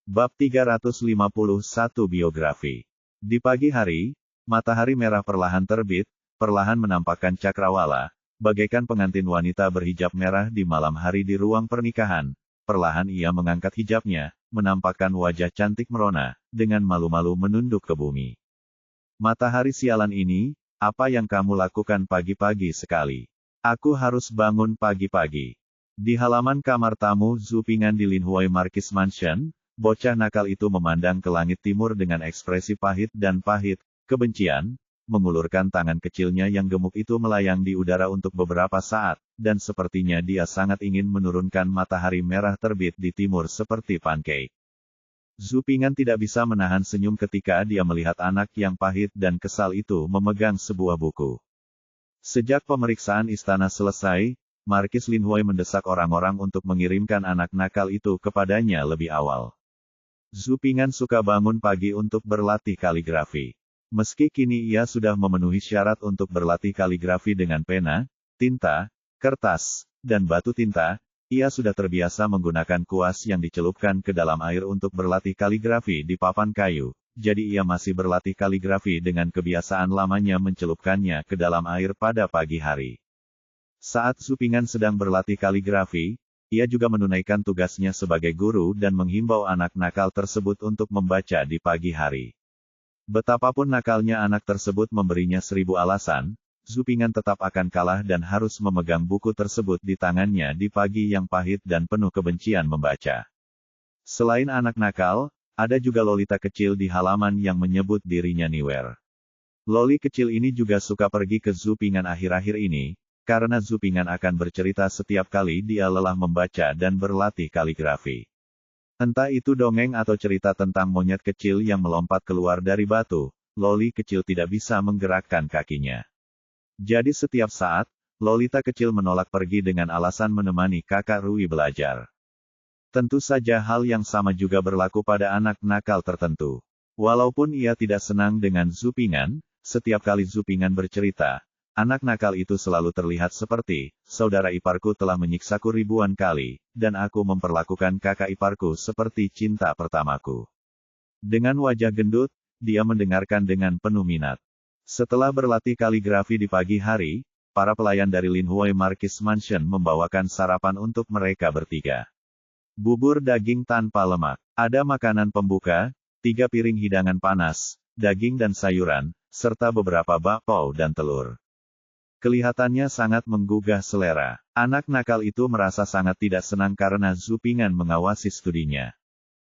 Bab 351 Biografi. Di pagi hari, matahari merah perlahan terbit, perlahan menampakkan cakrawala, bagaikan pengantin wanita berhijab merah di malam hari di ruang pernikahan. Perlahan ia mengangkat hijabnya, menampakkan wajah cantik merona, dengan malu-malu menunduk ke bumi. Matahari sialan ini, apa yang kamu lakukan pagi-pagi sekali? Aku harus bangun pagi-pagi. Di halaman kamar tamu Zhu Ping'an di Linhuai Marquis Mansion, bocah nakal itu memandang ke langit timur dengan ekspresi pahit, kebencian, mengulurkan tangan kecilnya yang gemuk itu melayang di udara untuk beberapa saat, dan sepertinya dia sangat ingin menurunkan matahari merah terbit di timur seperti pancake. Zhu Ping'an tidak bisa menahan senyum ketika dia melihat anak yang pahit dan kesal itu memegang sebuah buku. Sejak pemeriksaan istana selesai, Markis Linhuai mendesak orang-orang untuk mengirimkan anak nakal itu kepadanya lebih awal. Zhu Ping'an suka bangun pagi untuk berlatih kaligrafi. Meski kini ia sudah memenuhi syarat untuk berlatih kaligrafi dengan pena, tinta, kertas, dan batu tinta, ia sudah terbiasa menggunakan kuas yang dicelupkan ke dalam air untuk berlatih kaligrafi di papan kayu, jadi ia masih berlatih kaligrafi dengan kebiasaan lamanya mencelupkannya ke dalam air pada pagi hari. Saat Zhu Ping'an sedang berlatih kaligrafi, ia juga menunaikan tugasnya sebagai guru dan menghimbau anak nakal tersebut untuk membaca di pagi hari. Betapapun nakalnya anak tersebut memberinya 1000 alasan, Zhu Ping'an tetap akan kalah dan harus memegang buku tersebut di tangannya di pagi yang pahit dan penuh kebencian membaca. Selain anak nakal, ada juga lolita kecil di halaman yang menyebut dirinya Niwer. Loli kecil ini juga suka pergi ke Zhu Ping'an akhir-akhir ini, karena Zhu Ping'an akan bercerita setiap kali dia lelah membaca dan berlatih kaligrafi. Entah itu dongeng atau cerita tentang monyet kecil yang melompat keluar dari batu, Loli kecil tidak bisa menggerakkan kakinya. Jadi setiap saat, Lolita kecil menolak pergi dengan alasan menemani kakak Rui belajar. Tentu saja hal yang sama juga berlaku pada anak nakal tertentu. Walaupun ia tidak senang dengan Zhu Ping'an, setiap kali Zhu Ping'an bercerita, anak nakal itu selalu terlihat seperti, saudara iparku telah menyiksaku ribuan kali, dan aku memperlakukan kakak iparku seperti cinta pertamaku. Dengan wajah gendut, dia mendengarkan dengan penuh minat. Setelah berlatih kaligrafi di pagi hari, para pelayan dari Linhuai Marquis Mansion membawakan sarapan untuk mereka bertiga. Bubur daging tanpa lemak. Ada makanan pembuka, 3 piring hidangan panas, daging dan sayuran, serta beberapa bakpao dan telur. Kelihatannya sangat menggugah selera. Anak nakal itu merasa sangat tidak senang karena Zhu Ping'an mengawasi studinya.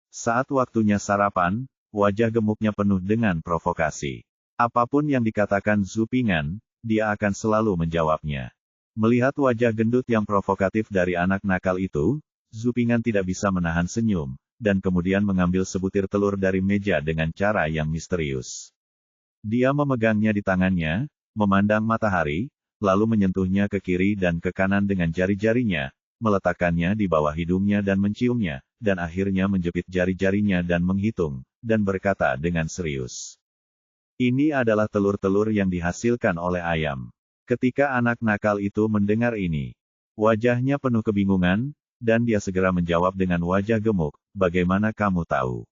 Saat waktunya sarapan, wajah gemuknya penuh dengan provokasi. Apapun yang dikatakan Zhu Ping'an, dia akan selalu menjawabnya. Melihat wajah gendut yang provokatif dari anak nakal itu, Zhu Ping'an tidak bisa menahan senyum, dan kemudian mengambil sebutir telur dari meja dengan cara yang misterius. Dia memegangnya di tangannya, memandang matahari, lalu menyentuhnya ke kiri dan ke kanan dengan jari-jarinya, meletakkannya di bawah hidungnya dan menciumnya, dan akhirnya menjepit jari-jarinya dan menghitung, dan berkata dengan serius. Ini adalah telur-telur yang dihasilkan oleh ayam. Ketika anak nakal itu mendengar ini, wajahnya penuh kebingungan, dan dia segera menjawab dengan wajah gemuk, bagaimana kamu tahu?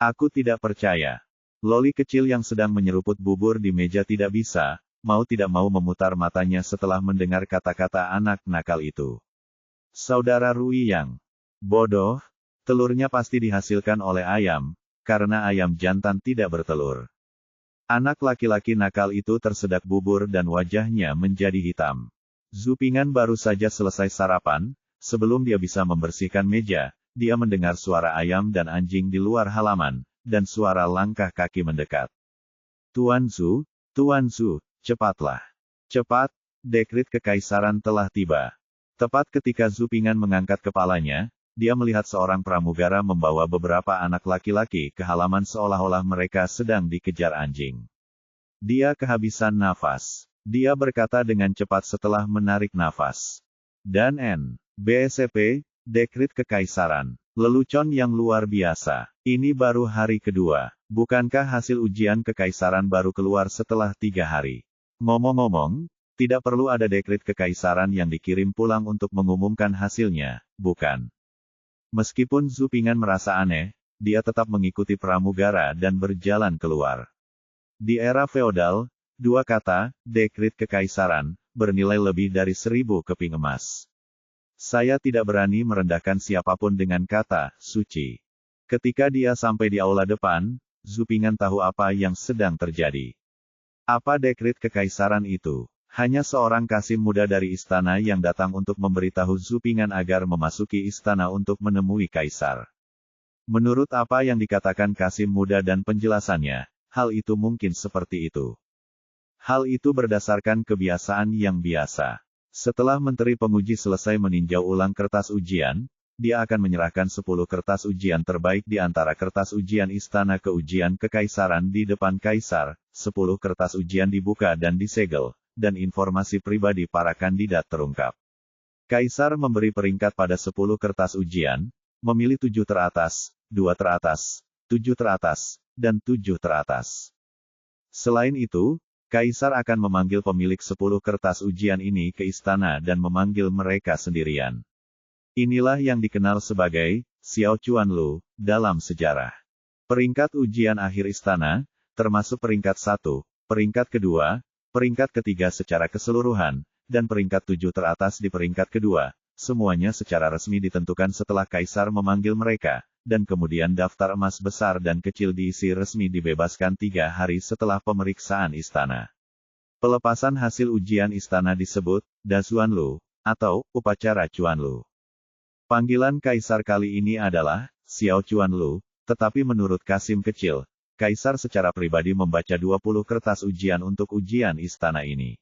Aku tidak percaya. Loli kecil yang sedang menyeruput bubur di meja tidak bisa, mau tidak mau memutar matanya setelah mendengar kata-kata anak nakal itu. Saudara Rui yang bodoh, telurnya pasti dihasilkan oleh ayam, karena ayam jantan tidak bertelur. Anak laki-laki nakal itu tersedak bubur dan wajahnya menjadi hitam. Zhu Ping'an baru saja selesai sarapan, sebelum dia bisa membersihkan meja, dia mendengar suara ayam dan anjing di luar halaman, dan suara langkah kaki mendekat. Tuan Zhu, cepatlah. Cepat, dekret kekaisaran telah tiba. Tepat ketika Zhu Ping'an mengangkat kepalanya, dia melihat seorang pramugara membawa beberapa anak laki-laki ke halaman seolah-olah mereka sedang dikejar anjing. Dia kehabisan nafas. Dia berkata dengan cepat setelah menarik nafas. Dan BSP, dekret kekaisaran. Lelucon yang luar biasa. Ini baru hari kedua. Bukankah hasil ujian kekaisaran baru keluar setelah 3 hari? Ngomong-ngomong, tidak perlu ada dekret kekaisaran yang dikirim pulang untuk mengumumkan hasilnya, bukan? Meskipun Zhu Ping'an merasa aneh, dia tetap mengikuti pramugara dan berjalan keluar. Di era feodal, dua kata, dekrit kekaisaran, bernilai lebih dari 1000 keping emas. Saya tidak berani merendahkan siapapun dengan kata, suci. Ketika dia sampai di aula depan, Zhu Ping'an tahu apa yang sedang terjadi. Apa dekrit kekaisaran itu? Hanya seorang kasim muda dari istana yang datang untuk memberitahu Zhu Ping'an agar memasuki istana untuk menemui kaisar. Menurut apa yang dikatakan kasim muda dan penjelasannya, hal itu mungkin seperti itu. Hal itu berdasarkan kebiasaan yang biasa. Setelah menteri penguji selesai meninjau ulang kertas ujian, dia akan menyerahkan 10 kertas ujian terbaik di antara kertas ujian istana ke ujian kekaisaran di depan kaisar. 10 kertas ujian dibuka dan disegel, dan informasi pribadi para kandidat terungkap. Kaisar memberi peringkat pada 10 kertas ujian, memilih 7 teratas, 2 teratas, 7 teratas, dan 7 teratas. Selain itu, Kaisar akan memanggil pemilik 10 kertas ujian ini ke istana dan memanggil mereka sendirian. Inilah yang dikenal sebagai Xiao Chuanlu dalam sejarah. Peringkat ujian akhir istana, termasuk peringkat 1, peringkat kedua, peringkat ketiga secara keseluruhan, dan peringkat 7 teratas di peringkat kedua, semuanya secara resmi ditentukan setelah Kaisar memanggil mereka, dan kemudian daftar emas besar dan kecil diisi resmi dibebaskan 3 hari setelah pemeriksaan istana. Pelepasan hasil ujian istana disebut Dazuanlu, atau upacara Chuanlu. Panggilan Kaisar kali ini adalah Xiao Chuanlu, tetapi menurut Kasim kecil, Kaisar secara pribadi membaca 20 kertas ujian untuk ujian istana ini.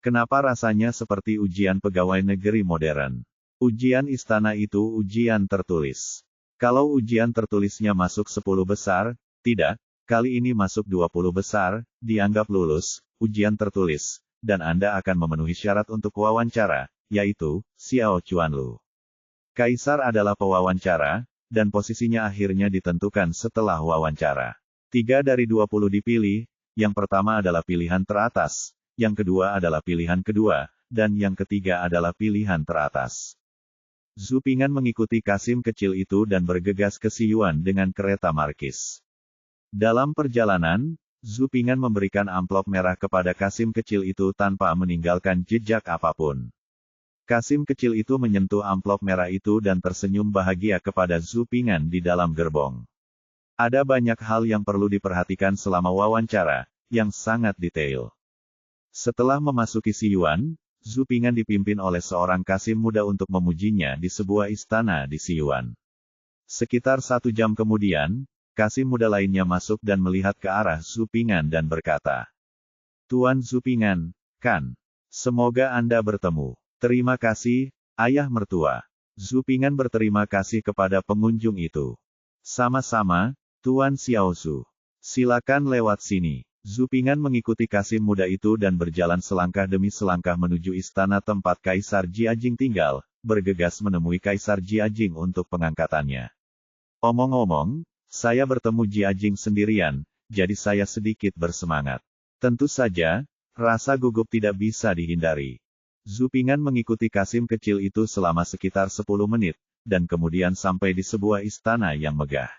Kenapa rasanya seperti ujian pegawai negeri modern? Ujian istana itu ujian tertulis. Kalau ujian tertulisnya masuk 10 besar, tidak, kali ini masuk 20 besar, dianggap lulus, ujian tertulis, dan Anda akan memenuhi syarat untuk wawancara, yaitu, Xiao Chuanlu. Kaisar adalah pewawancara, dan posisinya akhirnya ditentukan setelah wawancara. 3 dari 20 dipilih, yang pertama adalah pilihan teratas, yang kedua adalah pilihan kedua, dan yang ketiga adalah pilihan teratas. Zhu Ping'an mengikuti Kasim kecil itu dan bergegas ke Siyuan dengan kereta markis. Dalam perjalanan, Zhu Ping'an memberikan amplop merah kepada Kasim kecil itu tanpa meninggalkan jejak apapun. Kasim kecil itu menyentuh amplop merah itu dan tersenyum bahagia kepada Zhu Ping'an di dalam gerbong. Ada banyak hal yang perlu diperhatikan selama wawancara, yang sangat detail. Setelah memasuki Siyuan, Zhu Ping'an dipimpin oleh seorang kasim muda untuk memujinya di sebuah istana di Siyuan. Sekitar 1 jam kemudian, kasim muda lainnya masuk dan melihat ke arah Zhu Ping'an dan berkata, "Tuan Zhu Ping'an, kan? Semoga Anda bertemu. Terima kasih, ayah mertua." Zhu Ping'an berterima kasih kepada pengunjung itu. "Sama-sama, Tuan Xiao Zhu. Silakan lewat sini." Zhu Ping'an mengikuti kasim muda itu dan berjalan selangkah demi selangkah menuju istana tempat Kaisar Jiajing tinggal, bergegas menemui Kaisar Jiajing untuk pengangkatannya. "Omong-omong, saya bertemu Jiajing sendirian, jadi saya sedikit bersemangat." Tentu saja, rasa gugup tidak bisa dihindari. Zhu Ping'an mengikuti kasim kecil itu selama sekitar 10 menit, dan kemudian sampai di sebuah istana yang megah.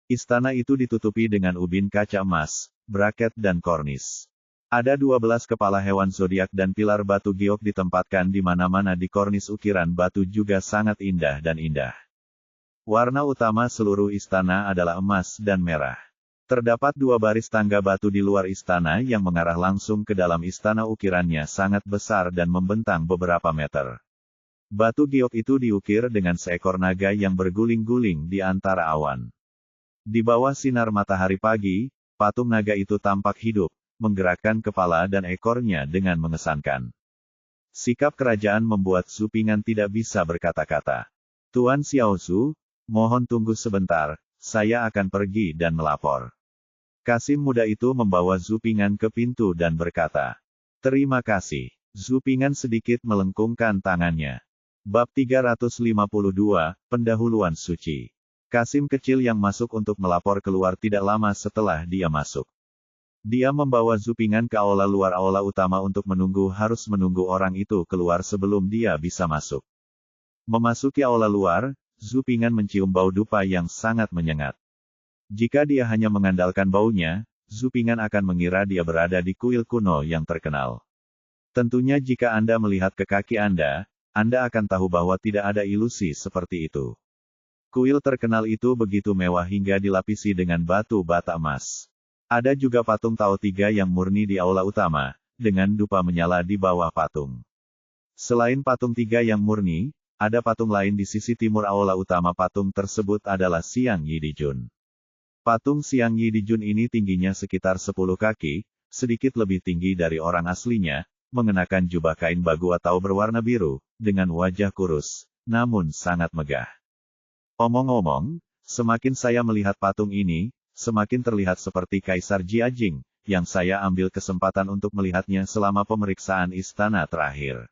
Istana itu ditutupi dengan ubin kaca emas, braket dan kornis. Ada 12 kepala hewan zodiak dan pilar batu giok ditempatkan di mana-mana di kornis. Ukiran batu juga sangat indah dan indah. Warna utama seluruh istana adalah emas dan merah. Terdapat 2 baris tangga batu di luar istana yang mengarah langsung ke dalam istana. Ukirannya sangat besar dan membentang beberapa meter. Batu giok itu diukir dengan seekor naga yang berguling-guling di antara awan. Di bawah sinar matahari pagi, patung naga itu tampak hidup, menggerakkan kepala dan ekornya dengan mengesankan. Sikap kerajaan membuat Zhu Ping'an tidak bisa berkata-kata. "Tuan Xiao Zhu, mohon tunggu sebentar, saya akan pergi dan melapor." Kasim muda itu membawa Zhu Ping'an ke pintu dan berkata, "Terima kasih." Zhu Ping'an sedikit melengkungkan tangannya. Bab 352, Pendahuluan Suci. Kasim kecil yang masuk untuk melapor keluar tidak lama setelah dia masuk. Dia membawa Zhu Ping'an ke aula luar aula utama untuk harus menunggu orang itu keluar sebelum dia bisa masuk. Memasuki aula luar, Zhu Pingan mencium bau dupa yang sangat menyengat. Jika dia hanya mengandalkan baunya, Zhu Pingan akan mengira dia berada di kuil kuno yang terkenal. Tentunya jika Anda melihat ke kaki Anda akan tahu bahwa tidak ada ilusi seperti itu. Kuil terkenal itu begitu mewah hingga dilapisi dengan batu bata emas. Ada juga patung Tao Tiga yang murni di aula utama, dengan dupa menyala di bawah patung. Selain patung tiga yang murni, ada patung lain di sisi timur aula utama. Patung tersebut adalah Xiang Yi Dijun. Patung Xiang Yi Dijun ini tingginya sekitar 10 kaki, sedikit lebih tinggi dari orang aslinya, mengenakan jubah kain bagu atau berwarna biru, dengan wajah kurus, namun sangat megah. Omong-omong, semakin saya melihat patung ini, semakin terlihat seperti Kaisar Jiajing, yang saya ambil kesempatan untuk melihatnya selama pemeriksaan istana terakhir.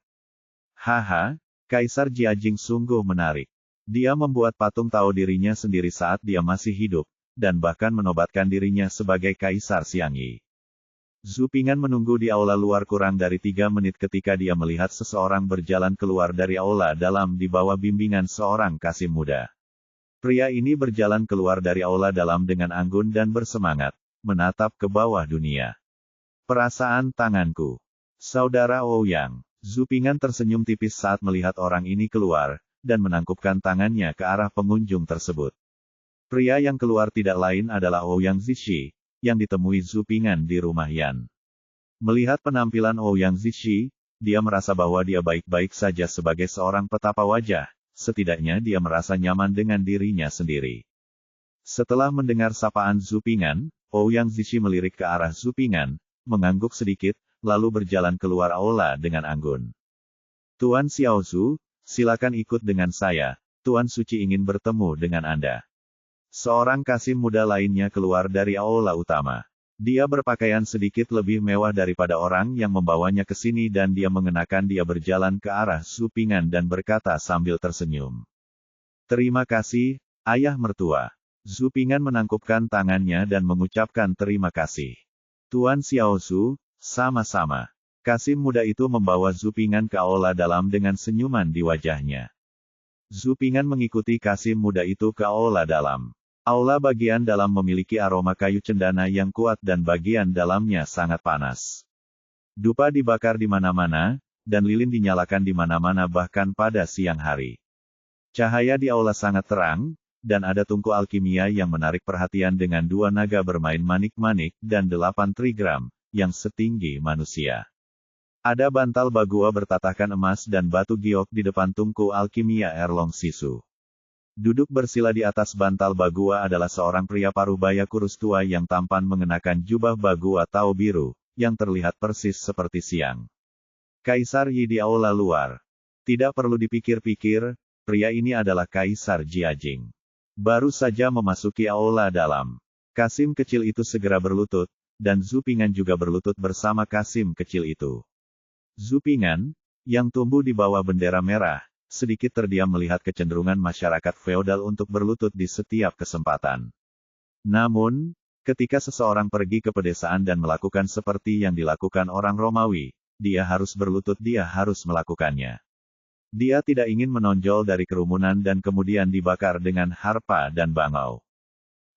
Haha, Kaisar Jiajing sungguh menarik. Dia membuat patung tahu dirinya sendiri saat dia masih hidup, dan bahkan menobatkan dirinya sebagai Kaisar Xiang Yi. Zhu Pingan menunggu di aula luar kurang dari 3 menit ketika dia melihat seseorang berjalan keluar dari aula dalam di bawah bimbingan seorang kasim muda. Pria ini berjalan keluar dari aula dalam dengan anggun dan bersemangat, menatap ke bawah dunia. Perasaan tanganku. Saudara Ouyang. Zhu Pingan tersenyum tipis saat melihat orang ini keluar, dan menangkupkan tangannya ke arah pengunjung tersebut. Pria yang keluar tidak lain adalah Ouyang Zishi, yang ditemui Zhu Pingan di rumah Yan. Melihat penampilan Ouyang Zishi, dia merasa bahwa dia baik-baik saja sebagai seorang petapa wajah, setidaknya dia merasa nyaman dengan dirinya sendiri. Setelah mendengar sapaan Zhu Pingan, Ouyang Zishi melirik ke arah Zhu Pingan, mengangguk sedikit, lalu berjalan keluar aula dengan anggun. Tuan Xiao Zhu, silakan ikut dengan saya, Tuan Suci ingin bertemu dengan Anda. Seorang kasim muda lainnya keluar dari aula utama. Dia berpakaian sedikit lebih mewah daripada orang yang membawanya ke sini dan dia berjalan ke arah Zhu Pingan dan berkata sambil tersenyum. Terima kasih, Ayah Mertua. Zhu Pingan menangkupkan tangannya dan mengucapkan terima kasih. Tuan Xiao Zhu, sama-sama. Kasim muda itu membawa Zhu Pingan ke aula dalam dengan senyuman di wajahnya. Zhu Pingan mengikuti kasim muda itu ke aula dalam. Aula bagian dalam memiliki aroma kayu cendana yang kuat dan bagian dalamnya sangat panas. Dupa dibakar di mana-mana, dan lilin dinyalakan di mana-mana bahkan pada siang hari. Cahaya di aula sangat terang, dan ada tungku alkimia yang menarik perhatian dengan 2 naga bermain manik-manik dan 8 trigram, yang setinggi manusia. Ada bantal bagua bertatahkan emas dan batu giok di depan tungku alkimia Erlong Sisu. Duduk bersila di atas bantal bagua adalah seorang pria parubaya kurus tua yang tampan mengenakan jubah bagua tau biru, yang terlihat persis seperti Siang. Kaisar Yi di aula luar. Tidak perlu dipikir-pikir, pria ini adalah Kaisar Jiajing. Baru saja memasuki aula dalam. Kasim kecil itu segera berlutut, dan Zhu Pingan juga berlutut bersama Kasim kecil itu. Zhu Pingan, yang tumbuh di bawah bendera merah, sedikit terdiam melihat kecenderungan masyarakat feodal untuk berlutut di setiap kesempatan. Namun, ketika seseorang pergi ke pedesaan dan melakukan seperti yang dilakukan orang Romawi, dia harus berlutut, dia harus melakukannya. Dia tidak ingin menonjol dari kerumunan dan kemudian dibakar dengan harpa dan bangau.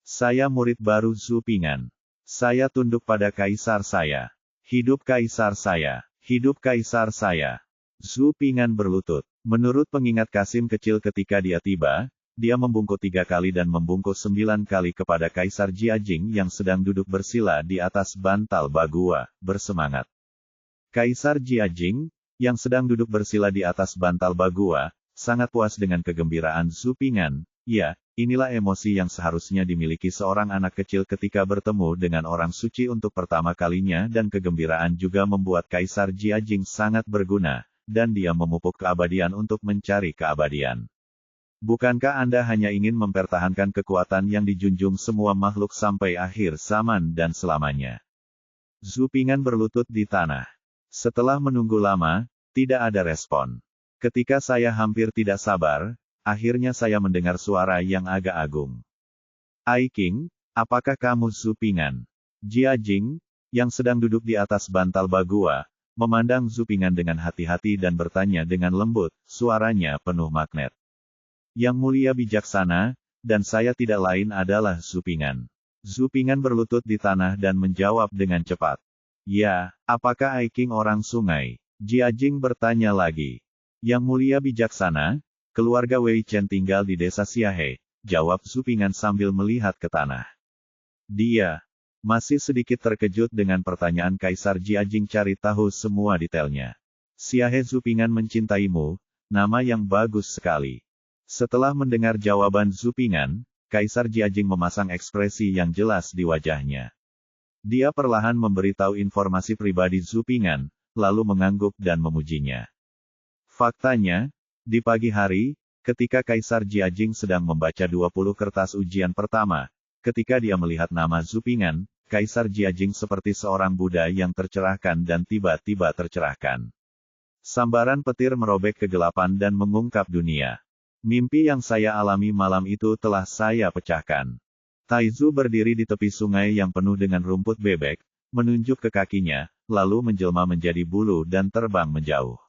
Saya murid baru Zhu Pingan. Saya tunduk pada kaisar saya. Hidup kaisar saya. Hidup kaisar saya. Zhu Pingan berlutut. Menurut pengingat Kasim kecil ketika dia tiba, dia membungkuk 3 kali dan membungkuk 9 kali kepada Kaisar Jiajing yang sedang duduk bersila di atas bantal bagua, bersemangat. Kaisar Jiajing, yang sedang duduk bersila di atas bantal bagua, sangat puas dengan kegembiraan Zhu Pingan. Ya, inilah emosi yang seharusnya dimiliki seorang anak kecil ketika bertemu dengan orang suci untuk pertama kalinya dan kegembiraan juga membuat Kaisar Jiajing sangat berguna. Dan dia memupuk keabadian untuk mencari keabadian. Bukankah Anda hanya ingin mempertahankan kekuatan yang dijunjung semua makhluk sampai akhir zaman dan selamanya? Zhu Pingan berlutut di tanah. Setelah menunggu lama, tidak ada respon. Ketika saya hampir tidak sabar, akhirnya saya mendengar suara yang agak agung. Ai King, apakah kamu Zhu Pingan? Jiajing, yang sedang duduk di atas bantal bagua, memandang Zhu Pingan dengan hati-hati dan bertanya dengan lembut, suaranya penuh magnet. Yang mulia bijaksana, dan saya tidak lain adalah Zhu Ping'an. Zhu Ping'an berlutut di tanah dan menjawab dengan cepat. Ya, apakah Ai King orang sungai? Jia Jing bertanya lagi. Yang mulia bijaksana, keluarga Wei Chen tinggal di desa Xiahe, jawab Zhu Ping'an sambil melihat ke tanah. Dia masih sedikit terkejut dengan pertanyaan Kaisar Jia Jing cari tahu semua detailnya. Xiahe Zhu Ping'an mencintaimu, nama yang bagus sekali. Setelah mendengar jawaban Zhu Ping'an, Kaisar Jia Jing memasang ekspresi yang jelas di wajahnya. Dia perlahan memberitahu informasi pribadi Zhu Ping'an, lalu mengangguk dan memujinya. Faktanya, di pagi hari, ketika Kaisar Jia Jing sedang membaca 20 kertas ujian pertama, ketika dia melihat nama Zhu Ping'an, Kaisar Jia Jing seperti seorang Buddha yang tercerahkan dan tiba-tiba tercerahkan. Sambaran petir merobek kegelapan dan mengungkap dunia. Mimpi yang saya alami malam itu telah saya pecahkan. Taizu berdiri di tepi sungai yang penuh dengan rumput bebek, menunjuk ke kakinya, lalu menjelma menjadi bulu dan terbang menjauh.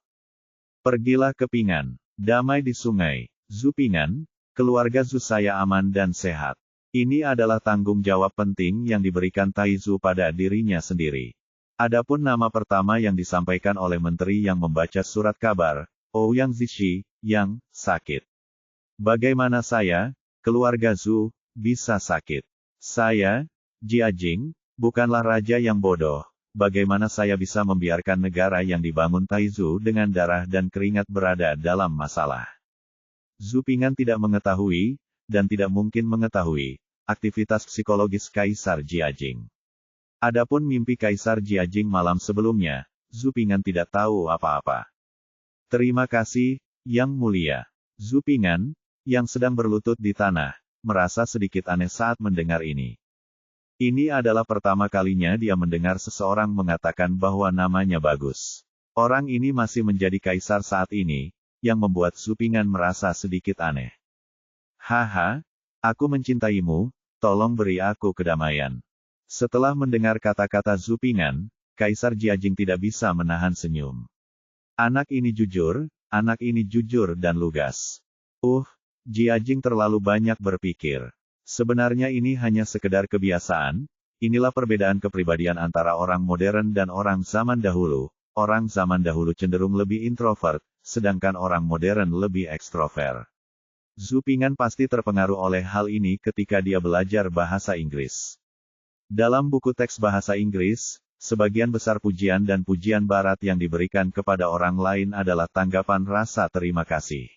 Pergilah ke Ping'an, damai di sungai. Zhu Ping'an, keluarga Zhu saya aman dan sehat. Ini adalah tanggung jawab penting yang diberikan Taizu pada dirinya sendiri. Adapun nama pertama yang disampaikan oleh menteri yang membaca surat kabar, Ouyang Zishi, yang sakit. Bagaimana saya, keluarga Zhu, bisa sakit? Saya, Jia Jing, bukanlah raja yang bodoh. Bagaimana saya bisa membiarkan negara yang dibangun Taizu dengan darah dan keringat berada dalam masalah? Zhu Ping'an tidak mengetahui, dan tidak mungkin mengetahui, aktivitas psikologis Kaisar Jia Jing. Adapun mimpi Kaisar Jia Jing malam sebelumnya, Zhu Ping'an tidak tahu apa-apa. Terima kasih, Yang Mulia. Zhu Ping'an, yang sedang berlutut di tanah, merasa sedikit aneh saat mendengar ini. Ini adalah pertama kalinya dia mendengar seseorang mengatakan bahwa namanya bagus. Orang ini masih menjadi kaisar saat ini, yang membuat Zhu Ping'an merasa sedikit aneh. Haha, aku mencintaimu, tolong beri aku kedamaian. Setelah mendengar kata-kata Zhu Ping'an, Kaisar Jia Jing tidak bisa menahan senyum. Anak ini jujur dan lugas. Jia Jing terlalu banyak berpikir. Sebenarnya ini hanya sekedar kebiasaan, inilah perbedaan kepribadian antara orang modern dan orang zaman dahulu. Orang zaman dahulu cenderung lebih introvert, sedangkan orang modern lebih ekstrovert. Zhu Ping'an pasti terpengaruh oleh hal ini ketika dia belajar bahasa Inggris. Dalam buku teks bahasa Inggris, sebagian besar pujian dan pujian barat yang diberikan kepada orang lain adalah tanggapan rasa terima kasih.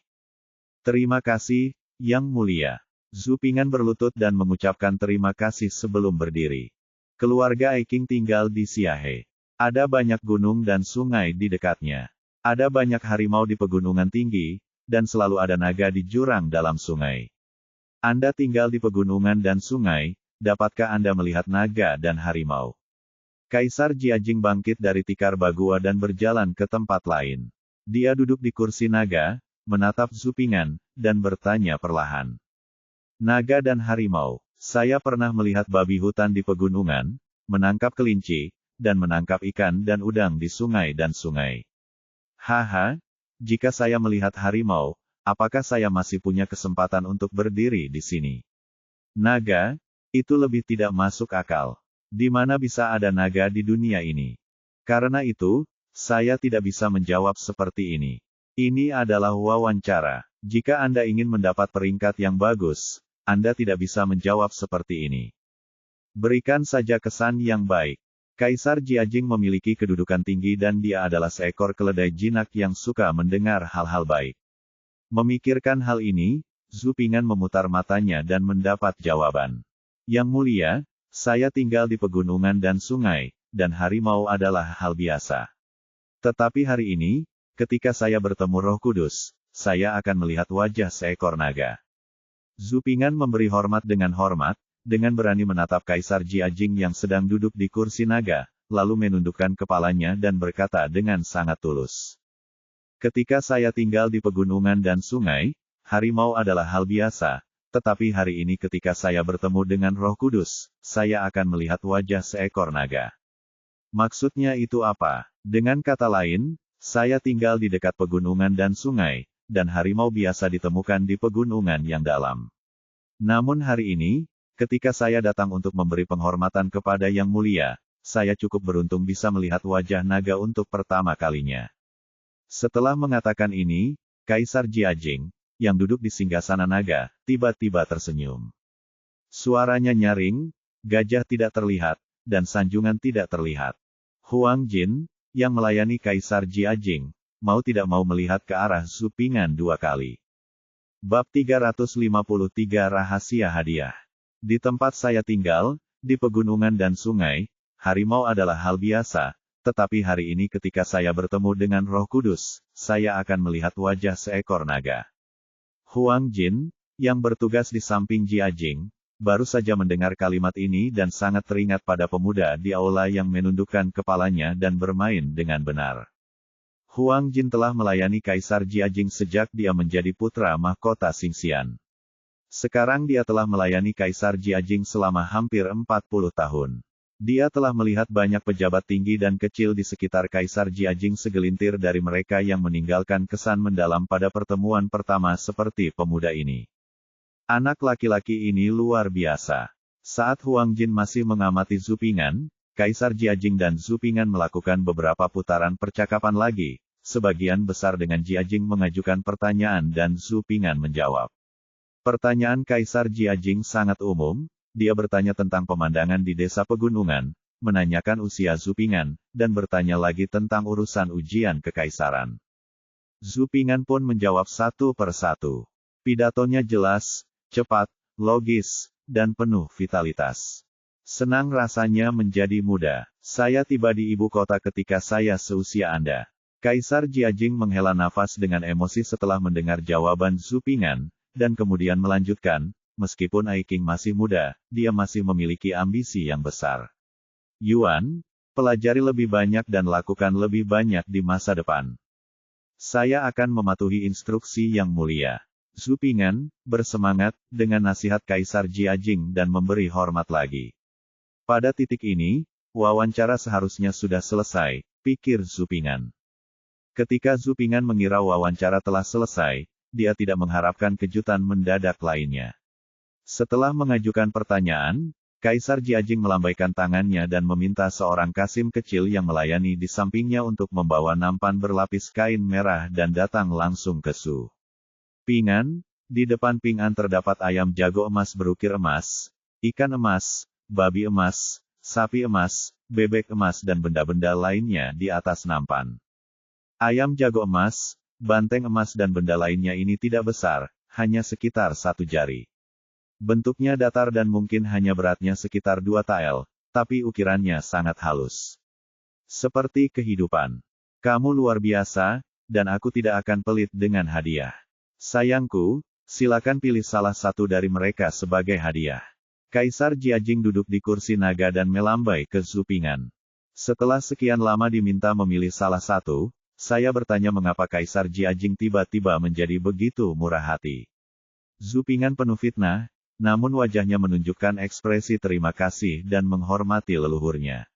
Terima kasih, Yang Mulia. Zhu Ping'an berlutut dan mengucapkan terima kasih sebelum berdiri. Keluarga Ai King tinggal di Xiahe. Ada banyak gunung dan sungai di dekatnya. Ada banyak harimau di pegunungan tinggi, dan selalu ada naga di jurang dalam sungai. Anda tinggal di pegunungan dan sungai, dapatkah Anda melihat naga dan harimau? Kaisar Jia Jing bangkit dari tikar bagua dan berjalan ke tempat lain. Dia duduk di kursi naga, menatap Zhu Ping'an, dan bertanya perlahan. Naga dan harimau, saya pernah melihat babi hutan di pegunungan, menangkap kelinci, dan menangkap ikan dan udang di sungai dan sungai. Haha, jika saya melihat harimau, apakah saya masih punya kesempatan untuk berdiri di sini? Naga, itu lebih tidak masuk akal. Di mana bisa ada naga di dunia ini? Karena itu, saya tidak bisa menjawab seperti ini. Ini adalah wawancara. Jika Anda ingin mendapat peringkat yang bagus, Anda tidak bisa menjawab seperti ini. Berikan saja kesan yang baik. Kaisar Jia Jing memiliki kedudukan tinggi dan dia adalah seekor keledai jinak yang suka mendengar hal-hal baik. Memikirkan hal ini, Zhu Ping'an memutar matanya dan mendapat jawaban. Yang Mulia, saya tinggal di pegunungan dan sungai, dan harimau adalah hal biasa. Tetapi hari ini, ketika saya bertemu Roh Kudus, saya akan melihat wajah seekor naga. Zhu Ping'an memberi hormat, dengan berani menatap Kaisar Jia Jing yang sedang duduk di kursi naga, lalu menundukkan kepalanya dan berkata dengan sangat tulus. Ketika saya tinggal di pegunungan dan sungai, harimau adalah hal biasa, tetapi hari ini ketika saya bertemu dengan Roh Kudus, saya akan melihat wajah seekor naga. Maksudnya itu apa? Dengan kata lain, saya tinggal di dekat pegunungan dan sungai, dan harimau biasa ditemukan di pegunungan yang dalam. Namun hari ini, ketika saya datang untuk memberi penghormatan kepada Yang Mulia, saya cukup beruntung bisa melihat wajah naga untuk pertama kalinya. Setelah mengatakan ini, Kaisar Jiajing, yang duduk di singgasana naga, tiba-tiba tersenyum. Suaranya nyaring, gajah tidak terlihat, dan sanjungan tidak terlihat. Huang Jin, yang melayani Kaisar Jiajing, mau tidak mau melihat ke arah Zhu Ping'an 2 kali. Bab 353 Rahasia Hadiah. Di tempat saya tinggal, di pegunungan dan sungai, harimau adalah hal biasa, tetapi hari ini ketika saya bertemu dengan Roh Kudus, saya akan melihat wajah seekor naga. Huang Jin, yang bertugas di samping Jiajing, baru saja mendengar kalimat ini dan sangat teringat pada pemuda di aula yang menundukkan kepalanya dan bermain dengan benar. Huang Jin telah melayani Kaisar Jiajing sejak dia menjadi putra mahkota Xingxian. Sekarang dia telah melayani Kaisar Jiajing selama hampir 40 tahun. Dia telah melihat banyak pejabat tinggi dan kecil di sekitar Kaisar Jiajing, segelintir dari mereka yang meninggalkan kesan mendalam pada pertemuan pertama seperti pemuda ini. Anak laki-laki ini luar biasa. Saat Huang Jin masih mengamati Zhu Ping'an, Kaisar Jiajing dan Zhu Ping'an melakukan beberapa putaran percakapan lagi, sebagian besar dengan Jiajing mengajukan pertanyaan dan Zhu Ping'an menjawab. Pertanyaan Kaisar Jiajing sangat umum. Dia bertanya tentang pemandangan di desa pegunungan, menanyakan usia Zhu Ping'an, dan bertanya lagi tentang urusan ujian kekaisaran. Zhu Ping'an pun menjawab satu persatu. Pidatonya jelas, cepat, logis, dan penuh vitalitas. Senang rasanya menjadi muda. Saya tiba di ibu kota ketika saya seusia Anda. Kaisar Jiajing menghela nafas dengan emosi setelah mendengar jawaban Zhu Ping'an, dan kemudian melanjutkan, meskipun Aiking masih muda, dia masih memiliki ambisi yang besar. Yuan, pelajari lebih banyak dan lakukan lebih banyak di masa depan. Saya akan mematuhi instruksi Yang Mulia. Zhu Ping'an bersemangat dengan nasihat Kaisar Jiajing dan memberi hormat lagi. Pada titik ini, wawancara seharusnya sudah selesai, pikir Zhu Ping'an. Ketika Zhu Ping'an mengira wawancara telah selesai, dia tidak mengharapkan kejutan mendadak lainnya. Setelah mengajukan pertanyaan, Kaisar Jiajing melambaikan tangannya dan meminta seorang kasim kecil yang melayani di sampingnya untuk membawa nampan berlapis kain merah dan datang langsung ke Zhu Ping'an. Di depan Ping'an terdapat ayam jago emas berukir emas, ikan emas, babi emas, sapi emas, bebek emas dan benda-benda lainnya di atas nampan. Ayam jago emas, banteng emas dan benda lainnya ini tidak besar, hanya sekitar 1 jari. Bentuknya datar dan mungkin hanya beratnya sekitar 2 tael, tapi ukirannya sangat halus. Seperti kehidupan. Kamu luar biasa, dan aku tidak akan pelit dengan hadiah. Sayangku, silakan pilih salah satu dari mereka sebagai hadiah. Kaisar Jiajing duduk di kursi naga dan melambai ke Zhu Ping'an. Setelah sekian lama diminta memilih salah satu, saya bertanya mengapa Kaisar Jiajing tiba-tiba menjadi begitu murah hati. Zhu Ping'an penuh fitnah, namun wajahnya menunjukkan ekspresi terima kasih dan menghormati leluhurnya.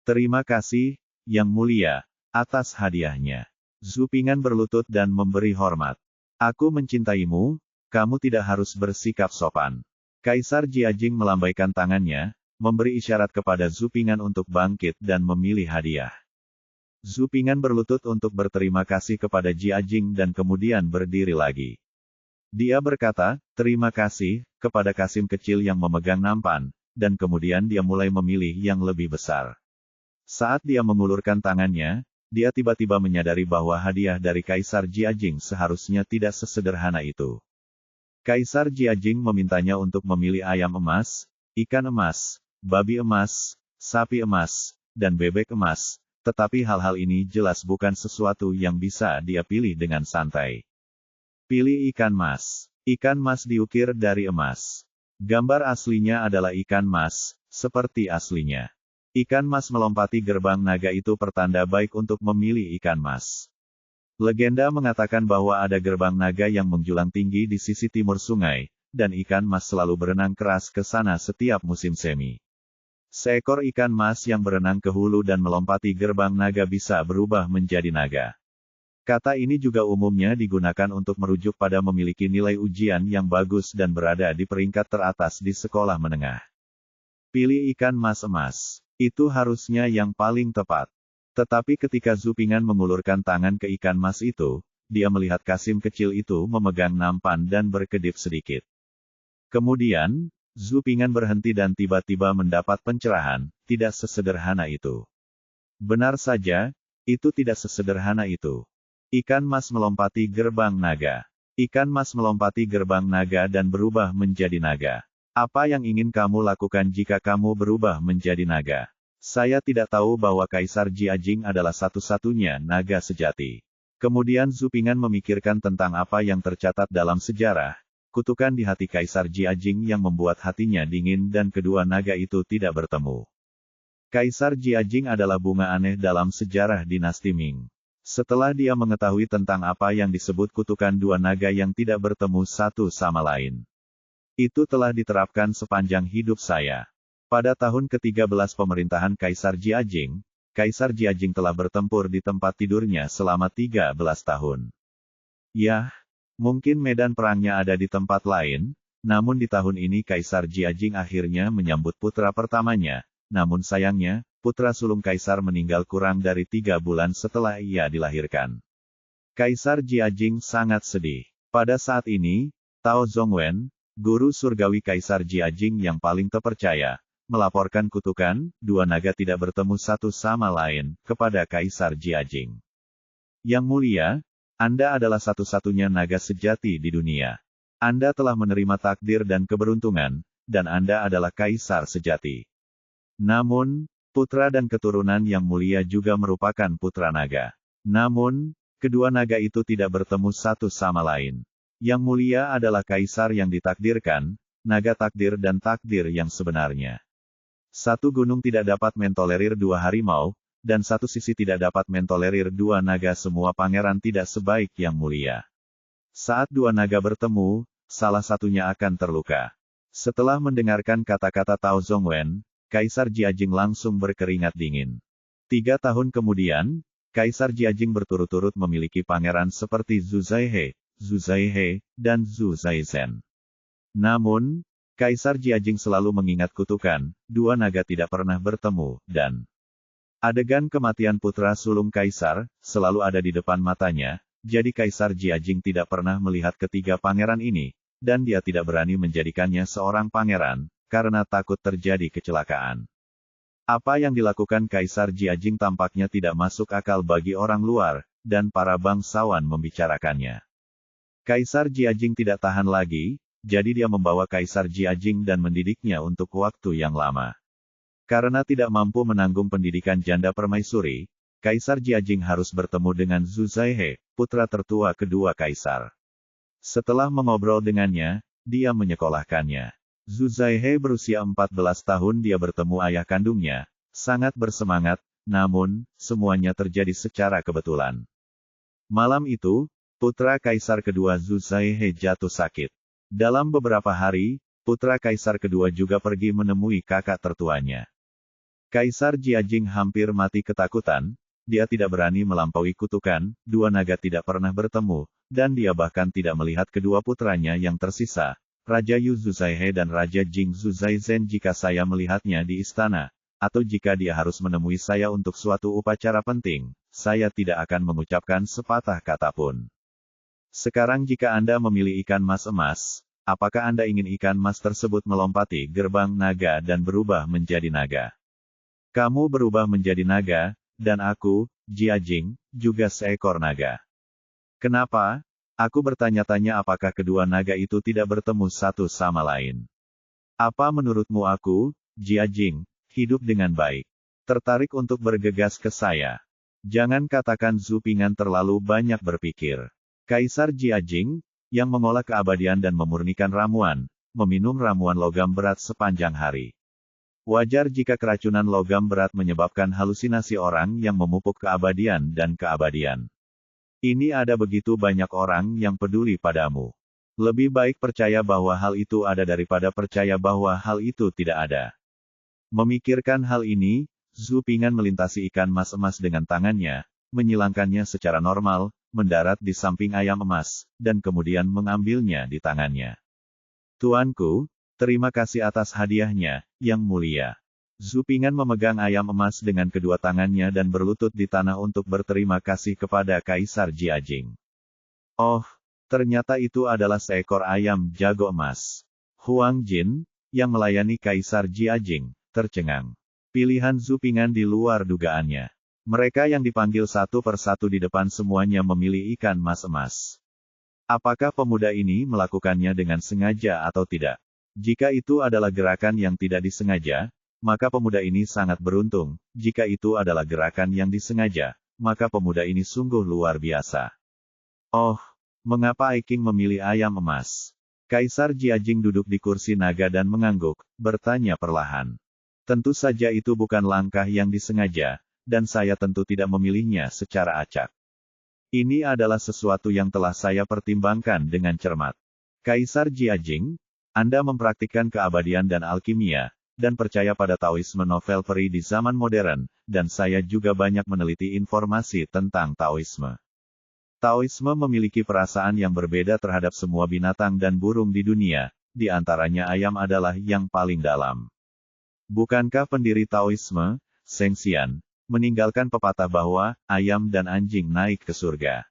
Terima kasih, Yang Mulia, atas hadiahnya. Zhu Ping'an berlutut dan memberi hormat. Aku mencintaimu, kamu tidak harus bersikap sopan. Kaisar Jiajing melambaikan tangannya, memberi isyarat kepada Zhu Ping'an untuk bangkit dan memilih hadiah. Zhu Ping'an berlutut untuk berterima kasih kepada Jiajing dan kemudian berdiri lagi. Dia berkata, terima kasih, kepada kasim kecil yang memegang nampan, dan kemudian dia mulai memilih yang lebih besar. Saat dia mengulurkan tangannya, dia tiba-tiba menyadari bahwa hadiah dari Kaisar Jiajing seharusnya tidak sesederhana itu. Kaisar Jiajing memintanya untuk memilih ayam emas, ikan emas, babi emas, sapi emas, dan bebek emas, tetapi hal-hal ini jelas bukan sesuatu yang bisa dia pilih dengan santai. Pilih ikan mas. Ikan mas diukir dari emas. Gambar aslinya adalah ikan mas, seperti aslinya. Ikan mas melompati gerbang naga itu pertanda baik untuk memilih ikan mas. Legenda mengatakan bahwa ada gerbang naga yang menjulang tinggi di sisi timur sungai, dan ikan mas selalu berenang keras ke sana setiap musim semi. Seekor ikan mas yang berenang ke hulu dan melompati gerbang naga bisa berubah menjadi naga. Kata ini juga umumnya digunakan untuk merujuk pada memiliki nilai ujian yang bagus dan berada di peringkat teratas di sekolah menengah. Pilih ikan mas emas. Itu harusnya yang paling tepat. Tetapi ketika Zhu Ping'an mengulurkan tangan ke ikan mas itu, dia melihat Kasim kecil itu memegang nampan dan berkedip sedikit. Kemudian, Zhu Ping'an berhenti dan tiba-tiba mendapat pencerahan, tidak sesederhana itu. Benar saja, itu tidak sesederhana itu. Ikan mas melompati gerbang naga. Ikan mas melompati gerbang naga dan berubah menjadi naga. Apa yang ingin kamu lakukan jika kamu berubah menjadi naga? Saya tidak tahu bahwa Kaisar Jiajing adalah satu-satunya naga sejati. Kemudian Zhu Ping'an memikirkan tentang apa yang tercatat dalam sejarah, kutukan di hati Kaisar Jiajing yang membuat hatinya dingin dan kedua naga itu tidak bertemu. Kaisar Jiajing adalah bunga aneh dalam sejarah dinasti Ming. Setelah dia mengetahui tentang apa yang disebut kutukan dua naga yang tidak bertemu satu sama lain. Itu telah diterapkan sepanjang hidup saya. Pada tahun ke-13 pemerintahan Kaisar Jiajing telah bertempur di tempat tidurnya selama 13 tahun. Yah, mungkin medan perangnya ada di tempat lain, namun di tahun ini Kaisar Jiajing akhirnya menyambut putra pertamanya, namun sayangnya, putra sulung Kaisar meninggal kurang dari 3 bulan setelah ia dilahirkan. Kaisar Jiajing sangat sedih. Pada saat ini, Tao Zhongwen, guru surgawi Kaisar Jiajing yang paling terpercaya, melaporkan kutukan, dua naga tidak bertemu satu sama lain, kepada Kaisar Jiajing. Yang mulia, Anda adalah satu-satunya naga sejati di dunia. Anda telah menerima takdir dan keberuntungan, dan Anda adalah Kaisar sejati. Namun, putra dan keturunan yang mulia juga merupakan putra naga. Namun, kedua naga itu tidak bertemu satu sama lain. Yang mulia adalah kaisar yang ditakdirkan, naga takdir dan takdir yang sebenarnya. Satu gunung tidak dapat mentolerir dua harimau, dan satu sisi tidak dapat mentolerir dua naga. Semua pangeran tidak sebaik yang mulia. Saat dua naga bertemu, salah satunya akan terluka. Setelah mendengarkan kata-kata Tao Zhongwen, Kaisar Jiajing langsung berkeringat dingin. 3 tahun kemudian, Kaisar Jiajing berturut-turut memiliki pangeran seperti Zhu Zaihe, dan Zhu Zaizhen. Namun, Kaisar Jiajing selalu mengingat kutukan, dua naga tidak pernah bertemu, dan adegan kematian putra sulung Kaisar, selalu ada di depan matanya, jadi Kaisar Jiajing tidak pernah melihat ketiga pangeran ini, dan dia tidak berani menjadikannya seorang pangeran, karena takut terjadi kecelakaan. Apa yang dilakukan Kaisar Jiajing tampaknya tidak masuk akal bagi orang luar, dan para bangsawan membicarakannya. Kaisar Jiajing tidak tahan lagi, jadi dia membawa Kaisar Jiajing dan mendidiknya untuk waktu yang lama. Karena tidak mampu menanggung pendidikan janda permaisuri, Kaisar Jiajing harus bertemu dengan Zhu Zaihe, putra tertua kedua Kaisar. Setelah mengobrol dengannya, dia menyekolahkannya. Zhu Zaihe berusia 14 tahun dia bertemu ayah kandungnya, sangat bersemangat, namun, semuanya terjadi secara kebetulan. Malam itu, putra Kaisar kedua Zhu Zaihe jatuh sakit. Dalam beberapa hari, putra Kaisar kedua juga pergi menemui kakak tertuanya. Kaisar Jiajing hampir mati ketakutan, dia tidak berani melampaui kutukan, dua naga tidak pernah bertemu, dan dia bahkan tidak melihat kedua putranya yang tersisa, Raja Yu Zuzaihe dan Raja Jing Zuzaizen. Jika saya melihatnya di istana, atau jika dia harus menemui saya untuk suatu upacara penting, saya tidak akan mengucapkan sepatah kata pun. Sekarang jika Anda memilih ikan mas emas, apakah Anda ingin ikan mas tersebut melompati gerbang naga dan berubah menjadi naga? Kamu berubah menjadi naga, dan aku, Jiajing, juga seekor naga. Kenapa? Aku bertanya-tanya apakah kedua naga itu tidak bertemu satu sama lain. Apa menurutmu aku, Jiajing, hidup dengan baik? Tertarik untuk bergegas ke saya? Jangan katakan Zhu Ping'an terlalu banyak berpikir. Kaisar Jiajing, yang mengolah keabadian dan memurnikan ramuan, meminum ramuan logam berat sepanjang hari. Wajar jika keracunan logam berat menyebabkan halusinasi orang yang memupuk keabadian dan keabadian. Ini ada begitu banyak orang yang peduli padamu. Lebih baik percaya bahwa hal itu ada daripada percaya bahwa hal itu tidak ada. Memikirkan hal ini, Zhu Ping'an melintasi ikan mas emas dengan tangannya, menyilangkannya secara normal, mendarat di samping ayam emas, dan kemudian mengambilnya di tangannya. Tuanku, terima kasih atas hadiahnya, Yang Mulia. Zhu Ping'an memegang ayam emas dengan kedua tangannya dan berlutut di tanah untuk berterima kasih kepada Kaisar Jiajing. Oh, ternyata itu adalah seekor ayam jago emas. Huang Jin, yang melayani Kaisar Jiajing, tercengang. Pilihan Zhu Ping'an di luar dugaannya. Mereka yang dipanggil satu persatu di depan semuanya memilih ikan mas emas. Apakah pemuda ini melakukannya dengan sengaja atau tidak? Jika itu adalah gerakan yang tidak disengaja, maka pemuda ini sangat beruntung. Jika itu adalah gerakan yang disengaja, maka pemuda ini sungguh luar biasa. Oh, mengapa Aiking memilih ayam emas? Kaisar Jiajing duduk di kursi naga dan mengangguk, bertanya perlahan. Tentu saja itu bukan langkah yang disengaja, dan saya tentu tidak memilihnya secara acak. Ini adalah sesuatu yang telah saya pertimbangkan dengan cermat. Kaisar Jiajing, Anda mempraktikkan keabadian dan alkimia, dan percaya pada Taoisme novel peri di zaman modern, dan saya juga banyak meneliti informasi tentang Taoisme. Taoisme memiliki perasaan yang berbeda terhadap semua binatang dan burung di dunia, di antaranya ayam adalah yang paling dalam. Bukankah pendiri Taoisme, Zheng Xian, meninggalkan pepatah bahwa ayam dan anjing naik ke surga?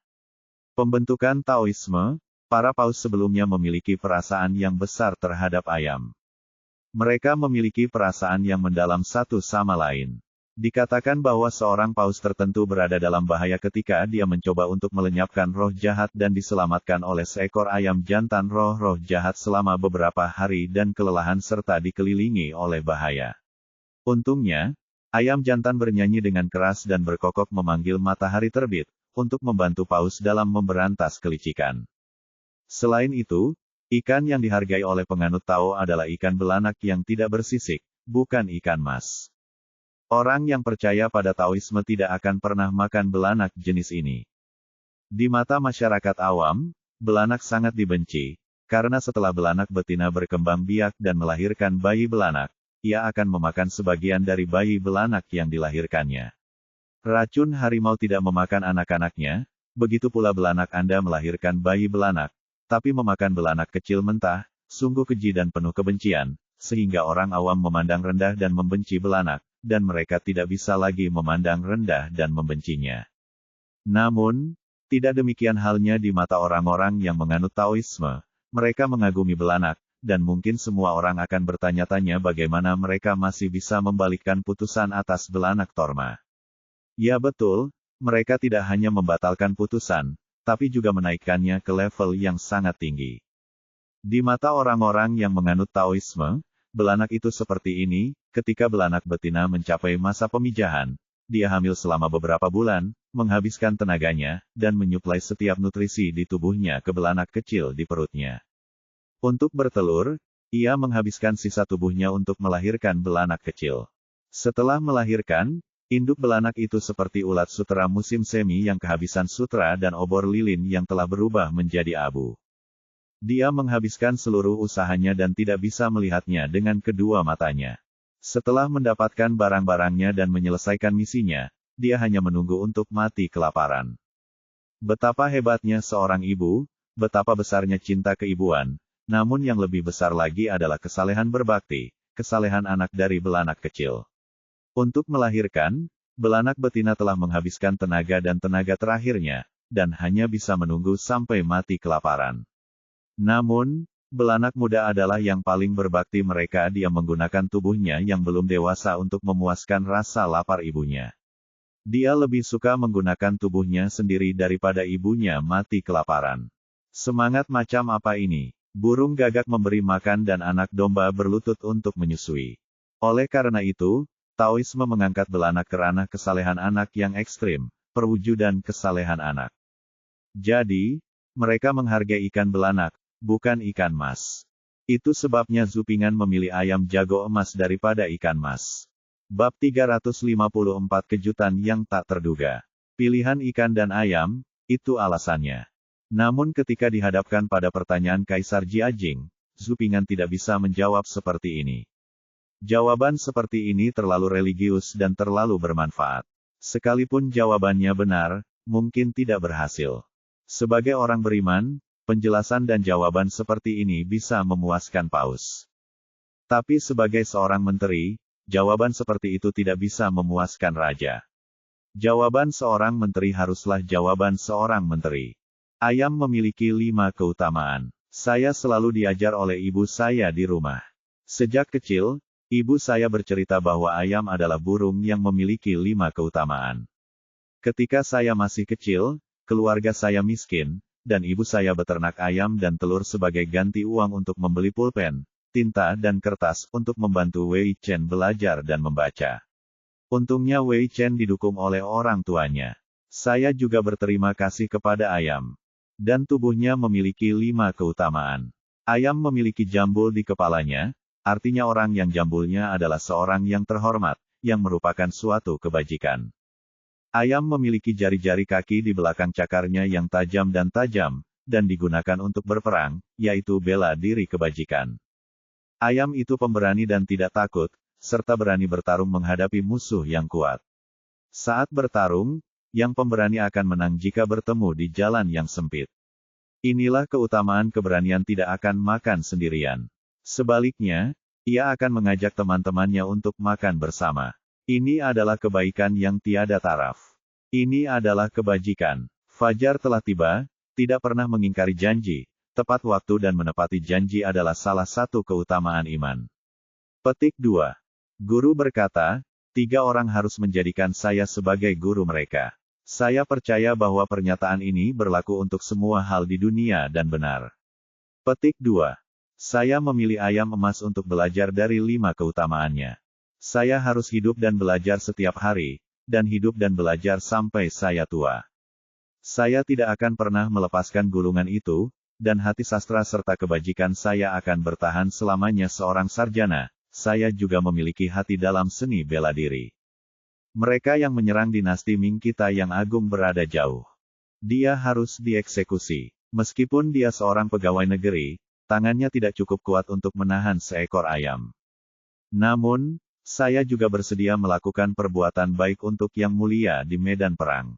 Pembentukan Taoisme, para paus sebelumnya memiliki perasaan yang besar terhadap ayam. Mereka memiliki perasaan yang mendalam satu sama lain. Dikatakan bahwa seorang paus tertentu berada dalam bahaya ketika dia mencoba untuk melenyapkan roh jahat dan diselamatkan oleh seekor ayam jantan roh-roh jahat selama beberapa hari dan kelelahan serta dikelilingi oleh bahaya. Untungnya, ayam jantan bernyanyi dengan keras dan berkokok memanggil matahari terbit, untuk membantu paus dalam memberantas kelicikan. Selain itu, ikan yang dihargai oleh penganut Tao adalah ikan belanak yang tidak bersisik, bukan ikan mas. Orang yang percaya pada Taoisme tidak akan pernah makan belanak jenis ini. Di mata masyarakat awam, belanak sangat dibenci, karena setelah belanak betina berkembang biak dan melahirkan bayi belanak, ia akan memakan sebagian dari bayi belanak yang dilahirkannya. Racun harimau tidak memakan anak-anaknya, begitu pula belanak Anda melahirkan bayi belanak, tapi memakan belanak kecil mentah, sungguh keji dan penuh kebencian, sehingga orang awam memandang rendah dan membenci belanak, dan mereka tidak bisa lagi memandang rendah dan membencinya. Namun, tidak demikian halnya di mata orang-orang yang menganut Taoisme. Mereka mengagumi belanak, dan mungkin semua orang akan bertanya-tanya bagaimana mereka masih bisa membalikkan putusan atas belanak Torma. Ya betul, mereka tidak hanya membatalkan putusan, tapi juga menaikkannya ke level yang sangat tinggi. Di mata orang-orang yang menganut Taoisme, belanak itu seperti ini, ketika belanak betina mencapai masa pemijahan, dia hamil selama beberapa bulan, menghabiskan tenaganya, dan menyuplai setiap nutrisi di tubuhnya ke belanak kecil di perutnya. Untuk bertelur, ia menghabiskan sisa tubuhnya untuk melahirkan belanak kecil. Setelah melahirkan, induk belanak itu seperti ulat sutera musim semi yang kehabisan sutra dan obor lilin yang telah berubah menjadi abu. Dia menghabiskan seluruh usahanya dan tidak bisa melihatnya dengan kedua matanya. Setelah mendapatkan barang-barangnya dan menyelesaikan misinya, dia hanya menunggu untuk mati kelaparan. Betapa hebatnya seorang ibu, betapa besarnya cinta keibuan, namun yang lebih besar lagi adalah kesalehan berbakti, kesalehan anak dari belanak kecil. Untuk melahirkan, belanak betina telah menghabiskan tenaga dan tenaga terakhirnya, dan hanya bisa menunggu sampai mati kelaparan. Namun, belanak muda adalah yang paling berbakti mereka. Dia menggunakan tubuhnya yang belum dewasa untuk memuaskan rasa lapar ibunya. Dia lebih suka menggunakan tubuhnya sendiri daripada ibunya mati kelaparan. Semangat macam apa ini? Burung gagak memberi makan dan anak domba berlutut untuk menyusui. Oleh karena itu, Taoisme mengangkat belanak ke ranah kesalehan anak yang ekstrim, perwujudan kesalehan anak. Jadi, mereka menghargai ikan belanak, bukan ikan mas. Itu sebabnya Zhu Ping'an memilih ayam jago emas daripada ikan mas. Bab 354 Kejutan yang tak terduga. Pilihan ikan dan ayam, itu alasannya. Namun ketika dihadapkan pada pertanyaan Kaisar Jiajing, Zhu Ping'an tidak bisa menjawab seperti ini. Jawaban seperti ini terlalu religius dan terlalu bermanfaat. Sekalipun jawabannya benar, mungkin tidak berhasil. Sebagai orang beriman, penjelasan dan jawaban seperti ini bisa memuaskan Paus. Tapi sebagai seorang menteri, jawaban seperti itu tidak bisa memuaskan raja. Jawaban seorang menteri haruslah jawaban seorang menteri. Ayam memiliki 5 keutamaan. Saya selalu diajar oleh ibu saya di rumah. Sejak kecil, ibu saya bercerita bahwa ayam adalah burung yang memiliki 5 keutamaan. Ketika saya masih kecil, keluarga saya miskin, dan ibu saya beternak ayam dan telur sebagai ganti uang untuk membeli pulpen, tinta dan kertas untuk membantu Wei Chen belajar dan membaca. Untungnya Wei Chen didukung oleh orang tuanya. Saya juga berterima kasih kepada ayam. Dan tubuhnya memiliki 5 keutamaan. Ayam memiliki jambul di kepalanya, artinya orang yang jambulnya adalah seorang yang terhormat, yang merupakan suatu kebajikan. Ayam memiliki jari-jari kaki di belakang cakarnya yang tajam, dan digunakan untuk berperang, yaitu bela diri kebajikan. Ayam itu pemberani dan tidak takut, serta berani bertarung menghadapi musuh yang kuat. Saat bertarung, yang pemberani akan menang jika bertemu di jalan yang sempit. Inilah keutamaan keberanian tidak akan makan sendirian. Sebaliknya, ia akan mengajak teman-temannya untuk makan bersama. Ini adalah kebaikan yang tiada taraf. Ini adalah kebajikan. Fajar telah tiba, tidak pernah mengingkari janji, tepat waktu dan menepati janji adalah salah satu keutamaan iman. Petik 2. Guru berkata, 3 orang harus menjadikan saya sebagai guru mereka. Saya percaya bahwa pernyataan ini berlaku untuk semua hal di dunia dan benar. Petik 2. Saya memilih ayam emas untuk belajar dari 5 keutamaannya. Saya harus hidup dan belajar setiap hari, dan hidup dan belajar sampai saya tua. Saya tidak akan pernah melepaskan gulungan itu, dan hati sastra serta kebajikan saya akan bertahan selamanya. Seorang sarjana, saya juga memiliki hati dalam seni bela diri. Mereka yang menyerang dinasti Ming kita yang agung berada jauh. Dia harus dieksekusi. Meskipun dia seorang pegawai negeri, tangannya tidak cukup kuat untuk menahan seekor ayam. Namun, saya juga bersedia melakukan perbuatan baik untuk yang mulia di medan perang.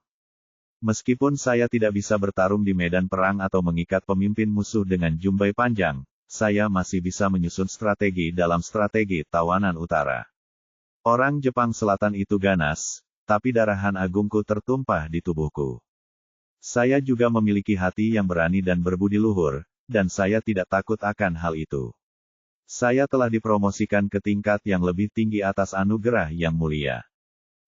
Meskipun saya tidak bisa bertarung di medan perang atau mengikat pemimpin musuh dengan jumbai panjang, saya masih bisa menyusun strategi dalam strategi tawanan utara. Orang Jepang Selatan itu ganas, tapi darahan agungku tertumpah di tubuhku. Saya juga memiliki hati yang berani dan berbudi luhur, dan saya tidak takut akan hal itu. Saya telah dipromosikan ke tingkat yang lebih tinggi atas anugerah yang mulia.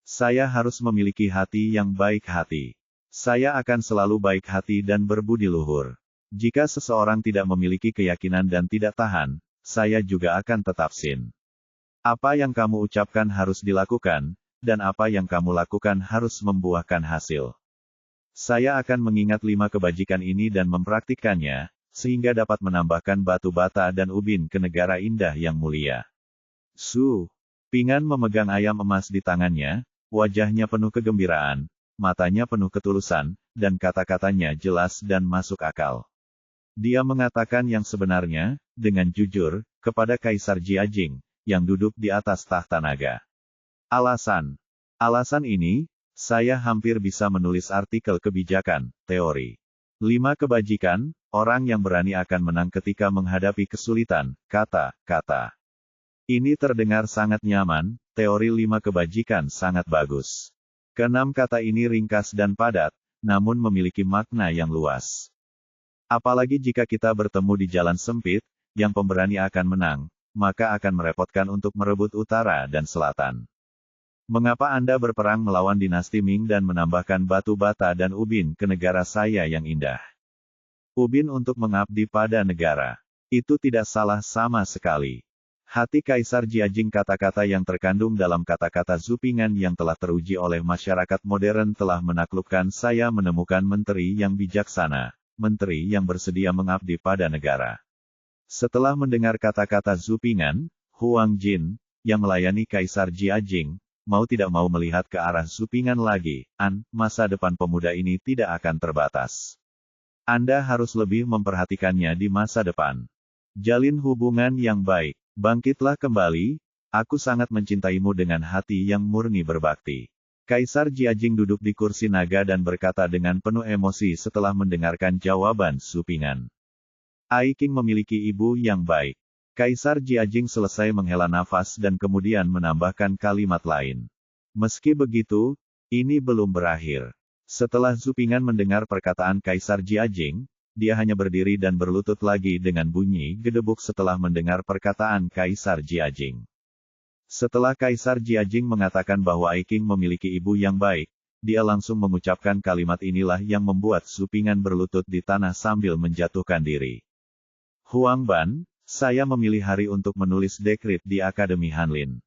Saya harus memiliki hati yang baik hati. Saya akan selalu baik hati dan berbudi luhur. Jika seseorang tidak memiliki keyakinan dan tidak tahan, saya juga akan tetap sin. Apa yang kamu ucapkan harus dilakukan, dan apa yang kamu lakukan harus membuahkan hasil. Saya akan mengingat 5 kebajikan ini dan mempraktikkannya, sehingga dapat menambahkan batu bata dan ubin ke negara indah yang mulia. Su Pingan memegang ayam emas di tangannya, wajahnya penuh kegembiraan, matanya penuh ketulusan, dan kata-katanya jelas dan masuk akal. Dia mengatakan yang sebenarnya, dengan jujur, kepada Kaisar Jiajing, yang duduk di atas tahta naga. Alasan ini, saya hampir bisa menulis artikel kebijakan, teori. 5 kebajikan, orang yang berani akan menang ketika menghadapi kesulitan, kata-kata. Ini terdengar sangat nyaman, teori 5 kebajikan sangat bagus. Keenam kata ini ringkas dan padat, namun memiliki makna yang luas. Apalagi jika kita bertemu di jalan sempit, yang pemberani akan menang, maka akan merepotkan untuk merebut utara dan selatan. Mengapa Anda berperang melawan dinasti Ming dan menambahkan batu bata dan ubin ke negara saya yang indah? Ubin untuk mengabdi pada negara. Itu tidak salah sama sekali. Hati Kaisar Jiajing. Kata-kata yang terkandung dalam kata-kata Zupingan yang telah teruji oleh masyarakat modern telah menaklukkan saya menemukan menteri yang bijaksana, menteri yang bersedia mengabdi pada negara. Setelah mendengar kata-kata Zupingan, Huang Jin, yang melayani Kaisar Jiajing, mau tidak mau melihat ke arah Zupingan lagi. Masa depan pemuda ini tidak akan terbatas. Anda harus lebih memperhatikannya di masa depan. Jalin hubungan yang baik. Bangkitlah kembali, aku sangat mencintaimu dengan hati yang murni berbakti. Kaisar Jiajing duduk di kursi naga dan berkata dengan penuh emosi setelah mendengarkan jawaban Zhu Ping'an. Ai Qing memiliki ibu yang baik. Kaisar Jiajing selesai menghela nafas dan kemudian menambahkan kalimat lain. Meski begitu, ini belum berakhir. Setelah Zhu Ping'an mendengar perkataan Kaisar Jiajing, dia hanya berdiri dan berlutut lagi dengan bunyi gedebuk setelah mendengar perkataan Kaisar Jiajing. Setelah Kaisar Jiajing mengatakan bahwa Ai Qing memiliki ibu yang baik, dia langsung mengucapkan kalimat inilah yang membuat Zhu Ping'an berlutut di tanah sambil menjatuhkan diri. Huang Ban, saya memilih hari untuk menulis dekrit di Akademi Hanlin.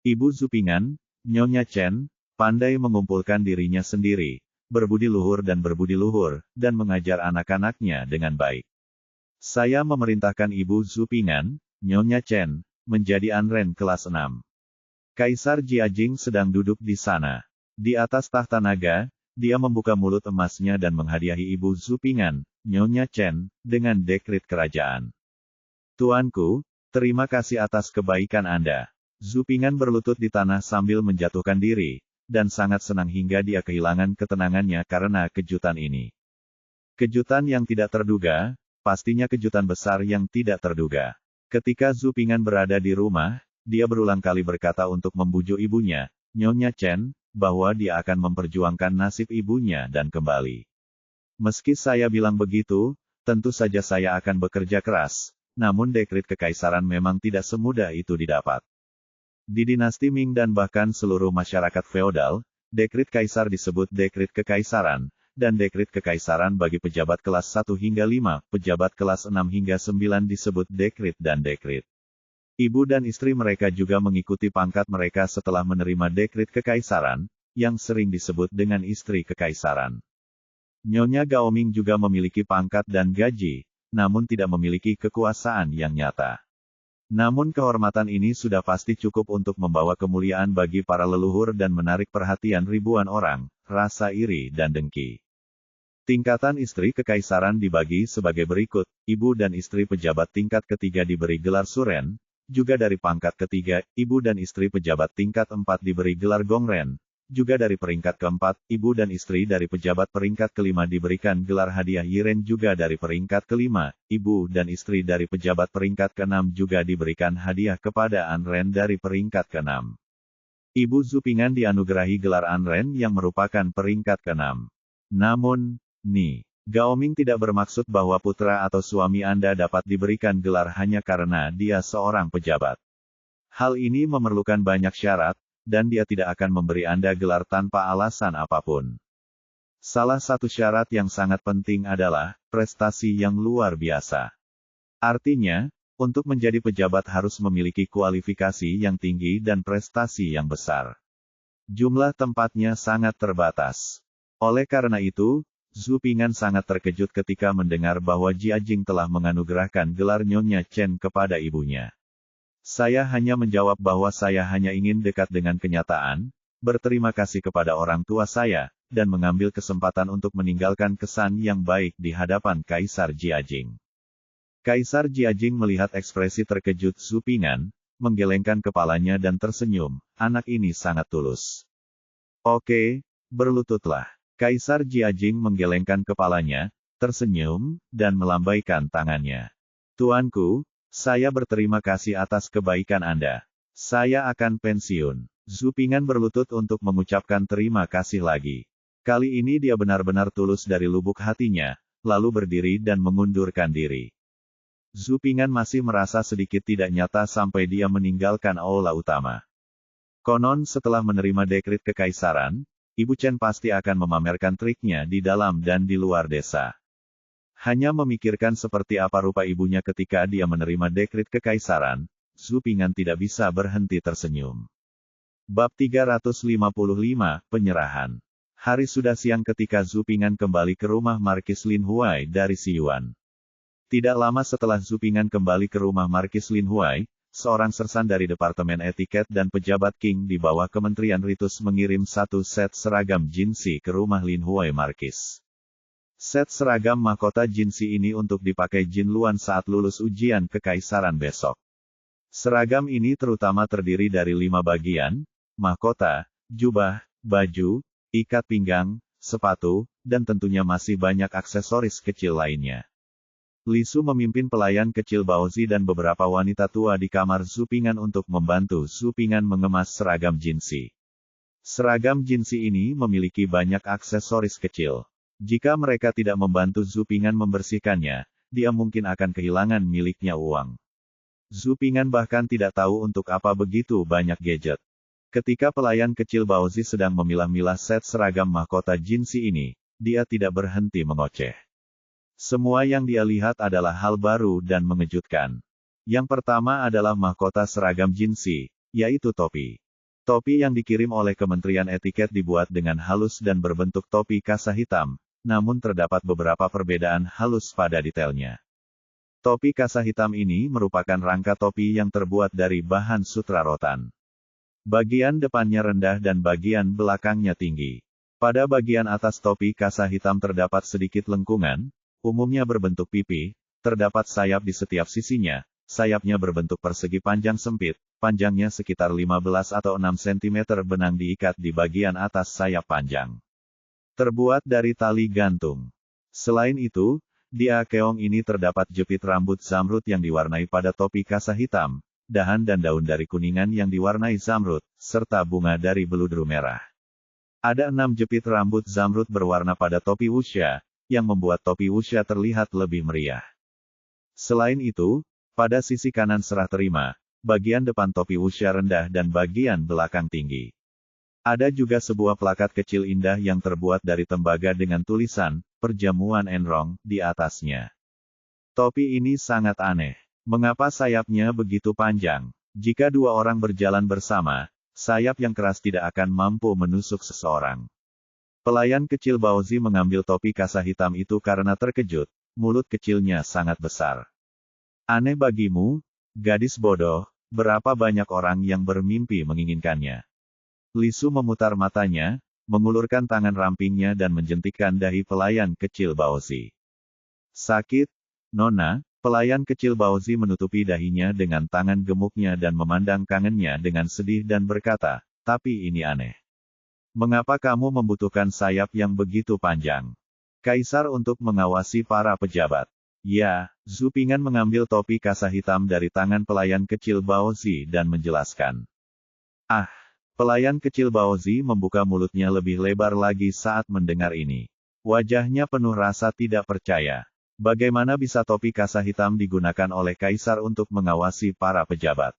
Ibu Zhu Ping'an, Nyonya Chen, pandai mengumpulkan dirinya sendiri, berbudi luhur dan mengajar anak-anaknya dengan baik. Saya memerintahkan Ibu Zhu Ping'an, Nyonya Chen, menjadi Anren kelas 6. Kaisar Jiajing sedang duduk di sana. Di atas tahta naga, dia membuka mulut emasnya dan menghadiahi Ibu Zhu Ping'an, Nyonya Chen, dengan dekrit kerajaan. Tuanku, terima kasih atas kebaikan Anda. Zhu Ping'an berlutut di tanah sambil menjatuhkan diri, dan sangat senang hingga dia kehilangan ketenangannya karena kejutan ini. Kejutan yang tidak terduga, pastinya kejutan besar yang tidak terduga. Ketika Zhu Ping'an berada di rumah, dia berulang kali berkata untuk membujuk ibunya, Nyonya Chen, bahwa dia akan memperjuangkan nasib ibunya dan kembali. Meski saya bilang begitu, tentu saja saya akan bekerja keras, namun dekrit kekaisaran memang tidak semudah itu didapat. Di dinasti Ming dan bahkan seluruh masyarakat feodal, dekrit kaisar disebut dekrit kekaisaran, dan dekrit kekaisaran bagi pejabat kelas 1 hingga 5, pejabat kelas 6 hingga 9 disebut dekrit dan dekrit. Ibu dan istri mereka juga mengikuti pangkat mereka setelah menerima dekrit kekaisaran, yang sering disebut dengan istri kekaisaran. Nyonya Gaoming juga memiliki pangkat dan gaji, namun tidak memiliki kekuasaan yang nyata. Namun kehormatan ini sudah pasti cukup untuk membawa kemuliaan bagi para leluhur dan menarik perhatian ribuan orang, rasa iri dan dengki. Tingkatan istri kekaisaran dibagi sebagai berikut, ibu dan istri pejabat tingkat ketiga diberi gelar suren, juga dari pangkat ketiga, ibu dan istri pejabat tingkat 4 diberi gelar gongren, juga dari peringkat keempat, ibu dan istri dari pejabat peringkat kelima diberikan gelar hadiah yiren juga dari peringkat kelima, ibu dan istri dari pejabat peringkat keenam juga diberikan hadiah kepada Anren dari peringkat keenam. Ibu Zhu Ping'an dianugerahi gelar Anren yang merupakan peringkat keenam. Namun, Gaoming tidak bermaksud bahwa putra atau suami Anda dapat diberikan gelar hanya karena dia seorang pejabat. Hal ini memerlukan banyak syarat, dan dia tidak akan memberi Anda gelar tanpa alasan apapun. Salah satu syarat yang sangat penting adalah prestasi yang luar biasa. Artinya, untuk menjadi pejabat harus memiliki kualifikasi yang tinggi dan prestasi yang besar. Jumlah tempatnya sangat terbatas. Oleh karena itu, Zhu Ping'an sangat terkejut ketika mendengar bahwa Jiajing telah menganugerahkan gelar Nyonya Chen kepada ibunya. Saya hanya menjawab bahwa saya hanya ingin dekat dengan kenyataan, berterima kasih kepada orang tua saya, dan mengambil kesempatan untuk meninggalkan kesan yang baik di hadapan Kaisar Jiajing. Kaisar Jiajing melihat ekspresi terkejut Zhu Ping'an, menggelengkan kepalanya dan tersenyum, anak ini sangat tulus. Oke, berlututlah. Kaisar Jiajing menggelengkan kepalanya, tersenyum, dan melambaikan tangannya. Tuanku, saya berterima kasih atas kebaikan Anda. Saya akan pensiun. Zhu Ping'an berlutut untuk mengucapkan terima kasih lagi. Kali ini dia benar-benar tulus dari lubuk hatinya, lalu berdiri dan mengundurkan diri. Zhu Ping'an masih merasa sedikit tidak nyata sampai dia meninggalkan aula utama. Konon setelah menerima dekrit kekaisaran, Ibu Chen pasti akan memamerkan triknya di dalam dan di luar desa. Hanya memikirkan seperti apa rupa ibunya ketika dia menerima dekrit kekaisaran, Zhu Ping'an tidak bisa berhenti tersenyum. Bab 355, Penyerahan. Hari sudah siang ketika Zhu Ping'an kembali ke rumah Markis Lin Huai dari Siyuan. Tidak lama setelah Zhu Ping'an kembali ke rumah Markis Lin Huai, seorang sersan dari Departemen Etiket dan pejabat King di bawah Kementerian Ritus mengirim satu set seragam jinsi ke rumah Lin Huai Markis. Set seragam mahkota jinsi ini untuk dipakai Jin Luan saat lulus ujian kekaisaran besok. Seragam ini terutama terdiri dari 5 bagian, mahkota, jubah, baju, ikat pinggang, sepatu, dan tentunya masih banyak aksesoris kecil lainnya. Li Su memimpin pelayan kecil Baozi dan beberapa wanita tua di kamar Zhu Ping'an untuk membantu Zhu Ping'an mengemas seragam jinsi. Seragam jinsi ini memiliki banyak aksesoris kecil. Jika mereka tidak membantu Zhu Ping'an membersihkannya, dia mungkin akan kehilangan miliknya uang. Zhu Ping'an bahkan tidak tahu untuk apa begitu banyak gadget. Ketika pelayan kecil Baozi sedang memilah-milah set seragam mahkota jinsi ini, dia tidak berhenti mengoceh. Semua yang dia lihat adalah hal baru dan mengejutkan. Yang pertama adalah mahkota seragam jinsi, yaitu topi. Topi yang dikirim oleh Kementerian Etiket dibuat dengan halus dan berbentuk topi kasa hitam, namun terdapat beberapa perbedaan halus pada detailnya. Topi kasa hitam ini merupakan rangka topi yang terbuat dari bahan sutra rotan. Bagian depannya rendah dan bagian belakangnya tinggi. Pada bagian atas topi kasa hitam terdapat sedikit lengkungan, umumnya berbentuk pipi, terdapat sayap di setiap sisinya, sayapnya berbentuk persegi panjang sempit, panjangnya sekitar 15 atau 6 cm benang diikat di bagian atas sayap panjang. Terbuat dari tali gantung. Selain itu, di akeong ini terdapat jepit rambut zamrud yang diwarnai pada topi kasa hitam, dahan dan daun dari kuningan yang diwarnai zamrud, serta bunga dari beludru merah. Ada 6 jepit rambut zamrud berwarna pada topi wuxia, yang membuat topi wuxia terlihat lebih meriah. Selain itu, pada sisi kanan serah terima, bagian depan topi wuxia rendah dan bagian belakang tinggi. Ada juga sebuah plakat kecil indah yang terbuat dari tembaga dengan tulisan, Perjamuan Enrong, di atasnya. Topi ini sangat aneh. Mengapa sayapnya begitu panjang? Jika dua orang berjalan bersama, sayap yang keras tidak akan mampu menusuk seseorang. Pelayan kecil Baozi mengambil topi kasa hitam itu karena terkejut, mulut kecilnya sangat besar. Aneh bagimu, gadis bodoh, berapa banyak orang yang bermimpi menginginkannya. Li Su memutar matanya, mengulurkan tangan rampingnya dan menjentikkan dahi pelayan kecil Baozi. Sakit, Nona, pelayan kecil Baozi menutupi dahinya dengan tangan gemuknya dan memandang kangennya dengan sedih dan berkata, tapi ini aneh. Mengapa kamu membutuhkan sayap yang begitu panjang? Kaisar untuk mengawasi para pejabat. Ya, Zhu Ping'an mengambil topi kasa hitam dari tangan pelayan kecil Baozi dan menjelaskan. Ah! Pelayan kecil Baozi membuka mulutnya lebih lebar lagi saat mendengar ini. Wajahnya penuh rasa tidak percaya. Bagaimana bisa topi kasa hitam digunakan oleh kaisar untuk mengawasi para pejabat?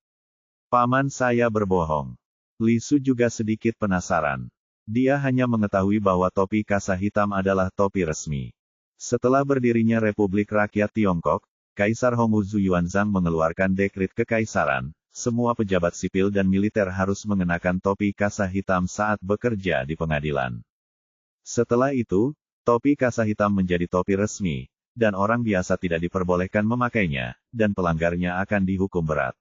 Paman saya berbohong. Li Su juga sedikit penasaran. Dia hanya mengetahui bahwa topi kasa hitam adalah topi resmi. Setelah berdirinya Republik Rakyat Tiongkok, Kaisar Hongwu Yuanzhang mengeluarkan dekret kekaisaran. Semua pejabat sipil dan militer harus mengenakan topi kasa hitam saat bekerja di pengadilan. Setelah itu, topi kasa hitam menjadi topi resmi, dan orang biasa tidak diperbolehkan memakainya, dan pelanggarnya akan dihukum berat.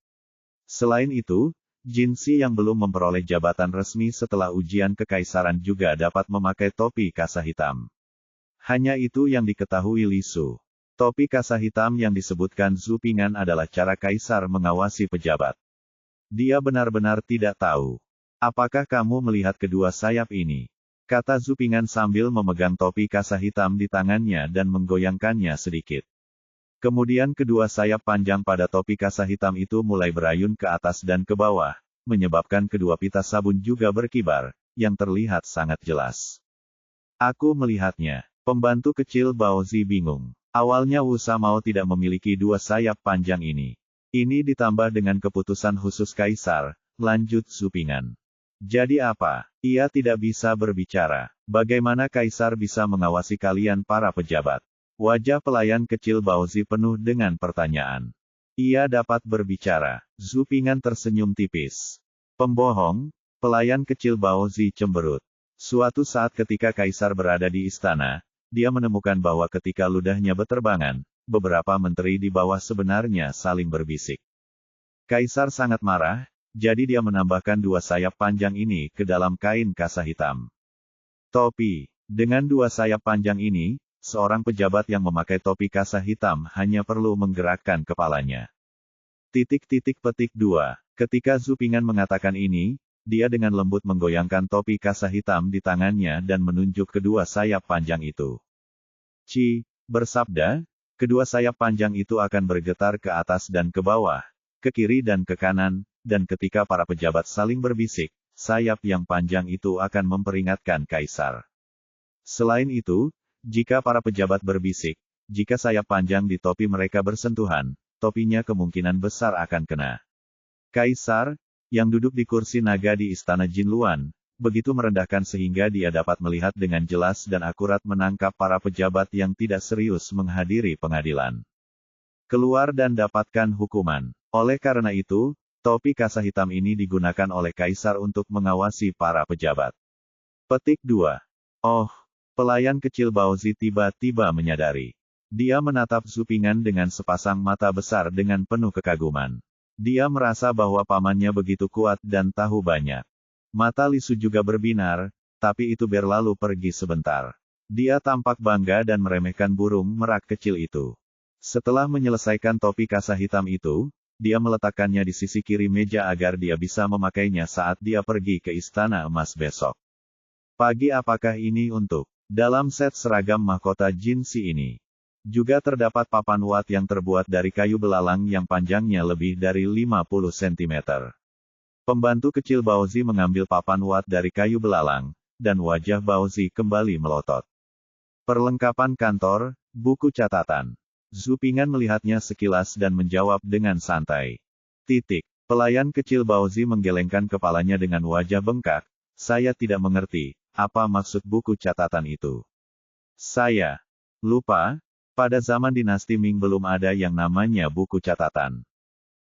Selain itu, jinsi yang belum memperoleh jabatan resmi setelah ujian kekaisaran juga dapat memakai topi kasa hitam. Hanya itu yang diketahui Li Su. Topi kasa hitam yang disebutkan Zhu Ping'an adalah cara kaisar mengawasi pejabat. Dia benar-benar tidak tahu. Apakah kamu melihat kedua sayap ini? Kata Zhu Ping'an sambil memegang topi kasa hitam di tangannya dan menggoyangkannya sedikit. Kemudian kedua sayap panjang pada topi kasa hitam itu mulai berayun ke atas dan ke bawah, menyebabkan kedua pita sabun juga berkibar, yang terlihat sangat jelas. Aku melihatnya. Pembantu kecil Baozi bingung. Awalnya Wu Samao tidak memiliki dua sayap panjang ini. Ini ditambah dengan keputusan khusus kaisar, lanjut Zhu Ping'an. Jadi apa? Ia tidak bisa berbicara. Bagaimana kaisar bisa mengawasi kalian para pejabat? Wajah pelayan kecil Baozi penuh dengan pertanyaan. Ia dapat berbicara. Zhu Ping'an tersenyum tipis. Pembohong, pelayan kecil Baozi cemberut. Suatu saat ketika kaisar berada di istana, dia menemukan bahwa ketika ludahnya beterbangan, beberapa menteri di bawah sebenarnya saling berbisik. Kaisar sangat marah, jadi dia menambahkan dua sayap panjang ini ke dalam kain kasa hitam. Topi. Dengan dua sayap panjang ini, seorang pejabat yang memakai topi kasa hitam hanya perlu menggerakkan kepalanya. Petik 2. Ketika Zhu Ping'an mengatakan ini, dia dengan lembut menggoyangkan topi kasa hitam di tangannya dan menunjuk kedua sayap panjang itu. Ci, bersabda, kedua sayap panjang itu akan bergetar ke atas dan ke bawah, ke kiri dan ke kanan, dan ketika para pejabat saling berbisik, sayap yang panjang itu akan memperingatkan kaisar. Selain itu, jika para pejabat berbisik, jika sayap panjang di topi mereka bersentuhan, topinya kemungkinan besar akan kena. Kaisar, yang duduk di kursi naga di istana Jinluan, begitu merendahkan sehingga dia dapat melihat dengan jelas dan akurat menangkap para pejabat yang tidak serius menghadiri pengadilan. Keluar dan dapatkan hukuman. Oleh karena itu, topi kasa hitam ini digunakan oleh kaisar untuk mengawasi para pejabat. Petik 2. Oh, pelayan kecil Baozi tiba-tiba menyadari. Dia menatap Zhu Ping'an dengan sepasang mata besar dengan penuh kekaguman. Dia merasa bahwa pamannya begitu kuat dan tahu banyak. Mata Li Su juga berbinar, tapi itu berlalu pergi sebentar. Dia tampak bangga dan meremehkan burung merak kecil itu. Setelah menyelesaikan topi kasa hitam itu, dia meletakkannya di sisi kiri meja agar dia bisa memakainya saat dia pergi ke Istana Emas besok. Pagi apakah ini untuk? Dalam set seragam mahkota Jinsi ini juga terdapat papan wat yang terbuat dari kayu belalang yang panjangnya lebih dari 50 cm. Pembantu kecil Baozi mengambil papan wat dari kayu belalang, dan wajah Baozi kembali melotot. Perlengkapan kantor, buku catatan. Zhu Ping'an melihatnya sekilas dan menjawab dengan santai. Pelayan kecil Baozi menggelengkan kepalanya dengan wajah bengkak. Saya tidak mengerti, apa maksud buku catatan itu. Saya lupa. Pada zaman dinasti Ming belum ada yang namanya buku catatan.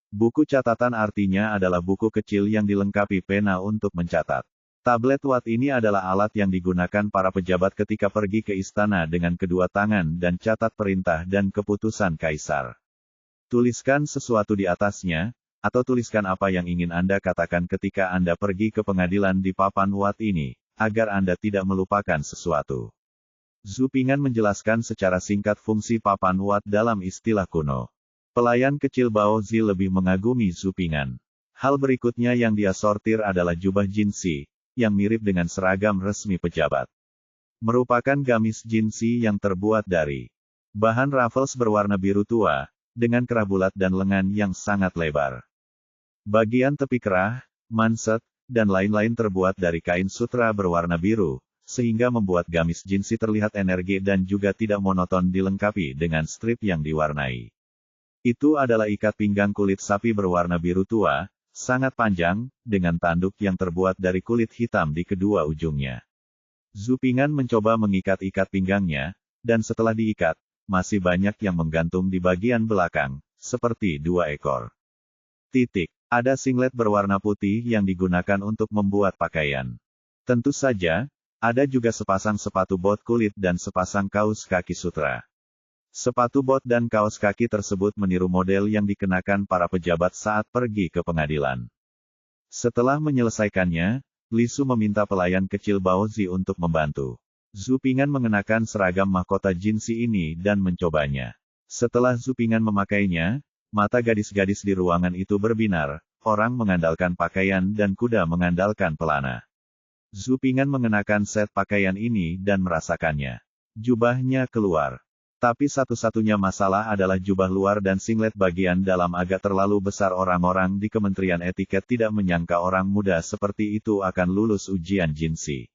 Buku catatan artinya adalah buku kecil yang dilengkapi pena untuk mencatat. Tablet wat ini adalah alat yang digunakan para pejabat ketika pergi ke istana dengan kedua tangan dan catat perintah dan keputusan kaisar. Tuliskan sesuatu di atasnya, atau tuliskan apa yang ingin Anda katakan ketika Anda pergi ke pengadilan di papan wat ini, agar Anda tidak melupakan sesuatu. Zhu Ping'an menjelaskan secara singkat fungsi papan wat dalam istilah kuno. Pelayan kecil Baozi lebih mengagumi Zhu Ping'an. Hal berikutnya yang dia sortir adalah jubah Jinsi, yang mirip dengan seragam resmi pejabat. Merupakan gamis Jinsi yang terbuat dari bahan raffles berwarna biru tua, dengan kerah bulat dan lengan yang sangat lebar. Bagian tepi kerah, manset, dan lain-lain terbuat dari kain sutra berwarna biru, sehingga membuat gamis Jinsi terlihat energi dan juga tidak monoton dilengkapi dengan strip yang diwarnai. Itu adalah ikat pinggang kulit sapi berwarna biru tua, sangat panjang, dengan tanduk yang terbuat dari kulit hitam di kedua ujungnya. Zhu Ping'an mencoba mengikat ikat pinggangnya, dan setelah diikat, masih banyak yang menggantung di bagian belakang, seperti 2 ekor. Ada singlet berwarna putih yang digunakan untuk membuat pakaian. Tentu saja, ada juga sepasang sepatu bot kulit dan sepasang kaus kaki sutra. Sepatu bot dan kaos kaki tersebut meniru model yang dikenakan para pejabat saat pergi ke pengadilan. Setelah menyelesaikannya, Li Su meminta pelayan kecil Baozi untuk membantu. Zhu Ping'an mengenakan seragam mahkota Jinsi ini dan mencobanya. Setelah Zhu Ping'an memakainya, mata gadis-gadis di ruangan itu berbinar, orang mengandalkan pakaian dan kuda mengandalkan pelana. Zhu Ping'an mengenakan set pakaian ini dan merasakannya. Jubahnya keluar. Tapi satu-satunya masalah adalah jubah luar dan singlet bagian dalam agak terlalu besar. Orang-orang di Kementerian Etiket tidak menyangka orang muda seperti itu akan lulus ujian Jinsi.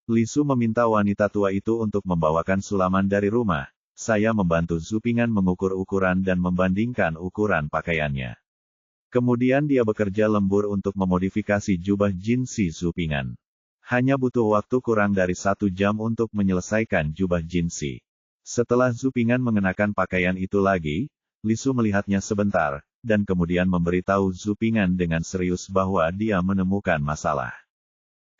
Li Su meminta wanita tua itu untuk membawakan sulaman dari rumah. Saya membantu Zhu Ping'an mengukur ukuran dan membandingkan ukuran pakaiannya. Kemudian dia bekerja lembur untuk memodifikasi jubah Jinsi Zhu Ping'an. Hanya butuh waktu kurang dari 1 jam untuk menyelesaikan jubah Jinsi. Setelah Zhu Ping'an mengenakan pakaian itu lagi, Li Su melihatnya sebentar, dan kemudian memberitahu Zhu Ping'an dengan serius bahwa dia menemukan masalah.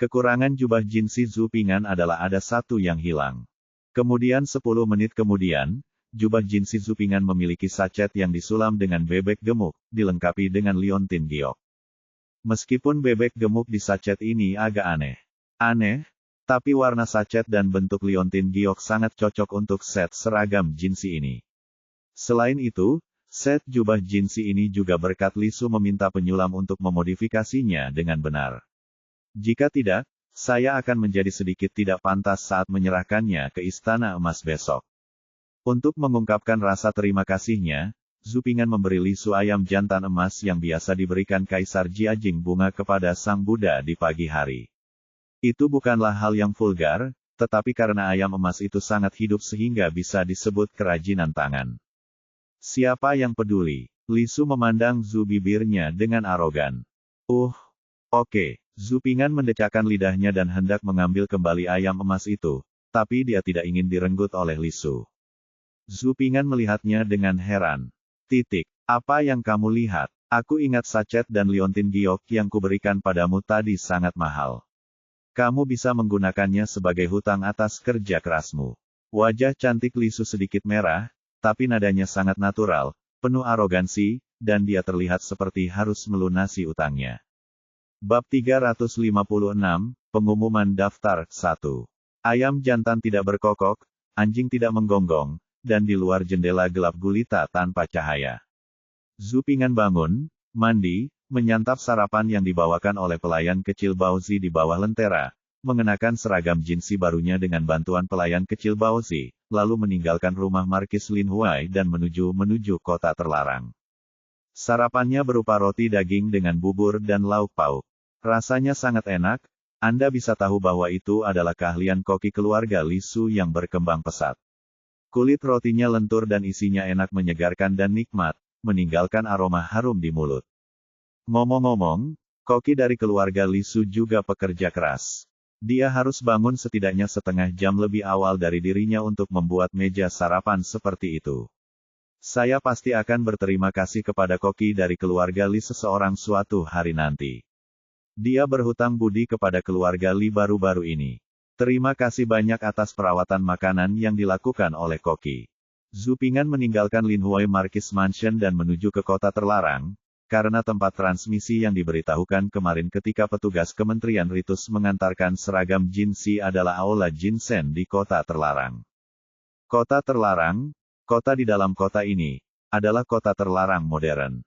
Kekurangan jubah Jinsi Zhu Ping'an adalah ada satu yang hilang. Kemudian 10 menit kemudian, jubah Jinsi Zhu Ping'an memiliki sachet yang disulam dengan bebek gemuk, dilengkapi dengan liontin giok. Meskipun bebek gemuk di sachet ini agak aneh, tapi warna sachet dan bentuk liontin giok sangat cocok untuk set seragam Jinsi ini. Selain itu, set jubah Jinsi ini juga berkat Li Su meminta penyulam untuk memodifikasinya dengan benar. Jika tidak, saya akan menjadi sedikit tidak pantas saat menyerahkannya ke Istana Emas besok. Untuk mengungkapkan rasa terima kasihnya, Zhu Ping'an memberi Li Su ayam jantan emas yang biasa diberikan Kaisar Jiajing bunga kepada Sang Buddha di pagi hari. Itu bukanlah hal yang vulgar, tetapi karena ayam emas itu sangat hidup sehingga bisa disebut kerajinan tangan. Siapa yang peduli? Li Su memandang Zhu bibirnya dengan arogan. Oke. Zhu Ping'an mendecakkan lidahnya dan hendak mengambil kembali ayam emas itu, tapi dia tidak ingin direnggut oleh Li Su. Zhu Ping'an melihatnya dengan heran. Apa yang kamu lihat? Aku ingat sachet dan liontin giok yang kuberikan padamu tadi sangat mahal. Kamu bisa menggunakannya sebagai hutang atas kerja kerasmu. Wajah cantik Li Su sedikit merah, tapi nadanya sangat natural, penuh arogansi, dan dia terlihat seperti harus melunasi utangnya. Bab 356, Pengumuman Daftar 1. Ayam jantan tidak berkokok, anjing tidak menggonggong, dan di luar jendela gelap gulita tanpa cahaya. Zhu Ping'an bangun, mandi, menyantap sarapan yang dibawakan oleh pelayan kecil Baozi di bawah lentera, mengenakan seragam jinsi barunya dengan bantuan pelayan kecil Baozi, lalu meninggalkan rumah Markis Lin Huai dan menuju kota terlarang. Sarapannya berupa roti daging dengan bubur dan lauk pauk. Rasanya sangat enak, Anda bisa tahu bahwa itu adalah keahlian koki keluarga Li Su yang berkembang pesat. Kulit rotinya lentur dan isinya enak menyegarkan dan nikmat, meninggalkan aroma harum di mulut. Ngomong-ngomong, koki dari keluarga Li Su juga pekerja keras. Dia harus bangun setidaknya setengah jam lebih awal dari dirinya untuk membuat meja sarapan seperti itu. Saya pasti akan berterima kasih kepada koki dari keluarga Li seseorang suatu hari nanti. Dia berhutang budi kepada keluarga Li baru-baru ini. Terima kasih banyak atas perawatan makanan yang dilakukan oleh koki. Zhu Ping'an meninggalkan Lin Huai Markis Mansion dan menuju ke kota terlarang, karena tempat transmisi yang diberitahukan kemarin ketika petugas Kementerian Ritus mengantarkan seragam jinsi adalah Aula Jinsen di kota terlarang. Kota terlarang, kota di dalam kota ini, adalah kota terlarang modern.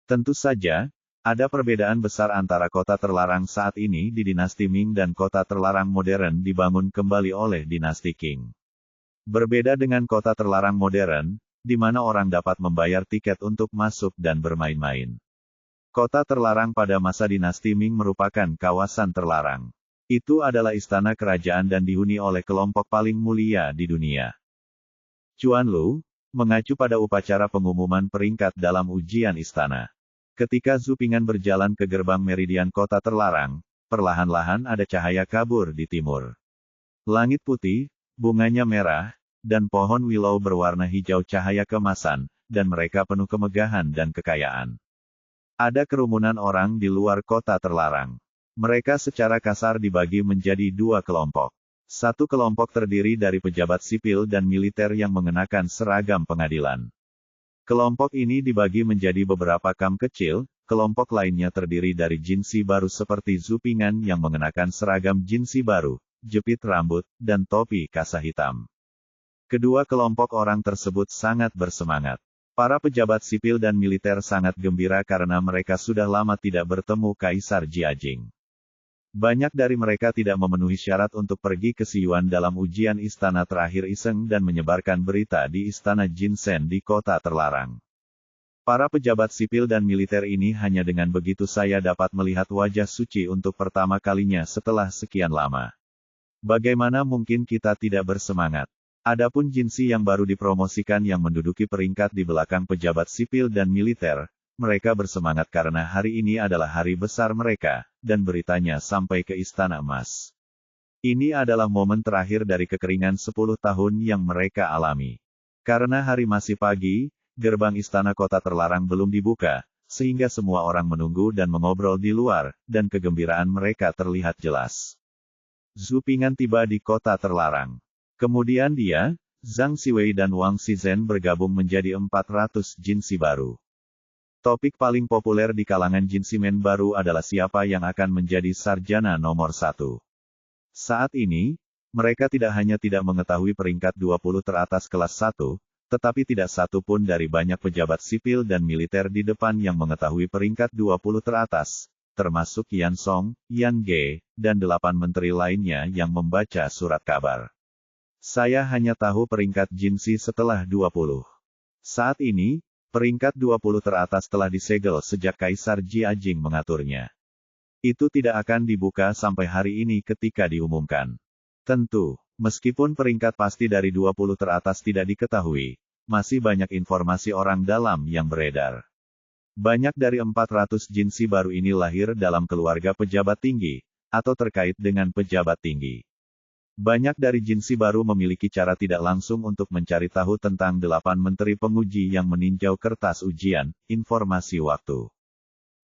Tentu saja, ada perbedaan besar antara kota terlarang saat ini di dinasti Ming dan kota terlarang modern dibangun kembali oleh dinasti Qing. Berbeda dengan kota terlarang modern, di mana orang dapat membayar tiket untuk masuk dan bermain-main. Kota terlarang pada masa dinasti Ming merupakan kawasan terlarang. Itu adalah istana kerajaan dan dihuni oleh kelompok paling mulia di dunia. Chuan Lu, mengacu pada upacara pengumuman peringkat dalam ujian istana. Ketika Zhu Ping'an berjalan ke gerbang meridian kota terlarang, perlahan-lahan ada cahaya kabur di timur. Langit putih, bunganya merah, dan pohon willow berwarna hijau cahaya keemasan, dan mereka penuh kemegahan dan kekayaan. Ada kerumunan orang di luar kota terlarang. Mereka secara kasar dibagi menjadi dua kelompok. Satu kelompok terdiri dari pejabat sipil dan militer yang mengenakan seragam pengadilan. Kelompok ini dibagi menjadi beberapa kam kecil, kelompok lainnya terdiri dari jinsi baru seperti Zhu Ping'an yang mengenakan seragam jinsi baru, jepit rambut, dan topi kasa hitam. Kedua kelompok orang tersebut sangat bersemangat. Para pejabat sipil dan militer sangat gembira karena mereka sudah lama tidak bertemu Kaisar Jiajing. Banyak dari mereka tidak memenuhi syarat untuk pergi ke Siyuan dalam ujian istana terakhir iseng dan menyebarkan berita di istana Jinsen di kota terlarang. Para pejabat sipil dan militer ini hanya dengan begitu saya dapat melihat wajah suci untuk pertama kalinya setelah sekian lama. Bagaimana mungkin kita tidak bersemangat? Adapun jinsi yang baru dipromosikan yang menduduki peringkat di belakang pejabat sipil dan militer, mereka bersemangat karena hari ini adalah hari besar mereka, dan beritanya sampai ke Istana Emas. Ini adalah momen terakhir dari kekeringan 10 tahun yang mereka alami. Karena hari masih pagi, gerbang istana kota terlarang belum dibuka, sehingga semua orang menunggu dan mengobrol di luar, dan kegembiraan mereka terlihat jelas. Zhu Ping'an tiba di kota terlarang. Kemudian dia, Zhang Siwei dan Wang Shizhen bergabung menjadi 400 jinsi baru. Topik paling populer di kalangan jinsimen baru adalah siapa yang akan menjadi sarjana nomor 1. Saat ini, mereka tidak hanya tidak mengetahui peringkat 20 teratas kelas 1, tetapi tidak satu pun dari banyak pejabat sipil dan militer di depan yang mengetahui peringkat 20 teratas, termasuk Yan Song, Yan Ge, dan 8 menteri lainnya yang membaca surat kabar. Saya hanya tahu peringkat Jinsi setelah 20. Saat ini, peringkat 20 teratas telah disegel sejak Kaisar Jiajing mengaturnya. Itu tidak akan dibuka sampai hari ini ketika diumumkan. Tentu, meskipun peringkat pasti dari 20 teratas tidak diketahui, masih banyak informasi orang dalam yang beredar. Banyak dari 400 Jinsi baru ini lahir dalam keluarga pejabat tinggi, atau terkait dengan pejabat tinggi. Banyak dari Jinsi baru memiliki cara tidak langsung untuk mencari tahu tentang 8 menteri penguji yang meninjau kertas ujian, informasi waktu.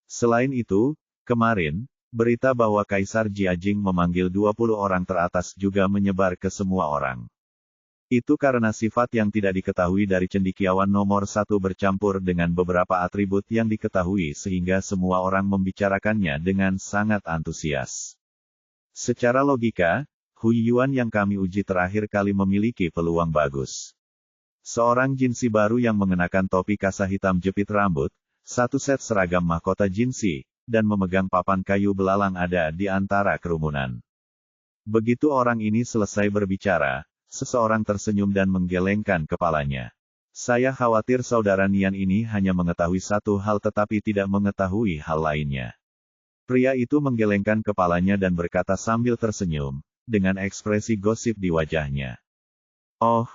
Selain itu, kemarin, berita bahwa Kaisar Jiajing memanggil 20 orang teratas juga menyebar ke semua orang. Itu karena sifat yang tidak diketahui dari cendekiawan nomor 1 bercampur dengan beberapa atribut yang diketahui sehingga semua orang membicarakannya dengan sangat antusias. Secara logika, Hui Yuan yang kami uji terakhir kali memiliki peluang bagus. Seorang Jinsi baru yang mengenakan topi kasa hitam jepit rambut, satu set seragam mahkota Jinsi, dan memegang papan kayu belalang ada di antara kerumunan. Begitu orang ini selesai berbicara, seseorang tersenyum dan menggelengkan kepalanya. Saya khawatir saudara Nian ini hanya mengetahui satu hal tetapi tidak mengetahui hal lainnya. Pria itu menggelengkan kepalanya dan berkata sambil tersenyum, dengan ekspresi gosip di wajahnya. Oh,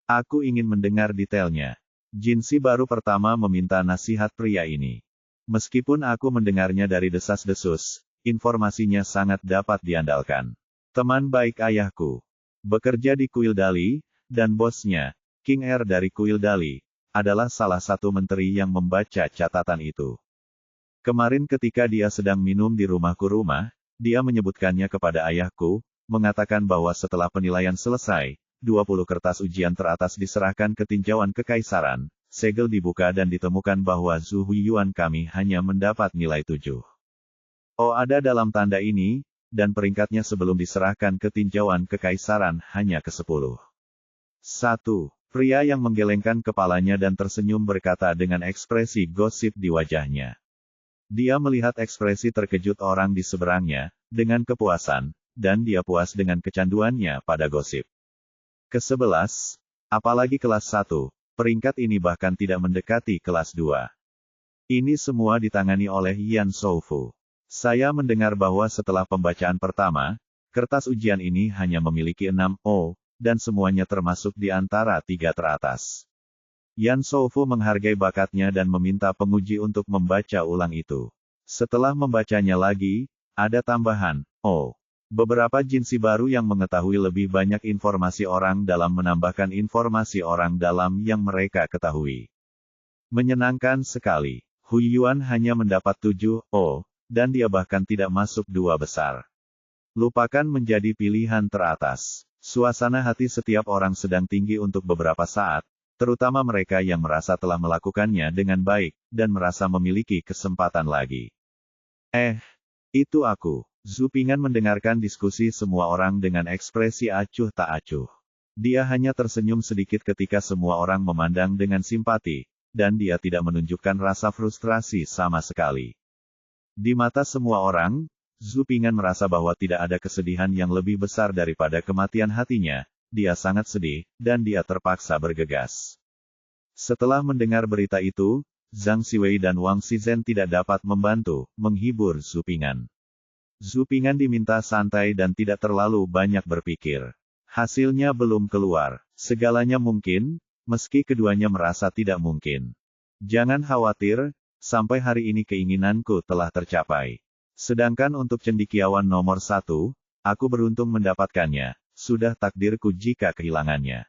aku ingin mendengar detailnya. Jinsi baru pertama meminta nasihat pria ini. Meskipun aku mendengarnya dari desas-desus, informasinya sangat dapat diandalkan. Teman baik ayahku. Bekerja di Kuil Dali, dan bosnya, King Er dari Kuil Dali, adalah salah satu menteri yang membaca catatan itu. Kemarin ketika dia sedang minum di rumahku dia menyebutkannya kepada ayahku, mengatakan bahwa setelah penilaian selesai, 20 kertas ujian teratas diserahkan ke tinjauan kekaisaran, segel dibuka dan ditemukan bahwa Zhu Huiyuan kami hanya mendapat nilai 7. Oh ada dalam tanda ini, dan peringkatnya sebelum diserahkan ke tinjauan kekaisaran hanya ke-10. 1. Pria yang menggelengkan kepalanya dan tersenyum berkata dengan ekspresi gosip di wajahnya. Dia melihat ekspresi terkejut orang di seberangnya, dengan kepuasan, dan dia puas dengan kecanduannya pada gosip. Ke-11, apalagi kelas 1, peringkat ini bahkan tidak mendekati kelas 2. Ini semua ditangani oleh Yan Shoufu. Saya mendengar bahwa setelah pembacaan pertama, kertas ujian ini hanya memiliki 6 O, dan semuanya termasuk di antara 3 teratas. Yan Shoufu menghargai bakatnya dan meminta penguji untuk membaca ulang itu. Setelah membacanya lagi, ada tambahan, O. Beberapa Jinsi baru yang mengetahui lebih banyak informasi orang dalam menambahkan informasi orang dalam yang mereka ketahui. Menyenangkan sekali. Hui Yuan hanya mendapat 7 O, dan dia bahkan tidak masuk 2 besar. Lupakan menjadi pilihan teratas. Suasana hati setiap orang sedang tinggi untuk beberapa saat, terutama mereka yang merasa telah melakukannya dengan baik, dan merasa memiliki kesempatan lagi. Itu aku. Zhu Ping'an mendengarkan diskusi semua orang dengan ekspresi acuh tak acuh. Dia hanya tersenyum sedikit ketika semua orang memandang dengan simpati, dan dia tidak menunjukkan rasa frustrasi sama sekali. Di mata semua orang, Zhu Ping'an merasa bahwa tidak ada kesedihan yang lebih besar daripada kematian hatinya, dia sangat sedih, dan dia terpaksa bergegas. Setelah mendengar berita itu, Zhang Xiwei dan Wang Shizhen tidak dapat membantu, menghibur Zhu Ping'an. Zhu Ping'an diminta santai dan tidak terlalu banyak berpikir. Hasilnya belum keluar. Segalanya mungkin, meski keduanya merasa tidak mungkin. Jangan khawatir, sampai hari ini keinginanku telah tercapai. Sedangkan untuk cendekiawan nomor 1, aku beruntung mendapatkannya, sudah takdirku jika kehilangannya.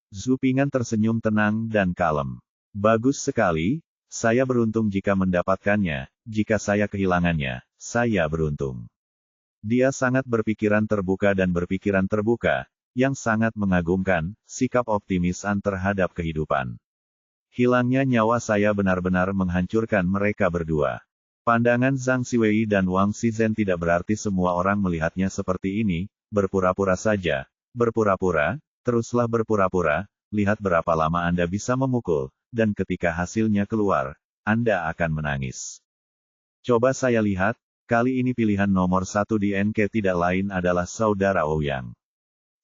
Zhu Ping'an tersenyum tenang dan kalem. Bagus sekali, saya beruntung jika mendapatkannya, jika saya kehilangannya, saya beruntung. Dia sangat berpikiran terbuka, yang sangat mengagumkan, sikap optimisan terhadap kehidupan. Hilangnya nyawa saya benar-benar menghancurkan mereka berdua. Pandangan Zhang Xiwei dan Wang Shizhen tidak berarti semua orang melihatnya seperti ini, berpura-pura saja, berpura-pura, teruslah berpura-pura, lihat berapa lama Anda bisa memukul, dan ketika hasilnya keluar, Anda akan menangis. Coba saya lihat, Kali ini pilihan nomor 1 di NK tidak lain adalah Saudara Ouyang.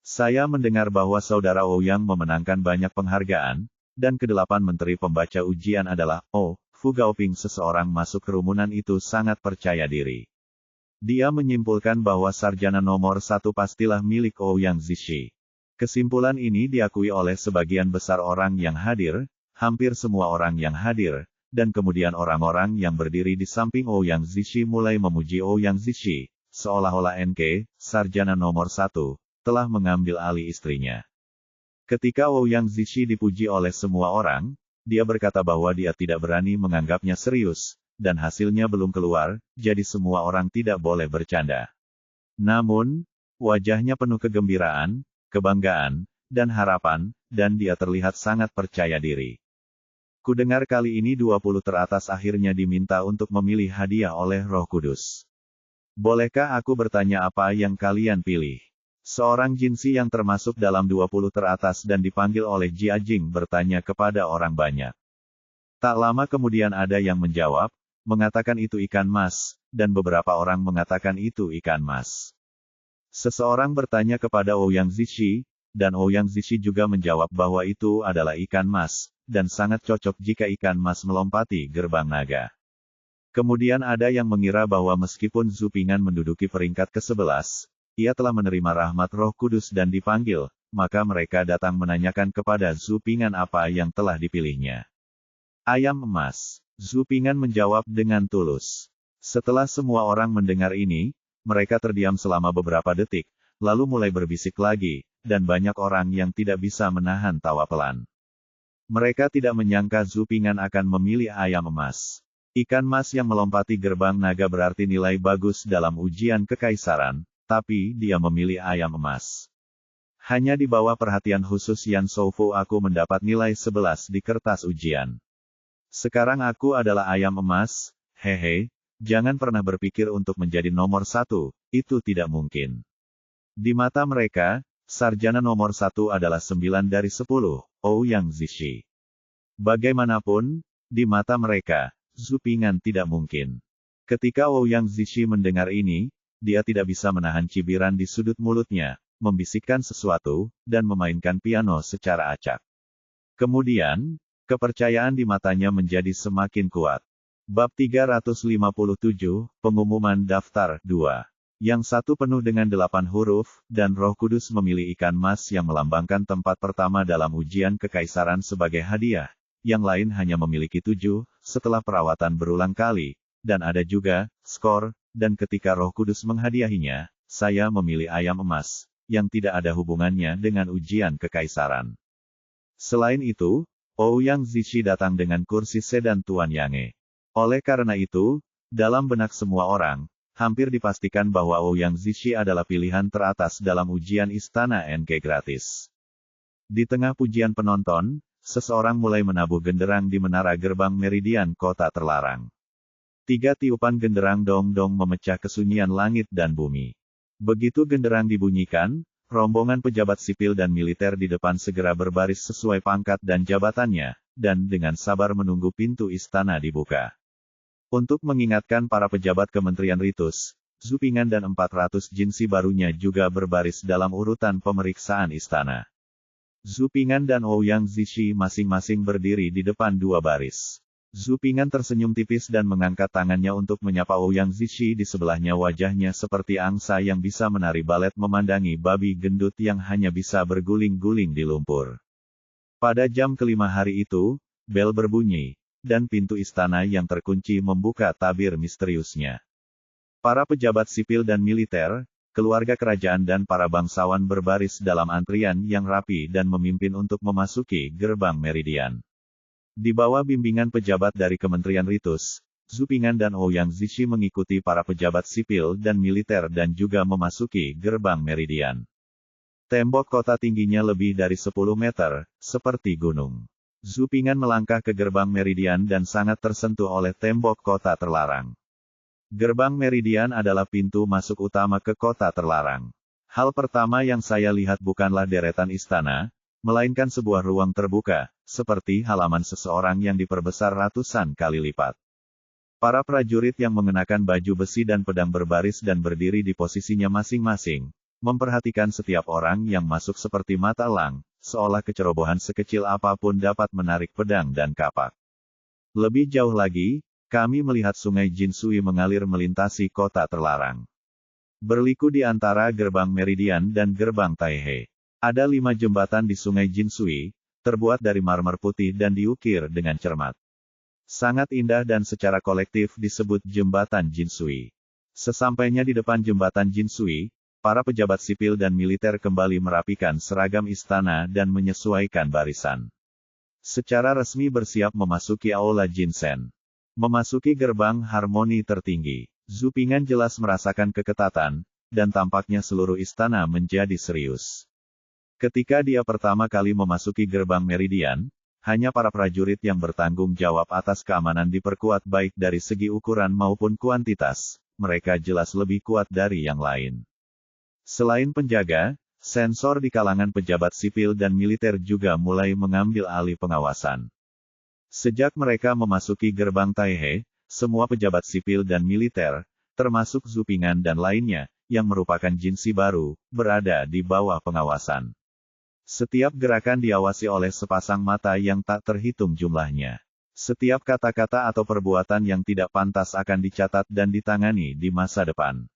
Saya mendengar bahwa Saudara Ouyang memenangkan banyak penghargaan, dan kedelapan menteri pembaca ujian adalah, Fu Gaoping. Seseorang masuk kerumunan itu sangat percaya diri. Dia menyimpulkan bahwa sarjana nomor 1 pastilah milik Ouyang Zishi. Kesimpulan ini diakui oleh sebagian besar orang yang hadir, hampir semua orang yang hadir, dan kemudian orang-orang yang berdiri di samping Ouyang Zishi mulai memuji Ouyang Zishi, seolah-olah NK, sarjana nomor 1, telah mengambil alih istrinya. Ketika Ouyang Zishi dipuji oleh semua orang, dia berkata bahwa dia tidak berani menganggapnya serius, dan hasilnya belum keluar, jadi semua orang tidak boleh bercanda. Namun, wajahnya penuh kegembiraan, kebanggaan, dan harapan, dan dia terlihat sangat percaya diri. Kudengar kali ini 20 teratas akhirnya diminta untuk memilih hadiah oleh Roh Kudus. Bolehkah aku bertanya apa yang kalian pilih? Seorang jinsi yang termasuk dalam 20 teratas dan dipanggil oleh Jia Jing bertanya kepada orang banyak. Tak lama kemudian ada yang menjawab, mengatakan itu ikan mas, dan beberapa orang mengatakan itu ikan mas. Seseorang bertanya kepada Ouyang Zishi, dan Ouyang Zishi juga menjawab bahwa itu adalah ikan mas, dan sangat cocok jika ikan mas melompati gerbang naga. Kemudian ada yang mengira bahwa meskipun Zhu Ping'an menduduki peringkat ke-11, ia telah menerima rahmat Roh Kudus dan dipanggil, maka mereka datang menanyakan kepada Zhu Ping'an apa yang telah dipilihnya. Ayam emas. Zhu Ping'an menjawab dengan tulus. Setelah semua orang mendengar ini, mereka terdiam selama beberapa detik, lalu mulai berbisik lagi, dan banyak orang yang tidak bisa menahan tawa pelan. Mereka tidak menyangka Zhu Ping'an akan memilih ayam emas. Ikan mas yang melompati gerbang naga berarti nilai bagus dalam ujian kekaisaran, tapi dia memilih ayam emas. Hanya di bawah perhatian khusus Yan Shoufu aku mendapat nilai 11 di kertas ujian. Sekarang aku adalah ayam emas, hehe, jangan pernah berpikir untuk menjadi nomor 1, itu tidak mungkin. Di mata mereka, sarjana nomor 1 adalah 9 dari 10, Ouyang Zishi. Bagaimanapun, di mata mereka, Zhu Ping'an tidak mungkin. Ketika Ouyang Zishi mendengar ini, dia tidak bisa menahan cibiran di sudut mulutnya, membisikkan sesuatu, dan memainkan piano secara acak. Kemudian, kepercayaan di matanya menjadi semakin kuat. Bab 357, Pengumuman Daftar 2. Yang satu penuh dengan 8 huruf, dan Roh Kudus memilih ikan mas yang melambangkan tempat pertama dalam ujian kekaisaran sebagai hadiah. Yang lain hanya memiliki 7, setelah perawatan berulang kali, dan ada juga, skor, dan ketika Roh Kudus menghadiahinya, saya memilih ayam emas, yang tidak ada hubungannya dengan ujian kekaisaran. Selain itu, Ouyang Zishi datang dengan kursi sedan Tuan Yange. Oleh karena itu, dalam benak semua orang, hampir dipastikan bahwa Ouyang Zishi adalah pilihan teratas dalam ujian istana NK gratis. Di tengah pujian penonton, seseorang mulai menabuh genderang di menara gerbang meridian kota terlarang. 3 tiupan genderang dong-dong memecah kesunyian langit dan bumi. Begitu genderang dibunyikan, rombongan pejabat sipil dan militer di depan segera berbaris sesuai pangkat dan jabatannya, dan dengan sabar menunggu pintu istana dibuka. Untuk mengingatkan para pejabat Kementerian Ritus, Zhu Ping'an dan 400 jinsi barunya juga berbaris dalam urutan pemeriksaan istana. Zhu Ping'an dan Ouyang Zishi masing-masing berdiri di depan 2 baris. Zhu Ping'an tersenyum tipis dan mengangkat tangannya untuk menyapa Ouyang Zishi di sebelahnya. Wajahnya seperti angsa yang bisa menari balet memandangi babi gendut yang hanya bisa berguling-guling di lumpur. Pada jam kelima hari itu, bel berbunyi, dan pintu istana yang terkunci membuka tabir misteriusnya. Para pejabat sipil dan militer, keluarga kerajaan dan para bangsawan berbaris dalam antrian yang rapi dan memimpin untuk memasuki gerbang meridian. Di bawah bimbingan pejabat dari Kementerian Ritus, Zhu Ping'an dan Ouyang Zishi mengikuti para pejabat sipil dan militer dan juga memasuki gerbang meridian. Tembok kota tingginya lebih dari 10 meter, seperti gunung. Zhu Ping'an melangkah ke gerbang meridian dan sangat tersentuh oleh tembok kota terlarang. Gerbang meridian adalah pintu masuk utama ke kota terlarang. Hal pertama yang saya lihat bukanlah deretan istana, melainkan sebuah ruang terbuka, seperti halaman seseorang yang diperbesar ratusan kali lipat. Para prajurit yang mengenakan baju besi dan pedang berbaris dan berdiri di posisinya masing-masing, memperhatikan setiap orang yang masuk seperti mata elang, seolah kecerobohan sekecil apapun dapat menarik pedang dan kapak. Lebih jauh lagi, kami melihat sungai Jinsui mengalir melintasi kota terlarang. Berliku di antara gerbang Meridian dan gerbang Taihe. Ada 5 jembatan di sungai Jinsui, terbuat dari marmer putih dan diukir dengan cermat. Sangat indah dan secara kolektif disebut Jembatan Jinsui. Sesampainya di depan Jembatan Jinsui, para pejabat sipil dan militer kembali merapikan seragam istana dan menyesuaikan barisan. Secara resmi bersiap memasuki Aula Jinsen. Memasuki gerbang harmoni tertinggi, Zhu Ping'an jelas merasakan keketatan, dan tampaknya seluruh istana menjadi serius. Ketika dia pertama kali memasuki gerbang Meridian, hanya para prajurit yang bertanggung jawab atas keamanan diperkuat baik dari segi ukuran maupun kuantitas, mereka jelas lebih kuat dari yang lain. Selain penjaga, sensor di kalangan pejabat sipil dan militer juga mulai mengambil alih pengawasan. Sejak mereka memasuki gerbang Taihe, semua pejabat sipil dan militer, termasuk Zhu Ping'an dan lainnya, yang merupakan jinsi baru, berada di bawah pengawasan. Setiap gerakan diawasi oleh sepasang mata yang tak terhitung jumlahnya. Setiap kata-kata atau perbuatan yang tidak pantas akan dicatat dan ditangani di masa depan.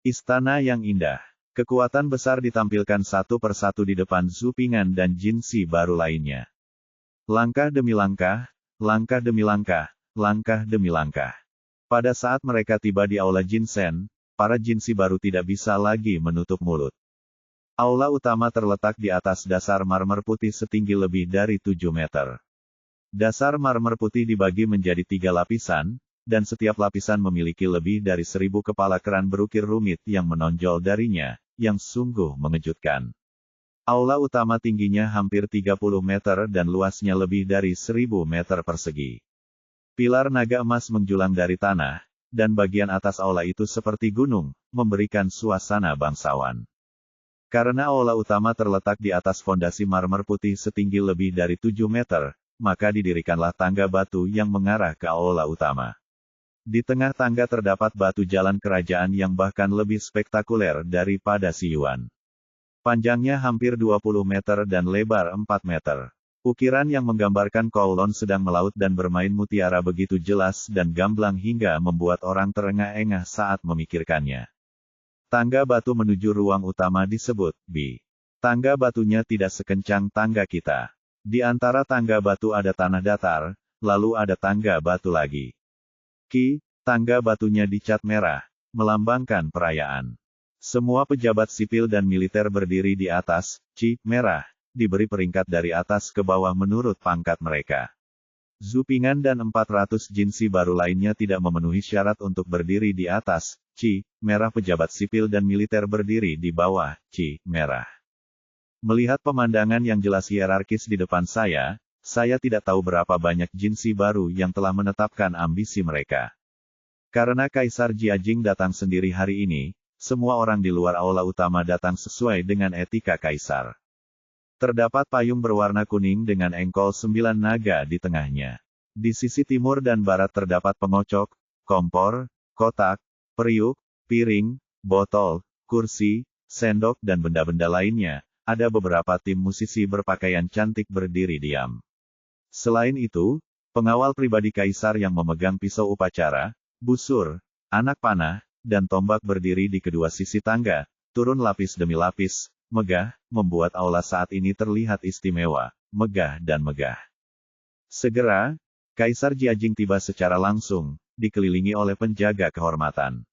Istana yang indah. Kekuatan besar ditampilkan satu persatu di depan Zhu Ping'an dan jinsi baru lainnya. Langkah demi langkah, langkah demi langkah, langkah demi langkah. Pada saat mereka tiba di Aula Jinsen, para jinsi baru tidak bisa lagi menutup mulut. Aula utama terletak di atas dasar marmer putih setinggi lebih dari 7 meter. Dasar marmer putih dibagi menjadi 3 lapisan, dan setiap lapisan memiliki lebih dari 1000 kepala keran berukir rumit yang menonjol darinya, yang sungguh mengejutkan. Aula utama tingginya hampir 30 meter dan luasnya lebih dari 1000 meter persegi. Pilar naga emas menjulang dari tanah, dan bagian atas aula itu seperti gunung, memberikan suasana bangsawan. Karena aula utama terletak di atas fondasi marmer putih setinggi lebih dari 7 meter, maka didirikanlah tangga batu yang mengarah ke aula utama. Di tengah tangga terdapat batu jalan kerajaan yang bahkan lebih spektakuler daripada si Yuan. Panjangnya hampir 20 meter dan lebar 4 meter. Ukiran yang menggambarkan Kowloon sedang melaut dan bermain mutiara begitu jelas dan gamblang hingga membuat orang terengah-engah saat memikirkannya. Tangga batu menuju ruang utama disebut Bi. Tangga batunya tidak sekencang tangga kita. Di antara tangga batu ada tanah datar, lalu ada tangga batu lagi. Ki, tangga batunya dicat merah, melambangkan perayaan. Semua pejabat sipil dan militer berdiri di atas, merah, diberi peringkat dari atas ke bawah menurut pangkat mereka. Zhu Ping'an dan 400 jinsi baru lainnya tidak memenuhi syarat untuk berdiri di atas, merah. Pejabat sipil dan militer berdiri di bawah, merah. Melihat pemandangan yang jelas hierarkis di depan saya tidak tahu berapa banyak jinsi baru yang telah menetapkan ambisi mereka. Karena Kaisar Jiajing datang sendiri hari ini, semua orang di luar aula utama datang sesuai dengan etika Kaisar. Terdapat payung berwarna kuning dengan engkol 9 naga di tengahnya. Di sisi timur dan barat terdapat pengocok, kompor, kotak, periuk, piring, botol, kursi, sendok dan benda-benda lainnya. Ada beberapa tim musisi berpakaian cantik berdiri diam. Selain itu, pengawal pribadi Kaisar yang memegang pisau upacara, busur, anak panah, dan tombak berdiri di kedua sisi tangga, turun lapis demi lapis, megah, membuat aula saat ini terlihat istimewa, megah dan megah. Segera, Kaisar Jiajing tiba secara langsung, dikelilingi oleh penjaga kehormatan.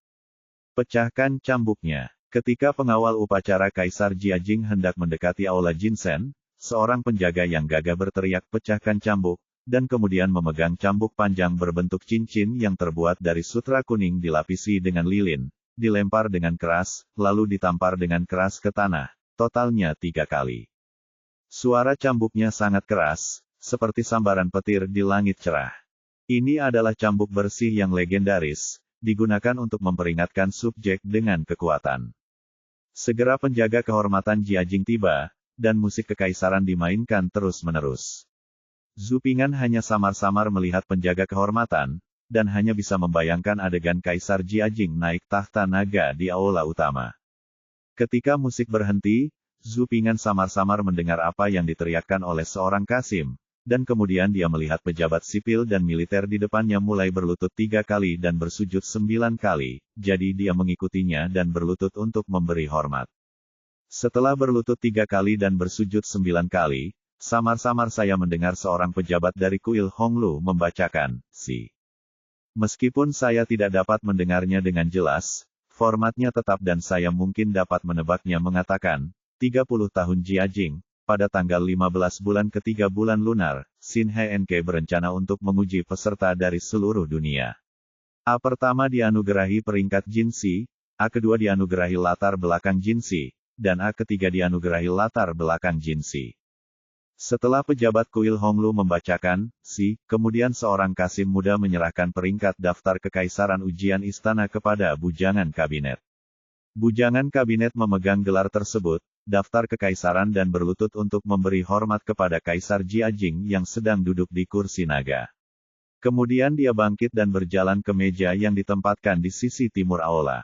Pecahkan cambuknya. Ketika pengawal upacara Kaisar Jiajing hendak mendekati aula Jinsen, seorang penjaga yang gagah berteriak pecahkan cambuk, dan kemudian memegang cambuk panjang berbentuk cincin yang terbuat dari sutra kuning dilapisi dengan lilin, dilempar dengan keras, lalu ditampar dengan keras ke tanah. Totalnya 3 kali. Suara cambuknya sangat keras, seperti sambaran petir di langit cerah. Ini adalah cambuk bersih yang legendaris, digunakan untuk memperingatkan subjek dengan kekuatan. Segera penjaga kehormatan Jiajing tiba, dan musik kekaisaran dimainkan terus-menerus. Zhu Ping'an hanya samar-samar melihat penjaga kehormatan, dan hanya bisa membayangkan adegan Kaisar Jiajing naik tahta naga di aula utama. Ketika musik berhenti, Zhu Ping'an samar-samar mendengar apa yang diteriakkan oleh seorang Kasim, dan kemudian dia melihat pejabat sipil dan militer di depannya mulai berlutut 3 kali dan bersujud 9 kali, jadi dia mengikutinya dan berlutut untuk memberi hormat. Setelah berlutut 3 kali dan bersujud 9 kali, samar-samar saya mendengar seorang pejabat dari Kuil Honglu membacakan, "Si." Meskipun saya tidak dapat mendengarnya dengan jelas, formatnya tetap dan saya mungkin dapat menebaknya mengatakan, 30 tahun Jiajing, pada tanggal 15 bulan ketiga bulan lunar, Xin Henke berencana untuk menguji peserta dari seluruh dunia. A pertama dianugerahi peringkat Jinsi, A kedua dianugerahi latar belakang Jinsi, dan A ketiga dianugerahi latar belakang Jinsi. Setelah pejabat Kuil Honglu membacakan, "Si", kemudian seorang Kasim muda menyerahkan peringkat daftar kekaisaran ujian istana kepada bujangan kabinet. Bujangan kabinet memegang gelar tersebut, daftar kekaisaran dan berlutut untuk memberi hormat kepada Kaisar Jiajing yang sedang duduk di kursi naga. Kemudian dia bangkit dan berjalan ke meja yang ditempatkan di sisi timur aula.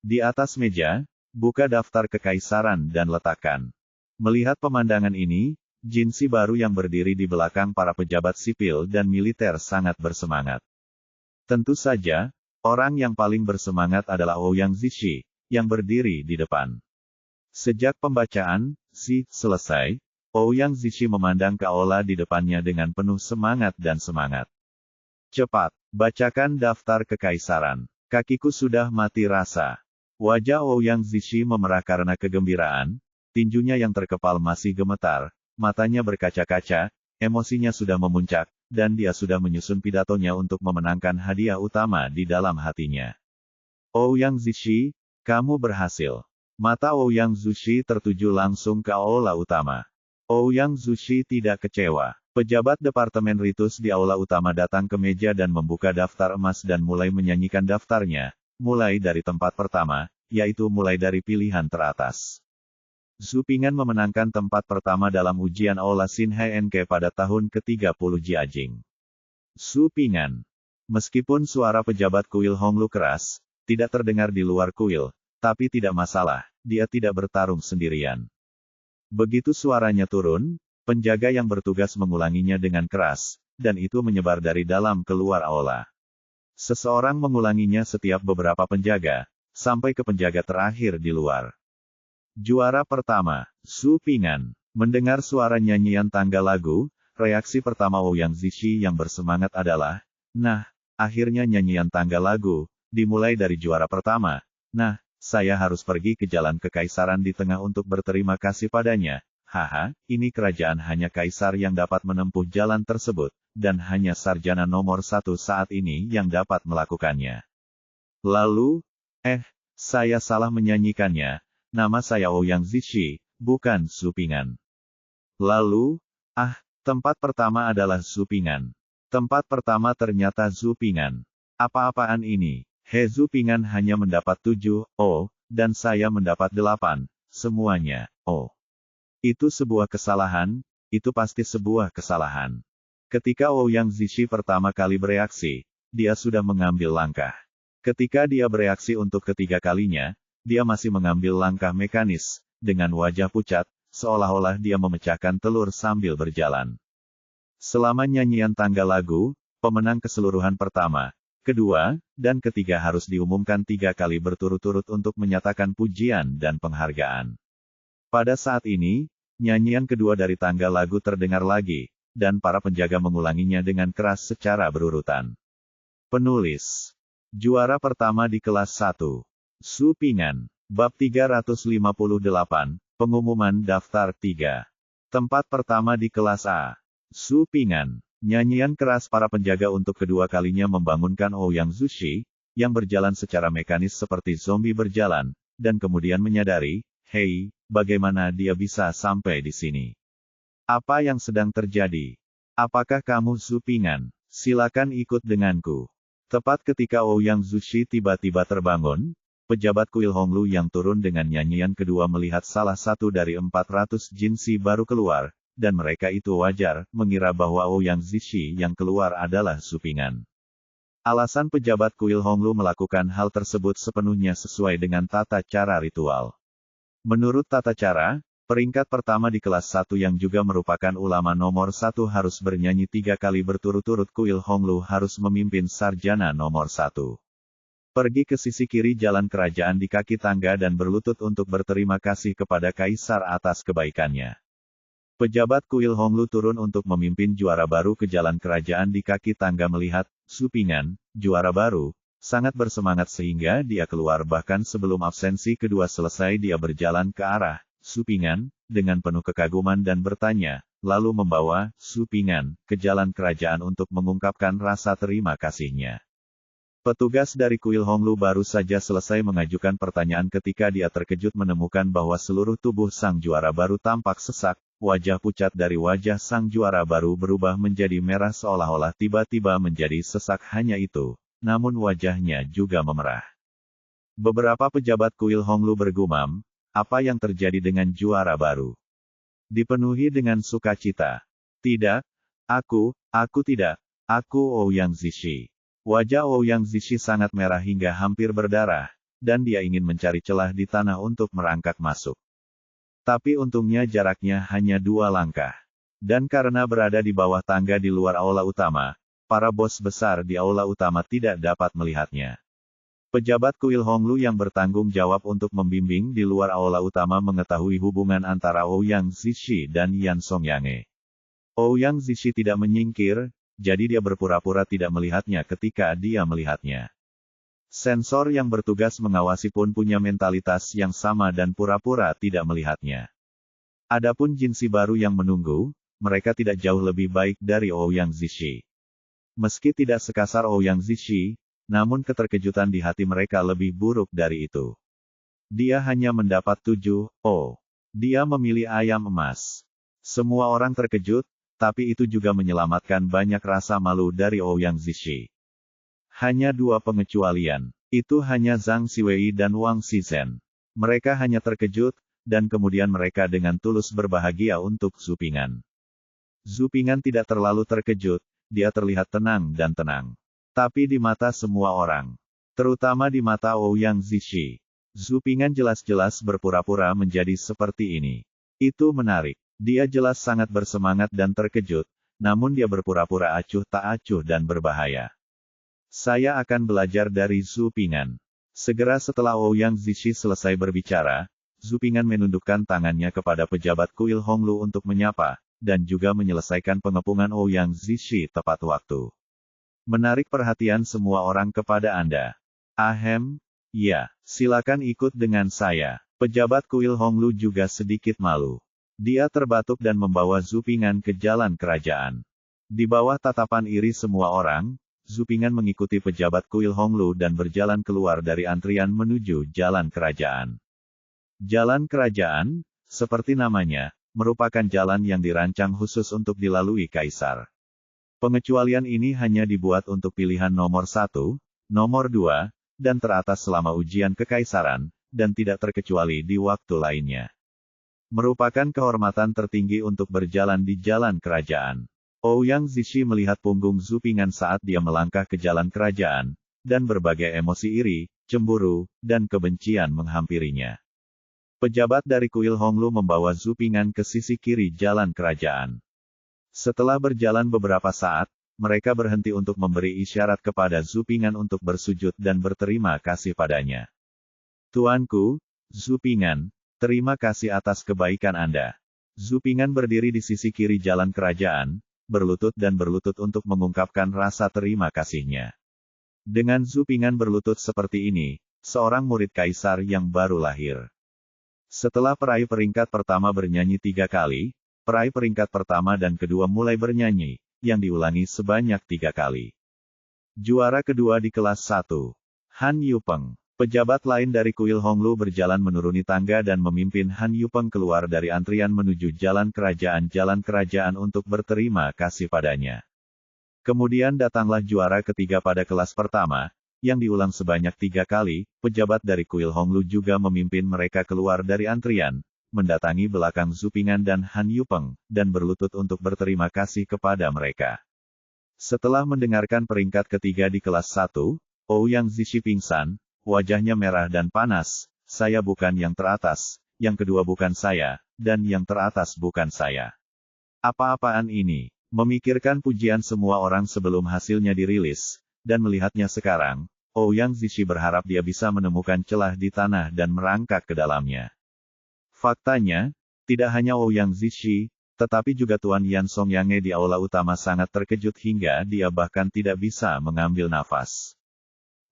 Di atas meja, buka daftar kekaisaran dan letakkan. Melihat pemandangan ini, Jinsi baru yang berdiri di belakang para pejabat sipil dan militer sangat bersemangat. Tentu saja, orang yang paling bersemangat adalah Ouyang Zishi, yang berdiri di depan. Sejak pembacaan, Si, selesai, Ouyang Zishi memandang ke aula di depannya dengan penuh semangat dan semangat. "Cepat, bacakan daftar kekaisaran. Kakiku sudah mati rasa." Wajah Ouyang Zishi memerah karena kegembiraan, tinjunya yang terkepal masih gemetar, matanya berkaca-kaca, emosinya sudah memuncak, dan dia sudah menyusun pidatonya untuk memenangkan hadiah utama di dalam hatinya. "Ouyang Zishi, kamu berhasil." Mata Ouyang Zishi tertuju langsung ke aula utama. Ouyang Zishi tidak kecewa. Pejabat Departemen Ritus di aula utama datang ke meja dan membuka daftar emas dan mulai menyanyikan daftarnya, mulai dari tempat pertama, yaitu mulai dari pilihan teratas. Zhu Ping'an memenangkan tempat pertama dalam ujian aula Xin Henke pada tahun ke-30 Jiajing. Zhu Ping'an. Meskipun suara pejabat kuil Honglu keras, tidak terdengar di luar kuil, tapi tidak masalah, dia tidak bertarung sendirian. Begitu suaranya turun, penjaga yang bertugas mengulanginya dengan keras, dan itu menyebar dari dalam keluar aula. Seseorang mengulanginya setiap beberapa penjaga, sampai ke penjaga terakhir di luar. Juara pertama, Zhu Ping'an. Mendengar suara nyanyian tangga lagu, reaksi pertama Ouyang Zishi yang bersemangat adalah, "Nah, akhirnya nyanyian tangga lagu, dimulai dari juara pertama. Nah, saya harus pergi ke jalan kekaisaran di tengah untuk berterima kasih padanya. Haha, ini kerajaan hanya kaisar yang dapat menempuh jalan tersebut, dan hanya sarjana nomor 1 saat ini yang dapat melakukannya." Lalu, saya salah menyanyikannya. Nama saya Ouyang Zishi, bukan Zhu Ping'an. Lalu, tempat pertama adalah Zhu Ping'an. Tempat pertama ternyata Zhu Ping'an. Apa-apaan ini? Zhu Ping'an hanya mendapat 7, dan saya mendapat 8, semuanya, Itu sebuah kesalahan, itu pasti sebuah kesalahan. Ketika Ouyang Zishi pertama kali bereaksi, dia sudah mengambil langkah. Ketika dia bereaksi untuk ketiga kalinya, dia masih mengambil langkah mekanis, dengan wajah pucat, seolah-olah dia memecahkan telur sambil berjalan. Selama nyanyian tangga lagu, pemenang keseluruhan pertama, kedua, dan ketiga harus diumumkan 3 kali berturut-turut untuk menyatakan pujian dan penghargaan. Pada saat ini, nyanyian kedua dari tangga lagu terdengar lagi, dan para penjaga mengulanginya dengan keras secara berurutan. Penulis. Juara pertama di kelas 1. Zhu Ping'an. Bab 358, Pengumuman Daftar 3. Tempat pertama di kelas A. Zhu Ping'an. Nyanyian keras para penjaga untuk kedua kalinya membangunkan Ouyang Zishi, yang berjalan secara mekanis seperti zombie berjalan, dan kemudian menyadari, "Hei, bagaimana dia bisa sampai di sini? Apa yang sedang terjadi? Apakah kamu Zhu Ping'an? Silakan ikut denganku." Tepat ketika Ouyang Zishi tiba-tiba terbangun, pejabat kuil Honglu yang turun dengan nyanyian kedua melihat salah satu dari 400 jinsi baru keluar, dan mereka itu wajar, mengira bahwa Ouyang Zishi yang keluar adalah Zhu Ping'an. Alasan pejabat kuil Honglu melakukan hal tersebut sepenuhnya sesuai dengan tata cara ritual. Menurut tata cara, peringkat pertama di kelas 1 yang juga merupakan ulama nomor 1 harus bernyanyi 3 kali berturut-turut. Kuil Honglu harus memimpin sarjana nomor 1. Pergi ke sisi kiri jalan kerajaan di kaki tangga dan berlutut untuk berterima kasih kepada kaisar atas kebaikannya. Pejabat kuil Honglu turun untuk memimpin juara baru ke jalan kerajaan di kaki tangga. Melihat Su Ping'an, juara baru, sangat bersemangat sehingga dia keluar bahkan sebelum absensi kedua selesai. Dia berjalan ke arah Su Ping'an dengan penuh kekaguman dan bertanya, lalu membawa Su Ping'an ke jalan kerajaan untuk mengungkapkan rasa terima kasihnya. Petugas dari kuil Honglu baru saja selesai mengajukan pertanyaan ketika dia terkejut menemukan bahwa seluruh tubuh sang juara baru tampak sesak. Wajah pucat dari wajah sang juara baru berubah menjadi merah seolah-olah tiba-tiba menjadi sesak. Hanya itu, namun wajahnya juga memerah. Beberapa pejabat kuil Honglu bergumam, apa yang terjadi dengan juara baru? Dipenuhi dengan sukacita. Tidak, aku tidak, aku Ouyang Zishi. Wajah Ouyang Zishi sangat merah hingga hampir berdarah, dan dia ingin mencari celah di tanah untuk merangkak masuk. Tapi untungnya jaraknya hanya 2 langkah. Dan karena berada di bawah tangga di luar aula utama, para bos besar di aula utama tidak dapat melihatnya. Pejabat kuil Honglu yang bertanggung jawab untuk membimbing di luar aula utama mengetahui hubungan antara Ouyang Zishi dan Yan Songyange. Ouyang Zishi tidak menyingkir, jadi dia berpura-pura tidak melihatnya ketika dia melihatnya. Sensor yang bertugas mengawasi pun punya mentalitas yang sama dan pura-pura tidak melihatnya. Adapun jinsi baru yang menunggu, mereka tidak jauh lebih baik dari Ouyang Zishi. Meski tidak sekasar Ouyang Zishi, namun keterkejutan di hati mereka lebih buruk dari itu. Dia hanya mendapat 7, dia memilih ayam emas. Semua orang terkejut, tapi itu juga menyelamatkan banyak rasa malu dari Ouyang Zishi. Hanya 2 pengecualian. Itu hanya Zhang Xiwei dan Wang Shizhen. Mereka hanya terkejut, dan kemudian mereka dengan tulus berbahagia untuk Su Ping'an. Su Ping'an tidak terlalu terkejut, dia terlihat tenang dan tenang. Tapi di mata semua orang, terutama di mata Ouyang Zishi, Su Ping'an jelas-jelas berpura-pura menjadi seperti ini. Itu menarik. Dia jelas sangat bersemangat dan terkejut, namun dia berpura-pura acuh tak acuh dan berbahaya. Saya akan belajar dari Su Ping'an. Segera setelah Ouyang Zishi selesai berbicara, Su Ping'an menundukkan tangannya kepada pejabat kuil Honglu untuk menyapa, dan juga menyelesaikan pengepungan Ouyang Zishi tepat waktu. Menarik perhatian semua orang kepada Anda. Ahem, ya, silakan ikut dengan saya. Pejabat kuil Honglu juga sedikit malu. Dia terbatuk dan membawa Su Ping'an ke jalan kerajaan. Di bawah tatapan iri semua orang, Su Ping'an mengikuti pejabat kuil Honglu dan berjalan keluar dari antrian menuju jalan kerajaan. Jalan kerajaan, seperti namanya, merupakan jalan yang dirancang khusus untuk dilalui kaisar. Pengecualian ini hanya dibuat untuk pilihan nomor 1, nomor 2, dan teratas selama ujian kekaisaran, dan tidak terkecuali di waktu lainnya. Merupakan kehormatan tertinggi untuk berjalan di jalan kerajaan. Ouyang Zishi melihat punggung Su Ping'an saat dia melangkah ke jalan kerajaan, dan berbagai emosi iri, cemburu, dan kebencian menghampirinya. Pejabat dari kuil Honglu membawa Su Ping'an ke sisi kiri jalan kerajaan. Setelah berjalan beberapa saat, mereka berhenti untuk memberi isyarat kepada Su Ping'an untuk bersujud dan berterima kasih padanya. Tuanku, Su Ping'an, terima kasih atas kebaikan Anda. Su Ping'an berdiri di sisi kiri jalan kerajaan, berlutut untuk mengungkapkan rasa terima kasihnya. Dengan Su Ping'an berlutut seperti ini, seorang murid kaisar yang baru lahir. Setelah peraih peringkat pertama bernyanyi 3 kali, peraih peringkat pertama dan kedua mulai bernyanyi, yang diulangi sebanyak 3 kali. Juara kedua di kelas 1. Han Yupeng. Pejabat lain dari kuil Honglu berjalan menuruni tangga dan memimpin Han Yupeng keluar dari antrian menuju jalan kerajaan untuk berterima kasih padanya. Kemudian datanglah juara ketiga pada kelas pertama, yang diulang sebanyak 3 kali. Pejabat dari kuil Honglu juga memimpin mereka keluar dari antrian, mendatangi belakang Su Ping'an dan Han Yupeng, dan berlutut untuk berterima kasih kepada mereka. Setelah mendengarkan peringkat ketiga di kelas 1, Ouyang Zishi pingsan, wajahnya merah dan panas. Saya bukan yang teratas, yang kedua bukan saya, dan yang teratas bukan saya. Apa-apaan ini? Memikirkan pujian semua orang sebelum hasilnya dirilis, dan melihatnya sekarang, Ouyang Zishi berharap dia bisa menemukan celah di tanah dan merangkak ke dalamnya. Faktanya, tidak hanya Ouyang Zishi, tetapi juga Tuan Yan Songyange di aula utama sangat terkejut hingga dia bahkan tidak bisa mengambil nafas.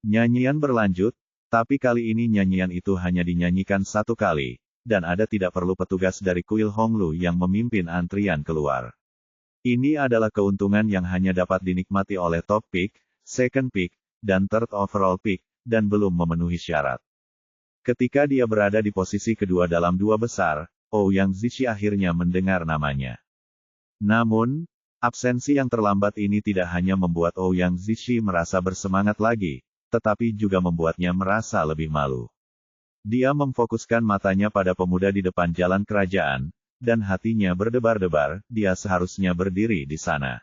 Nyanyian berlanjut, tapi kali ini nyanyian itu hanya dinyanyikan satu kali, dan ada tidak perlu petugas dari kuil Honglu yang memimpin antrian keluar. Ini adalah keuntungan yang hanya dapat dinikmati oleh top pick, second pick, dan third overall pick, dan belum memenuhi syarat. Ketika dia berada di posisi kedua dalam dua besar, Ouyang Zishi akhirnya mendengar namanya. Namun, absensi yang terlambat ini tidak hanya membuat Ouyang Zishi merasa bersemangat lagi, tetapi juga membuatnya merasa lebih malu. Dia memfokuskan matanya pada pemuda di depan jalan kerajaan, dan hatinya berdebar-debar, dia seharusnya berdiri di sana.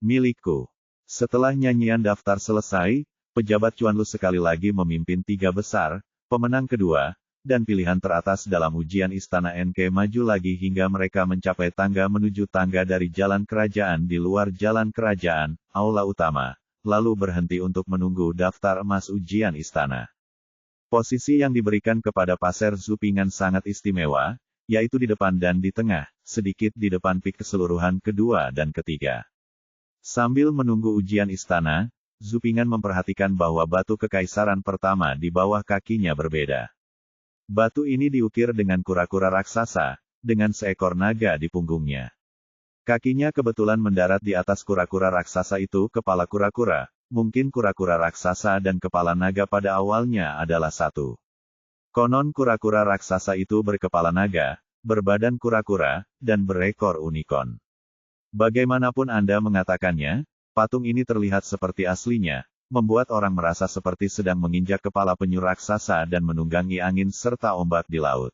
Milikku. Setelah nyanyian daftar selesai, pejabat Chuanlu sekali lagi memimpin tiga besar, pemenang kedua, dan pilihan teratas dalam ujian istana NK maju lagi hingga mereka mencapai tangga menuju tangga dari jalan kerajaan di luar jalan kerajaan, aula utama, lalu berhenti untuk menunggu daftar emas ujian istana. Posisi yang diberikan kepada Passer Zupingan sangat istimewa, yaitu di depan dan di tengah, sedikit di depan pik keseluruhan kedua dan ketiga. Sambil menunggu ujian istana, Zupingan memperhatikan bahwa batu kekaisaran pertama di bawah kakinya berbeda. Batu ini diukir dengan kura-kura raksasa, dengan seekor naga di punggungnya. Kakinya kebetulan mendarat di atas kura-kura raksasa itu. Kepala kura-kura, mungkin kura-kura raksasa dan kepala naga pada awalnya adalah satu. Konon kura-kura raksasa itu berkepala naga, berbadan kura-kura, dan berekor unicorn. Bagaimanapun Anda mengatakannya, patung ini terlihat seperti aslinya, membuat orang merasa seperti sedang menginjak kepala penyu raksasa dan menunggangi angin serta ombak di laut.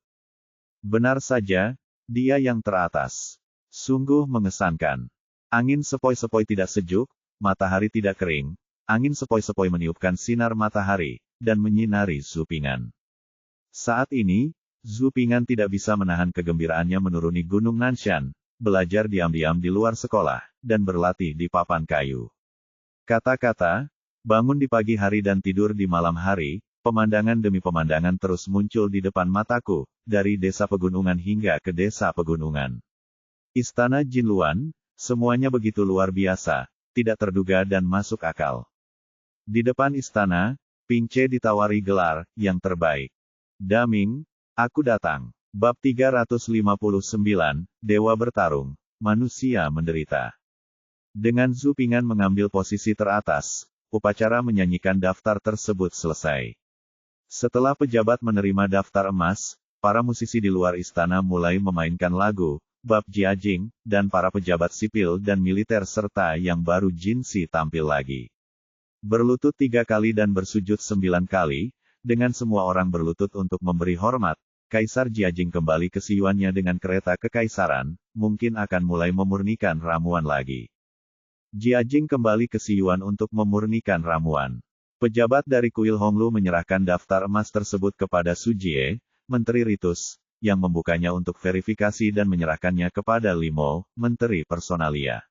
Benar saja, dia yang teratas. Sungguh mengesankan. Angin sepoi-sepoi tidak sejuk, matahari tidak kering, angin sepoi-sepoi meniupkan sinar matahari, dan menyinari Zupingan. Saat ini, Zupingan tidak bisa menahan kegembiraannya menuruni Gunung Nanshan, belajar diam-diam di luar sekolah, dan berlatih di papan kayu. Kata-kata, bangun di pagi hari dan tidur di malam hari, pemandangan demi pemandangan terus muncul di depan mataku, dari desa pegunungan hingga ke desa pegunungan. Istana Jinluan, semuanya begitu luar biasa, tidak terduga dan masuk akal. Di depan istana, Ping Ce ditawari gelar, yang terbaik. Daming, aku datang. Bab 359, Dewa Bertarung, Manusia Menderita. Dengan Zupingan mengambil posisi teratas, upacara menyanyikan daftar tersebut selesai. Setelah pejabat menerima daftar emas, para musisi di luar istana mulai memainkan lagu, Bab Jiajing, dan para pejabat sipil dan militer serta yang baru Jinsi tampil lagi. Berlutut 3 kali dan bersujud 9 kali, dengan semua orang berlutut untuk memberi hormat, Kaisar Jiajing kembali ke Siyuannya dengan kereta kekaisaran, mungkin akan mulai memurnikan ramuan lagi. Jiajing kembali ke Siyuan untuk memurnikan ramuan. Pejabat dari kuil Honglu menyerahkan daftar emas tersebut kepada Su Jie, Menteri Ritus, yang membukanya untuk verifikasi dan menyerahkannya kepada Limo, Menteri Personalia.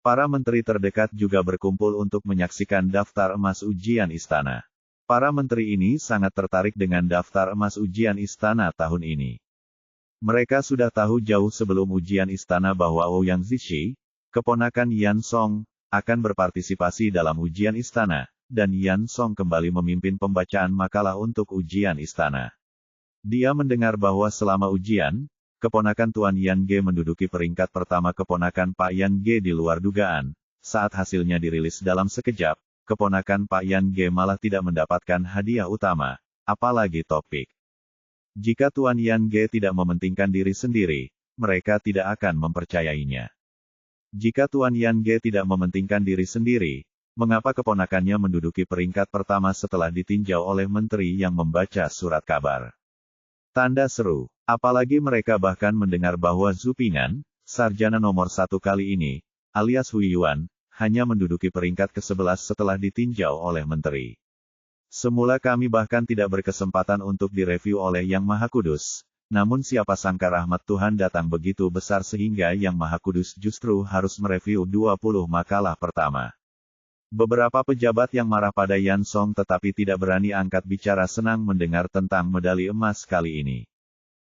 Para menteri terdekat juga berkumpul untuk menyaksikan daftar emas ujian istana. Para menteri ini sangat tertarik dengan daftar emas ujian istana tahun ini. Mereka sudah tahu jauh sebelum ujian istana bahwa Ouyang Zishi, keponakan Yan Song, akan berpartisipasi dalam ujian istana, dan Yan Song kembali memimpin pembacaan makalah untuk ujian istana. Dia mendengar bahwa selama ujian, keponakan Tuan Yan Ge menduduki peringkat pertama. Keponakan Pak Yan Ge di luar dugaan. Saat hasilnya dirilis dalam sekejap, keponakan Pak Yan Ge malah tidak mendapatkan hadiah utama, apalagi topik. Jika Tuan Yan Ge tidak mementingkan diri sendiri, mereka tidak akan mempercayainya. Jika Tuan Yan Ge tidak mementingkan diri sendiri, mengapa keponakannya menduduki peringkat pertama setelah ditinjau oleh menteri yang membaca surat kabar? Tanda seru. Apalagi mereka bahkan mendengar bahwa Zupingan, sarjana nomor 1 kali ini, alias Hu Yuan, hanya menduduki peringkat ke-11 setelah ditinjau oleh menteri. Semula kami bahkan tidak berkesempatan untuk direview oleh Yang Maha Kudus, namun siapa sangka rahmat Tuhan datang begitu besar sehingga Yang Maha Kudus justru harus mereview 20 makalah pertama. Beberapa pejabat yang marah pada Yan Song tetapi tidak berani angkat bicara senang mendengar tentang medali emas kali ini.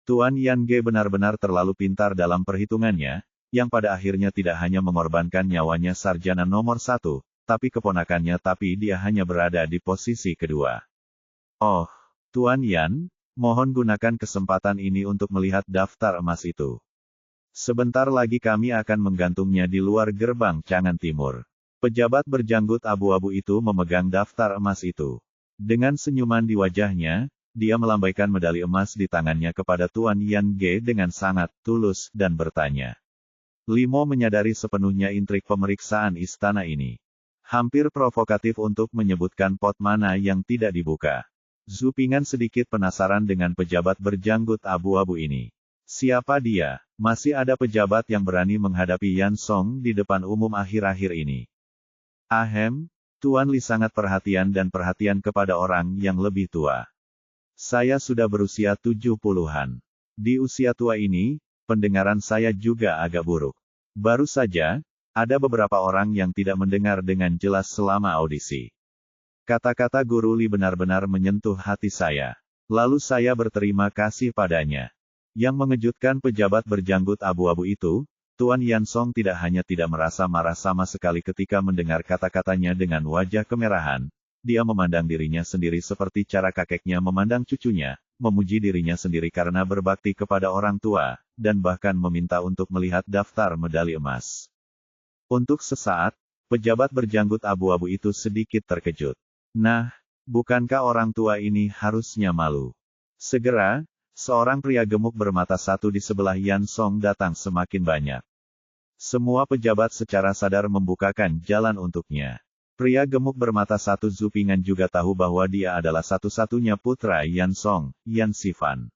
Tuan Yan Ge benar-benar terlalu pintar dalam perhitungannya, yang pada akhirnya tidak hanya mengorbankan nyawanya sarjana nomor 1, tapi keponakannya tapi dia hanya berada di posisi kedua. Oh, Tuan Yan, mohon gunakan kesempatan ini untuk melihat daftar emas itu. Sebentar lagi kami akan menggantungnya di luar gerbang Chang'an Timur. Pejabat berjanggut abu-abu itu memegang daftar emas itu. Dengan senyuman di wajahnya, dia melambaikan medali emas di tangannya kepada Tuan Yan Ge dengan sangat tulus dan bertanya. Limo menyadari sepenuhnya intrik pemeriksaan istana ini. Hampir provokatif untuk menyebutkan pot mana yang tidak dibuka. Zhu Ping'an sedikit penasaran dengan pejabat berjanggut abu-abu ini. Siapa dia? Masih ada pejabat yang berani menghadapi Yan Song di depan umum akhir-akhir ini. Ahem, Tuan Li sangat perhatian dan perhatian kepada orang yang lebih tua. Saya sudah berusia 70-an. Di usia tua ini, pendengaran saya juga agak buruk. Baru saja, ada beberapa orang yang tidak mendengar dengan jelas selama audisi. Kata-kata Guru Li benar-benar menyentuh hati saya. Lalu saya berterima kasih padanya. Yang mengejutkan pejabat berjanggut abu-abu itu, Tuan Yan Song tidak hanya tidak merasa marah sama sekali ketika mendengar kata-katanya dengan wajah kemerahan, dia memandang dirinya sendiri seperti cara kakeknya memandang cucunya, memuji dirinya sendiri karena berbakti kepada orang tua, dan bahkan meminta untuk melihat daftar medali emas. Untuk sesaat, pejabat berjanggut abu-abu itu sedikit terkejut. Nah, bukankah orang tua ini harusnya malu? Segera, seorang pria gemuk bermata satu di sebelah Yan Song datang semakin banyak. Semua pejabat secara sadar membukakan jalan untuknya. Pria gemuk bermata satu Zhu Ping'an juga tahu bahwa dia adalah satu-satunya putra Yan Song, Yan Xifan.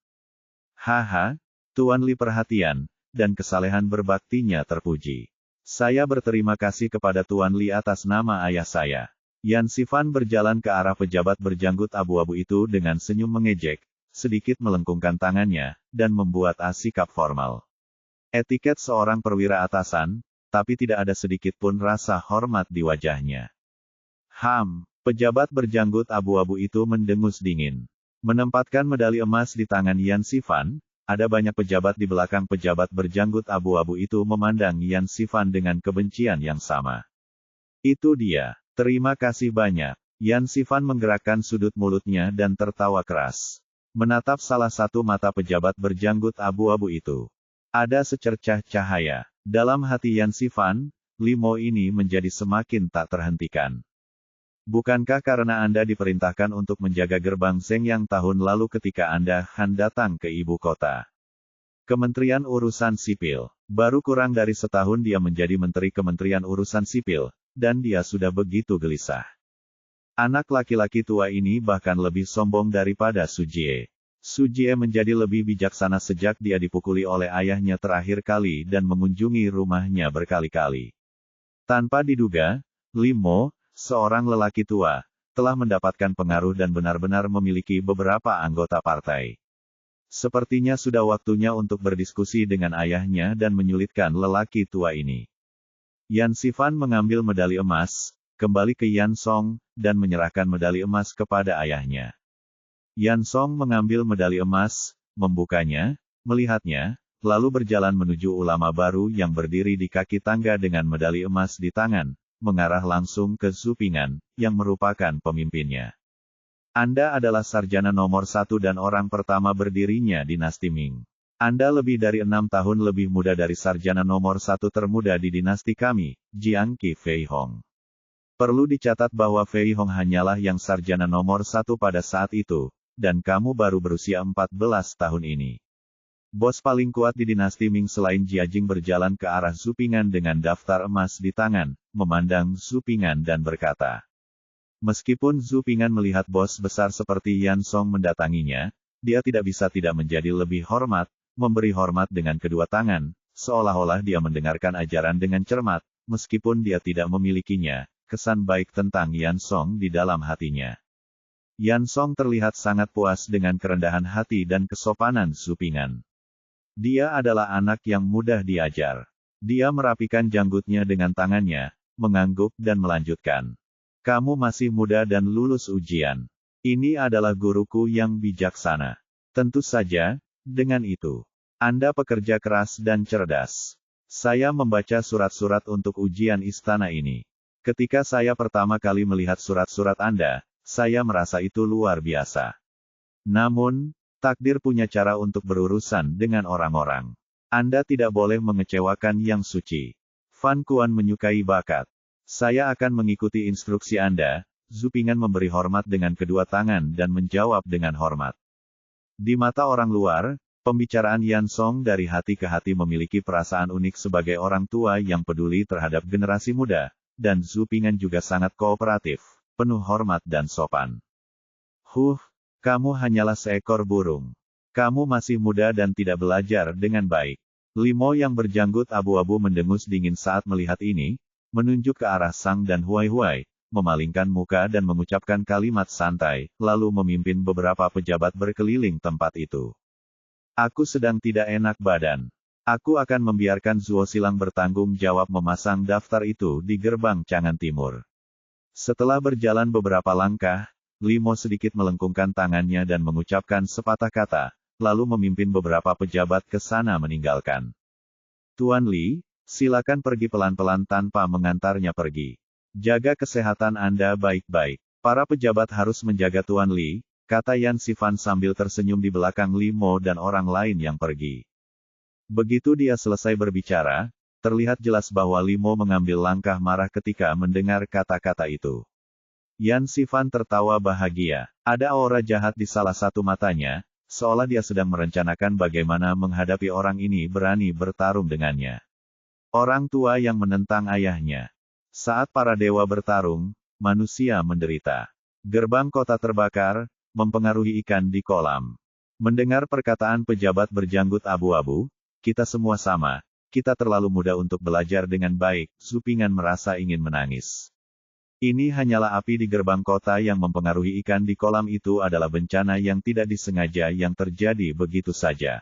Haha, Tuan Li perhatian, dan kesalehan berbaktinya terpuji. Saya berterima kasih kepada Tuan Li atas nama ayah saya. Yan Xifan berjalan ke arah pejabat berjanggut abu-abu itu dengan senyum mengejek, sedikit melengkungkan tangannya, dan membuat sikap formal. Etiket seorang perwira atasan, tapi tidak ada sedikit pun rasa hormat di wajahnya. Pejabat berjanggut abu-abu itu mendengus dingin. Menempatkan medali emas di tangan Yan Xifan, ada banyak pejabat di belakang pejabat berjanggut abu-abu itu memandang Yan Xifan dengan kebencian yang sama. Itu dia, terima kasih banyak. Yan Xifan menggerakkan sudut mulutnya dan tertawa keras. Menatap salah satu mata pejabat berjanggut abu-abu itu. Ada secercah cahaya. Dalam hati Yan Xifan, Limo ini menjadi semakin tak terhentikan. Bukankah karena Anda diperintahkan untuk menjaga gerbang Zeng yang tahun lalu ketika Anda datang ke ibu kota? Kementerian Urusan Sipil. Baru kurang dari setahun dia menjadi Menteri Kementerian Urusan Sipil, dan dia sudah begitu gelisah. Anak laki-laki tua ini bahkan lebih sombong daripada Su Jie. Su Jie menjadi lebih bijaksana sejak dia dipukuli oleh ayahnya terakhir kali dan mengunjungi rumahnya berkali-kali. Tanpa diduga, Limo, seorang lelaki tua, telah mendapatkan pengaruh dan benar-benar memiliki beberapa anggota partai. Sepertinya sudah waktunya untuk berdiskusi dengan ayahnya dan menyulitkan lelaki tua ini. Yan Xifan mengambil medali emas, kembali ke Yan Song, dan menyerahkan medali emas kepada ayahnya. Yan Song mengambil medali emas, membukanya, melihatnya, lalu berjalan menuju ulama baru yang berdiri di kaki tangga dengan medali emas di tangan, mengarah langsung ke Zhu Ping'an, yang merupakan pemimpinnya. Anda adalah sarjana nomor 1 dan orang pertama berdirinya dinasti Ming. Anda lebih dari 6 tahun lebih muda dari sarjana nomor 1 termuda di dinasti kami, Jiang Qi Fei Hong. Perlu dicatat bahwa Fei Hong hanyalah yang sarjana nomor 1 pada saat itu, dan kamu baru berusia 14 tahun ini. Bos paling kuat di dinasti Ming selain Jiajing berjalan ke arah Zhu Ping'an dengan daftar emas di tangan, memandang Zhu Ping'an dan berkata. Meskipun Zhu Ping'an melihat bos besar seperti Yan Song mendatanginya, dia tidak bisa tidak menjadi lebih hormat, memberi hormat dengan kedua tangan, seolah-olah dia mendengarkan ajaran dengan cermat, meskipun dia tidak memilikinya, kesan baik tentang Yan Song di dalam hatinya. Yan Song terlihat sangat puas dengan kerendahan hati dan kesopanan Zhu Ping'an. Dia adalah anak yang mudah diajar. Dia merapikan janggutnya dengan tangannya, mengangguk dan melanjutkan. Kamu masih muda dan lulus ujian. Ini adalah guruku yang bijaksana. Tentu saja, dengan itu, Anda pekerja keras dan cerdas. Saya membaca surat-surat untuk ujian istana ini. Ketika saya pertama kali melihat surat-surat Anda, saya merasa itu luar biasa. Namun, takdir punya cara untuk berurusan dengan orang-orang. Anda tidak boleh mengecewakan Yang Suci. Fan Quan menyukai bakat. Saya akan mengikuti instruksi Anda. Zhu Ping'an memberi hormat dengan kedua tangan dan menjawab dengan hormat. Di mata orang luar, pembicaraan Yan Song dari hati ke hati memiliki perasaan unik sebagai orang tua yang peduli terhadap generasi muda, dan Zhu Ping'an juga sangat kooperatif, penuh hormat dan sopan. Kamu hanyalah seekor burung. Kamu masih muda dan tidak belajar dengan baik. Limo yang berjanggut abu-abu mendengus dingin saat melihat ini, menunjuk ke arah Sang dan Huai-Huai, memalingkan muka dan mengucapkan kalimat santai, lalu memimpin beberapa pejabat berkeliling tempat itu. Aku sedang tidak enak badan. Aku akan membiarkan Zuo Silang bertanggung jawab memasang daftar itu di gerbang Chang'an Timur. Setelah berjalan beberapa langkah, Limo sedikit melengkungkan tangannya dan mengucapkan sepatah kata, lalu memimpin beberapa pejabat ke sana meninggalkan. Tuan Li, silakan pergi pelan-pelan tanpa mengantarnya pergi. Jaga kesehatan Anda baik-baik. Para pejabat harus menjaga Tuan Li, kata Yan Sifan sambil tersenyum di belakang Limo dan orang lain yang pergi. Begitu dia selesai berbicara, terlihat jelas bahwa Limo mengambil langkah marah ketika mendengar kata-kata itu. Yan Sifan tertawa bahagia. Ada aura jahat di salah satu matanya, seolah dia sedang merencanakan bagaimana menghadapi orang ini berani bertarung dengannya. Orang tua yang menentang ayahnya. Saat para dewa bertarung, manusia menderita. Gerbang kota terbakar, mempengaruhi ikan di kolam. Mendengar perkataan pejabat berjanggut abu-abu, kita semua sama, kita terlalu muda untuk belajar dengan baik, Zhu Ping'an merasa ingin menangis. Ini hanyalah api di gerbang kota yang mempengaruhi ikan di kolam itu adalah bencana yang tidak disengaja yang terjadi begitu saja.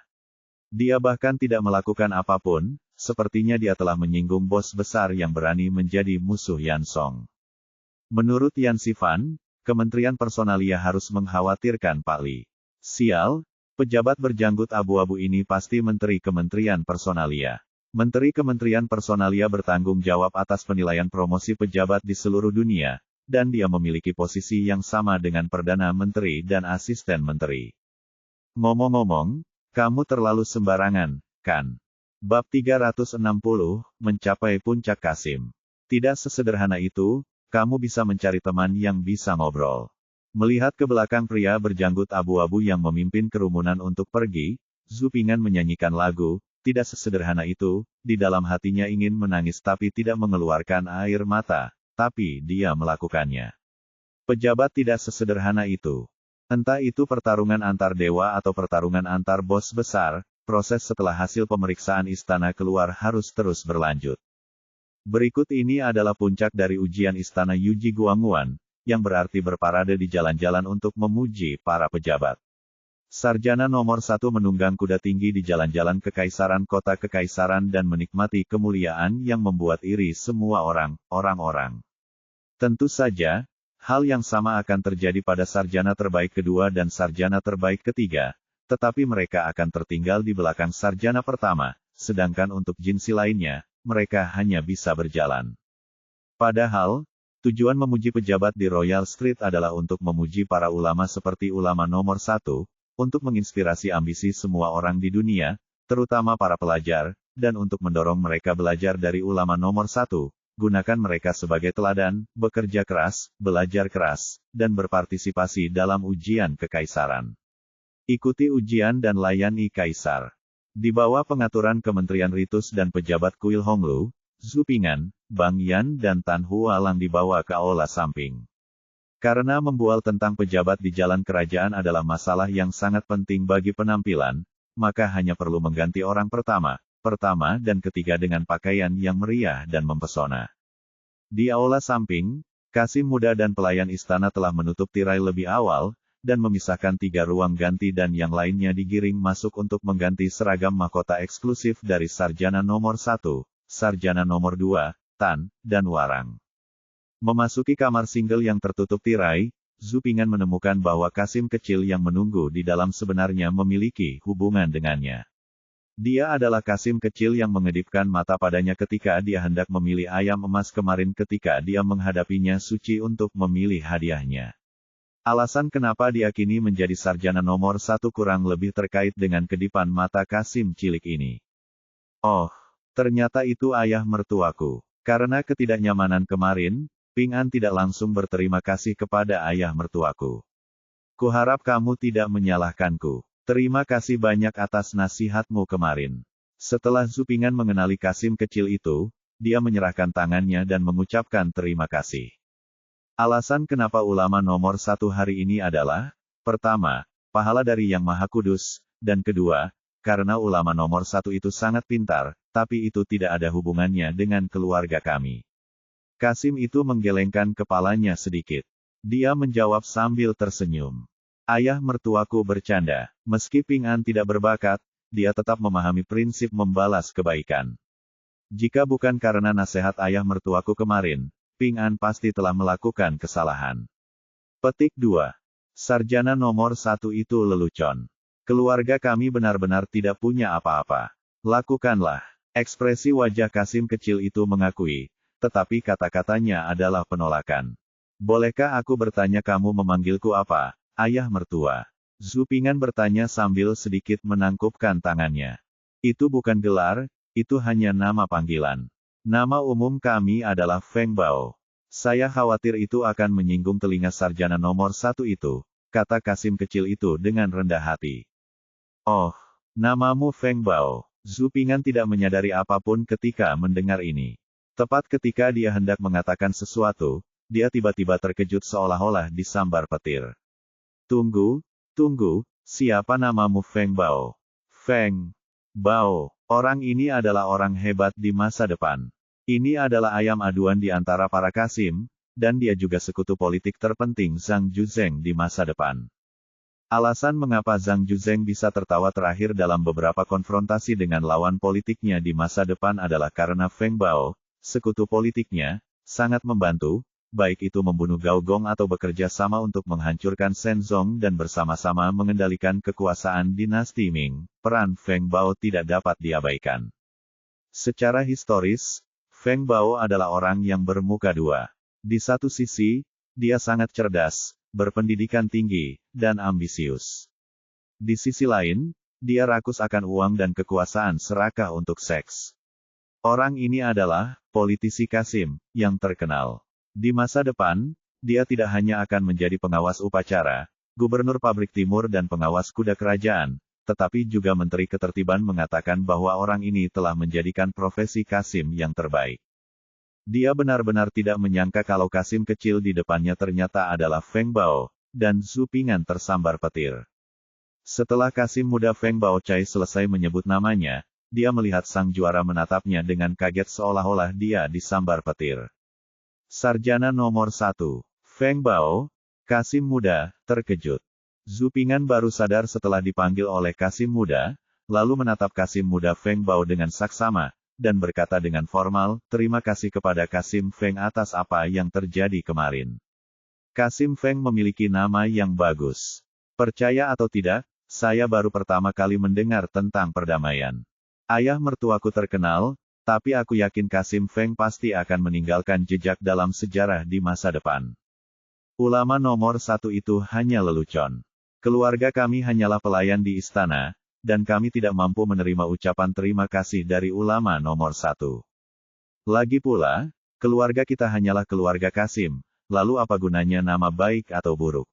Dia bahkan tidak melakukan apapun, sepertinya dia telah menyinggung bos besar yang berani menjadi musuh Yan Song. Menurut Yan Sifan, Kementerian Personalia harus mengkhawatirkan Pak Li. Sial, pejabat berjanggut abu-abu ini pasti Menteri Kementerian Personalia. Menteri Kementerian Personalia bertanggung jawab atas penilaian promosi pejabat di seluruh dunia, dan dia memiliki posisi yang sama dengan Perdana Menteri dan Asisten Menteri. Ngomong-ngomong, kamu terlalu sembarangan, kan? Bab 360, mencapai puncak Kasim. Tidak sesederhana itu, kamu bisa mencari teman yang bisa ngobrol. Melihat ke belakang pria berjanggut abu-abu yang memimpin kerumunan untuk pergi, Zhu Ping'an menyanyikan lagu, tidak sesederhana itu, di dalam hatinya ingin menangis tapi tidak mengeluarkan air mata, tapi dia melakukannya. Pejabat tidak sesederhana itu. Entah itu pertarungan antar dewa atau pertarungan antar bos besar, proses setelah hasil pemeriksaan istana keluar harus terus berlanjut. Berikut ini adalah puncak dari ujian istana Yuji Guangguan, yang berarti berparade di jalan-jalan untuk memuji para pejabat. Sarjana nomor 1 menunggang kuda tinggi di jalan-jalan kekaisaran kota kekaisaran dan menikmati kemuliaan yang membuat iri semua orang-orang. Tentu saja, hal yang sama akan terjadi pada sarjana terbaik kedua dan sarjana terbaik ketiga, tetapi mereka akan tertinggal di belakang sarjana pertama, sedangkan untuk jinsi lainnya, mereka hanya bisa berjalan. Padahal, tujuan memuji pejabat di Royal Street adalah untuk memuji para ulama seperti ulama nomor 1, untuk menginspirasi ambisi semua orang di dunia, terutama para pelajar, dan untuk mendorong mereka belajar dari ulama nomor 1, gunakan mereka sebagai teladan, bekerja keras, belajar keras, dan berpartisipasi dalam ujian kekaisaran. Ikuti ujian dan layani kaisar. Di bawah pengaturan Kementerian Ritus dan pejabat Kuil Honglu, Zhu Ping'an, Bang Yan dan Tan Hualang dibawa ke aula samping. Karena membual tentang pejabat di jalan kerajaan adalah masalah yang sangat penting bagi penampilan, maka hanya perlu mengganti orang pertama, pertama dan ketiga dengan pakaian yang meriah dan mempesona. Di aula samping, Kasim muda dan pelayan istana telah menutup tirai lebih awal, dan memisahkan 3 ruang ganti dan yang lainnya digiring masuk untuk mengganti seragam mahkota eksklusif dari Sarjana nomor 1, Sarjana nomor 2, Tan, dan Warang. Memasuki kamar single yang tertutup tirai, Zhu Ping'an menemukan bahwa Kasim kecil yang menunggu di dalam sebenarnya memiliki hubungan dengannya. Dia adalah Kasim kecil yang mengedipkan mata padanya ketika dia hendak memilih ayam emas kemarin ketika dia menghadapinya Suci untuk memilih hadiahnya. Alasan kenapa dia kini menjadi sarjana nomor 1 kurang lebih terkait dengan kedipan mata Kasim cilik ini. Oh, ternyata itu ayah mertuaku. Karena ketidaknyamanan kemarin, Ping'an tidak langsung berterima kasih kepada ayah mertuaku. Kuharap kamu tidak menyalahkanku. Terima kasih banyak atas nasihatmu kemarin. Setelah Zhu Ping'an mengenali Kasim kecil itu, dia menyerahkan tangannya dan mengucapkan terima kasih. Alasan kenapa ulama nomor 1 hari ini adalah, pertama, pahala dari Yang Maha Kudus, dan kedua, karena ulama nomor 1 itu sangat pintar, tapi itu tidak ada hubungannya dengan keluarga kami. Kasim itu menggelengkan kepalanya sedikit. Dia menjawab sambil tersenyum. Ayah mertuaku bercanda, meski Ping'an tidak berbakat, dia tetap memahami prinsip membalas kebaikan. Jika bukan karena nasihat ayah mertuaku kemarin, Ping'an pasti telah melakukan kesalahan. Petik 2. Sarjana nomor 1 itu lelucon. Keluarga kami benar-benar tidak punya apa-apa. Lakukanlah. Ekspresi wajah Kasim kecil itu mengakui, tetapi kata-katanya adalah penolakan. Bolehkah aku bertanya kamu memanggilku apa, ayah mertua? Zhu Ping'an bertanya sambil sedikit menangkupkan tangannya. Itu bukan gelar, itu hanya nama panggilan. Nama umum kami adalah Feng Bao. Saya khawatir itu akan menyinggung telinga sarjana nomor 1 itu, kata Kasim kecil itu dengan rendah hati. Oh, namamu Feng Bao. Zhu Ping'an tidak menyadari apapun ketika mendengar ini. Tepat ketika dia hendak mengatakan sesuatu, dia tiba-tiba terkejut seolah-olah disambar petir. Tunggu, siapa namamu Feng Bao? Feng Bao. Orang ini adalah orang hebat di masa depan. Ini adalah ayam aduan di antara para Kasim, dan dia juga sekutu politik terpenting Zhang Juzheng di masa depan. Alasan mengapa Zhang Juzheng bisa tertawa terakhir dalam beberapa konfrontasi dengan lawan politiknya di masa depan adalah karena Feng Bao, sekutu politiknya, sangat membantu, baik itu membunuh Gao Gong atau bekerja sama untuk menghancurkan Shenzong dan bersama-sama mengendalikan kekuasaan dinasti Ming. Peran Feng Bao tidak dapat diabaikan. Secara historis, Feng Bao adalah orang yang bermuka dua. Di satu sisi, dia sangat cerdas, berpendidikan tinggi, dan ambisius. Di sisi lain, dia rakus akan uang dan kekuasaan serakah untuk seks. Orang ini adalah politisi Kasim yang terkenal. Di masa depan, dia tidak hanya akan menjadi pengawas upacara, gubernur pabrik timur dan pengawas kuda kerajaan, tetapi juga menteri ketertiban mengatakan bahwa orang ini telah menjadikan profesi Kasim yang terbaik. Dia benar-benar tidak menyangka kalau Kasim kecil di depannya ternyata adalah Feng Bao, dan Zhu Ping'an tersambar petir. Setelah Kasim muda Feng Bao Cai selesai menyebut namanya, dia melihat sang juara menatapnya dengan kaget seolah-olah dia disambar petir. Sarjana nomor 1, Feng Bao, Kasim muda, terkejut. Zhu Ping'an baru sadar setelah dipanggil oleh Kasim muda, lalu menatap Kasim muda Feng Bao dengan saksama, dan berkata dengan formal, terima kasih kepada Kasim Feng atas apa yang terjadi kemarin. Kasim Feng memiliki nama yang bagus. Percaya atau tidak, saya baru pertama kali mendengar tentang perdamaian. Ayah mertuaku terkenal, tapi aku yakin Kasim Feng pasti akan meninggalkan jejak dalam sejarah di masa depan. Ulama nomor 1 itu hanya lelucon. Keluarga kami hanyalah pelayan di istana, dan kami tidak mampu menerima ucapan terima kasih dari ulama nomor 1. Lagi pula, keluarga kita hanyalah keluarga Kasim, lalu apa gunanya nama baik atau buruk?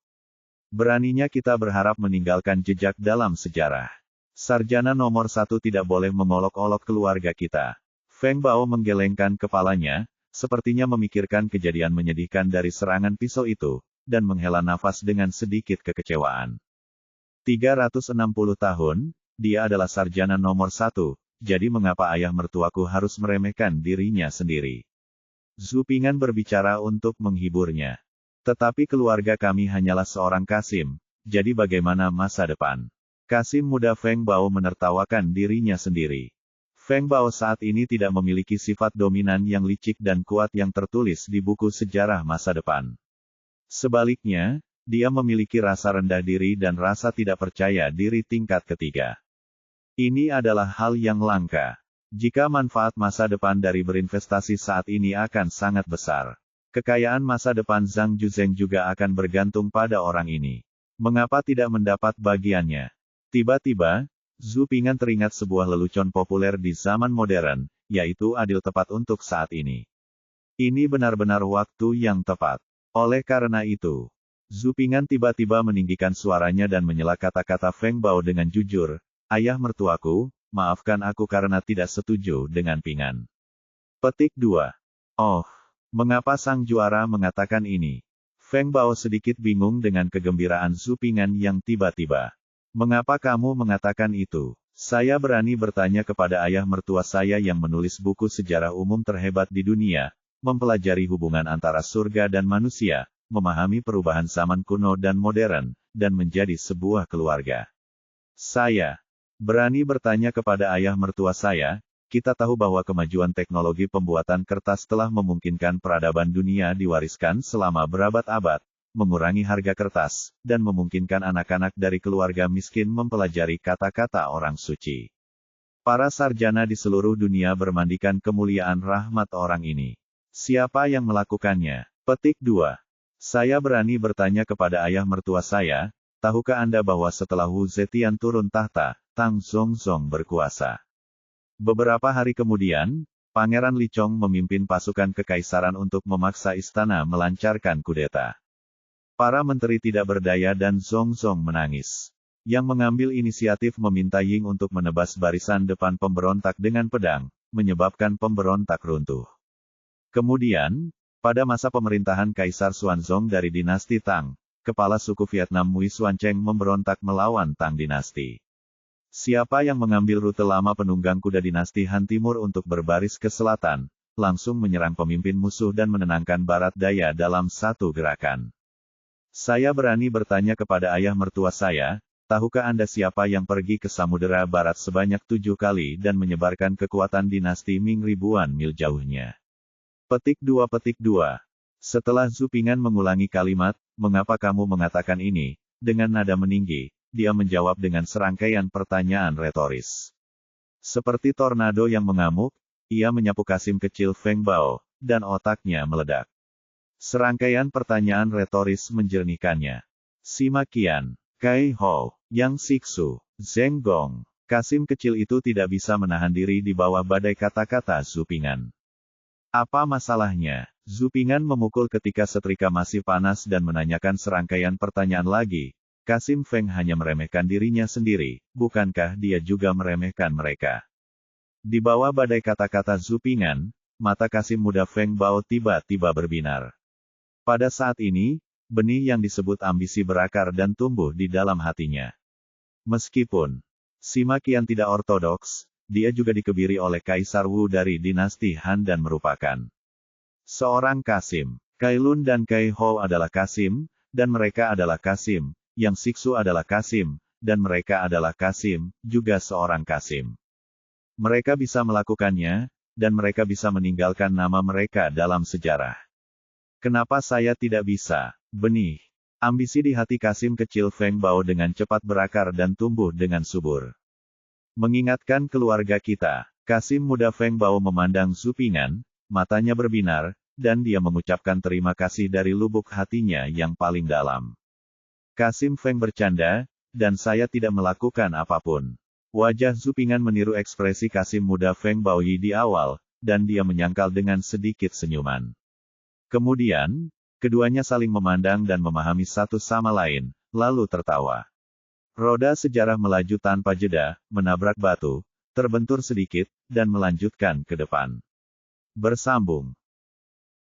Beraninya kita berharap meninggalkan jejak dalam sejarah. Sarjana nomor 1 tidak boleh mengolok-olok keluarga kita. Feng Bao menggelengkan kepalanya, sepertinya memikirkan kejadian menyedihkan dari serangan pisau itu, dan menghela nafas dengan sedikit kekecewaan. 360 tahun, dia adalah sarjana nomor 1, jadi mengapa ayah mertuaku harus meremehkan dirinya sendiri? Zhu Ping'an berbicara untuk menghiburnya. Tetapi keluarga kami hanyalah seorang Kasim, jadi bagaimana masa depan? Kasim muda Feng Bao menertawakan dirinya sendiri. Feng Bao saat ini tidak memiliki sifat dominan yang licik dan kuat yang tertulis di buku sejarah masa depan. Sebaliknya, dia memiliki rasa rendah diri dan rasa tidak percaya diri tingkat ketiga. Ini adalah hal yang langka. Jika manfaat masa depan dari berinvestasi saat ini akan sangat besar, kekayaan masa depan Zhang Juzheng juga akan bergantung pada orang ini. Mengapa tidak mendapat bagiannya? Tiba-tiba, Zhu Ping'an teringat sebuah lelucon populer di zaman modern, yaitu adil tepat untuk saat ini. Ini benar-benar waktu yang tepat. Oleh karena itu, Zhu Ping'an tiba-tiba meninggikan suaranya dan menyela kata-kata Feng Bao dengan jujur, "Ayah mertuaku, maafkan aku karena tidak setuju dengan Ping'an." Petik 2. Oh, mengapa sang juara mengatakan ini? Feng Bao sedikit bingung dengan kegembiraan Zhu Ping'an yang tiba-tiba. Mengapa kamu mengatakan itu? Saya berani bertanya kepada ayah mertua saya yang menulis buku sejarah umum terhebat di dunia, mempelajari hubungan antara surga dan manusia, memahami perubahan zaman kuno dan modern, dan menjadi sebuah keluarga. Saya berani bertanya kepada ayah mertua saya, kita tahu bahwa kemajuan teknologi pembuatan kertas telah memungkinkan peradaban dunia diwariskan selama berabad-abad, mengurangi harga kertas, dan memungkinkan anak-anak dari keluarga miskin mempelajari kata-kata orang suci. Para sarjana di seluruh dunia bermandikan kemuliaan rahmat orang ini. Siapa yang melakukannya? Petik 2. Saya berani bertanya kepada ayah mertua saya, tahukah Anda bahwa setelah Wu Zetian turun tahta, Tang Zongzong berkuasa? Beberapa hari kemudian, Pangeran Li Chong memimpin pasukan kekaisaran untuk memaksa istana melancarkan kudeta. Para menteri tidak berdaya dan Zongzong menangis. Yang mengambil inisiatif meminta Ying untuk menebas barisan depan pemberontak dengan pedang, menyebabkan pemberontak runtuh. Kemudian, pada masa pemerintahan Kaisar Xuanzong dari dinasti Tang, kepala suku Vietnam Mui Xuancheng memberontak melawan Tang dinasti. Siapa yang mengambil rute lama penunggang kuda dinasti Han Timur untuk berbaris ke selatan, langsung menyerang pemimpin musuh dan menenangkan barat daya dalam satu gerakan. Saya berani bertanya kepada ayah mertua saya, tahukah Anda siapa yang pergi ke Samudera Barat sebanyak 7 kali dan menyebarkan kekuatan dinasti Ming ribuan mil jauhnya? Petik 2. Setelah Zhu Ping'an mengulangi kalimat, "Mengapa kamu mengatakan ini?" dengan nada meninggi, dia menjawab dengan serangkaian pertanyaan retoris. Seperti tornado yang mengamuk, ia menyapu Kasim kecil Feng Bao, dan otaknya meledak. Serangkaian pertanyaan retoris menjernihkannya. Sima Qian, Kai Hou, Yang Sixu, Zheng Gong. Kasim kecil itu tidak bisa menahan diri di bawah badai kata-kata Zhu Ping'an. Apa masalahnya? Zhu Ping'an memukul ketika setrika masih panas dan menanyakan serangkaian pertanyaan lagi. Kasim Feng hanya meremehkan dirinya sendiri, bukankah dia juga meremehkan mereka? Di bawah badai kata-kata Zhu Ping'an, mata Kasim muda Feng Bao tiba-tiba berbinar. Pada saat ini, benih yang disebut ambisi berakar dan tumbuh di dalam hatinya. Meskipun Sima Qian tidak ortodoks, dia juga dikebiri oleh Kaisar Wu dari dinasti Han dan merupakan seorang Kasim. Kai Lun dan Kai Hou adalah Kasim, dan mereka adalah Kasim. Yang Sixu adalah Kasim, dan mereka adalah Kasim, juga seorang Kasim. Mereka bisa melakukannya, dan mereka bisa meninggalkan nama mereka dalam sejarah. Kenapa saya tidak bisa? Benih ambisi di hati Kasim kecil Feng Bao dengan cepat berakar dan tumbuh dengan subur. Mengingatkan keluarga kita, Kasim muda Feng Bao memandang Zhu Ping'an, matanya berbinar, dan dia mengucapkan terima kasih dari lubuk hatinya yang paling dalam. Kasim Feng bercanda, dan saya tidak melakukan apapun. Wajah Zhu Ping'an meniru ekspresi Kasim muda Feng Bao di awal, dan dia menyangkal dengan sedikit senyuman. Kemudian, keduanya saling memandang dan memahami satu sama lain, lalu tertawa. Roda sejarah melaju tanpa jeda, menabrak batu, terbentur sedikit, dan melanjutkan ke depan. Bersambung.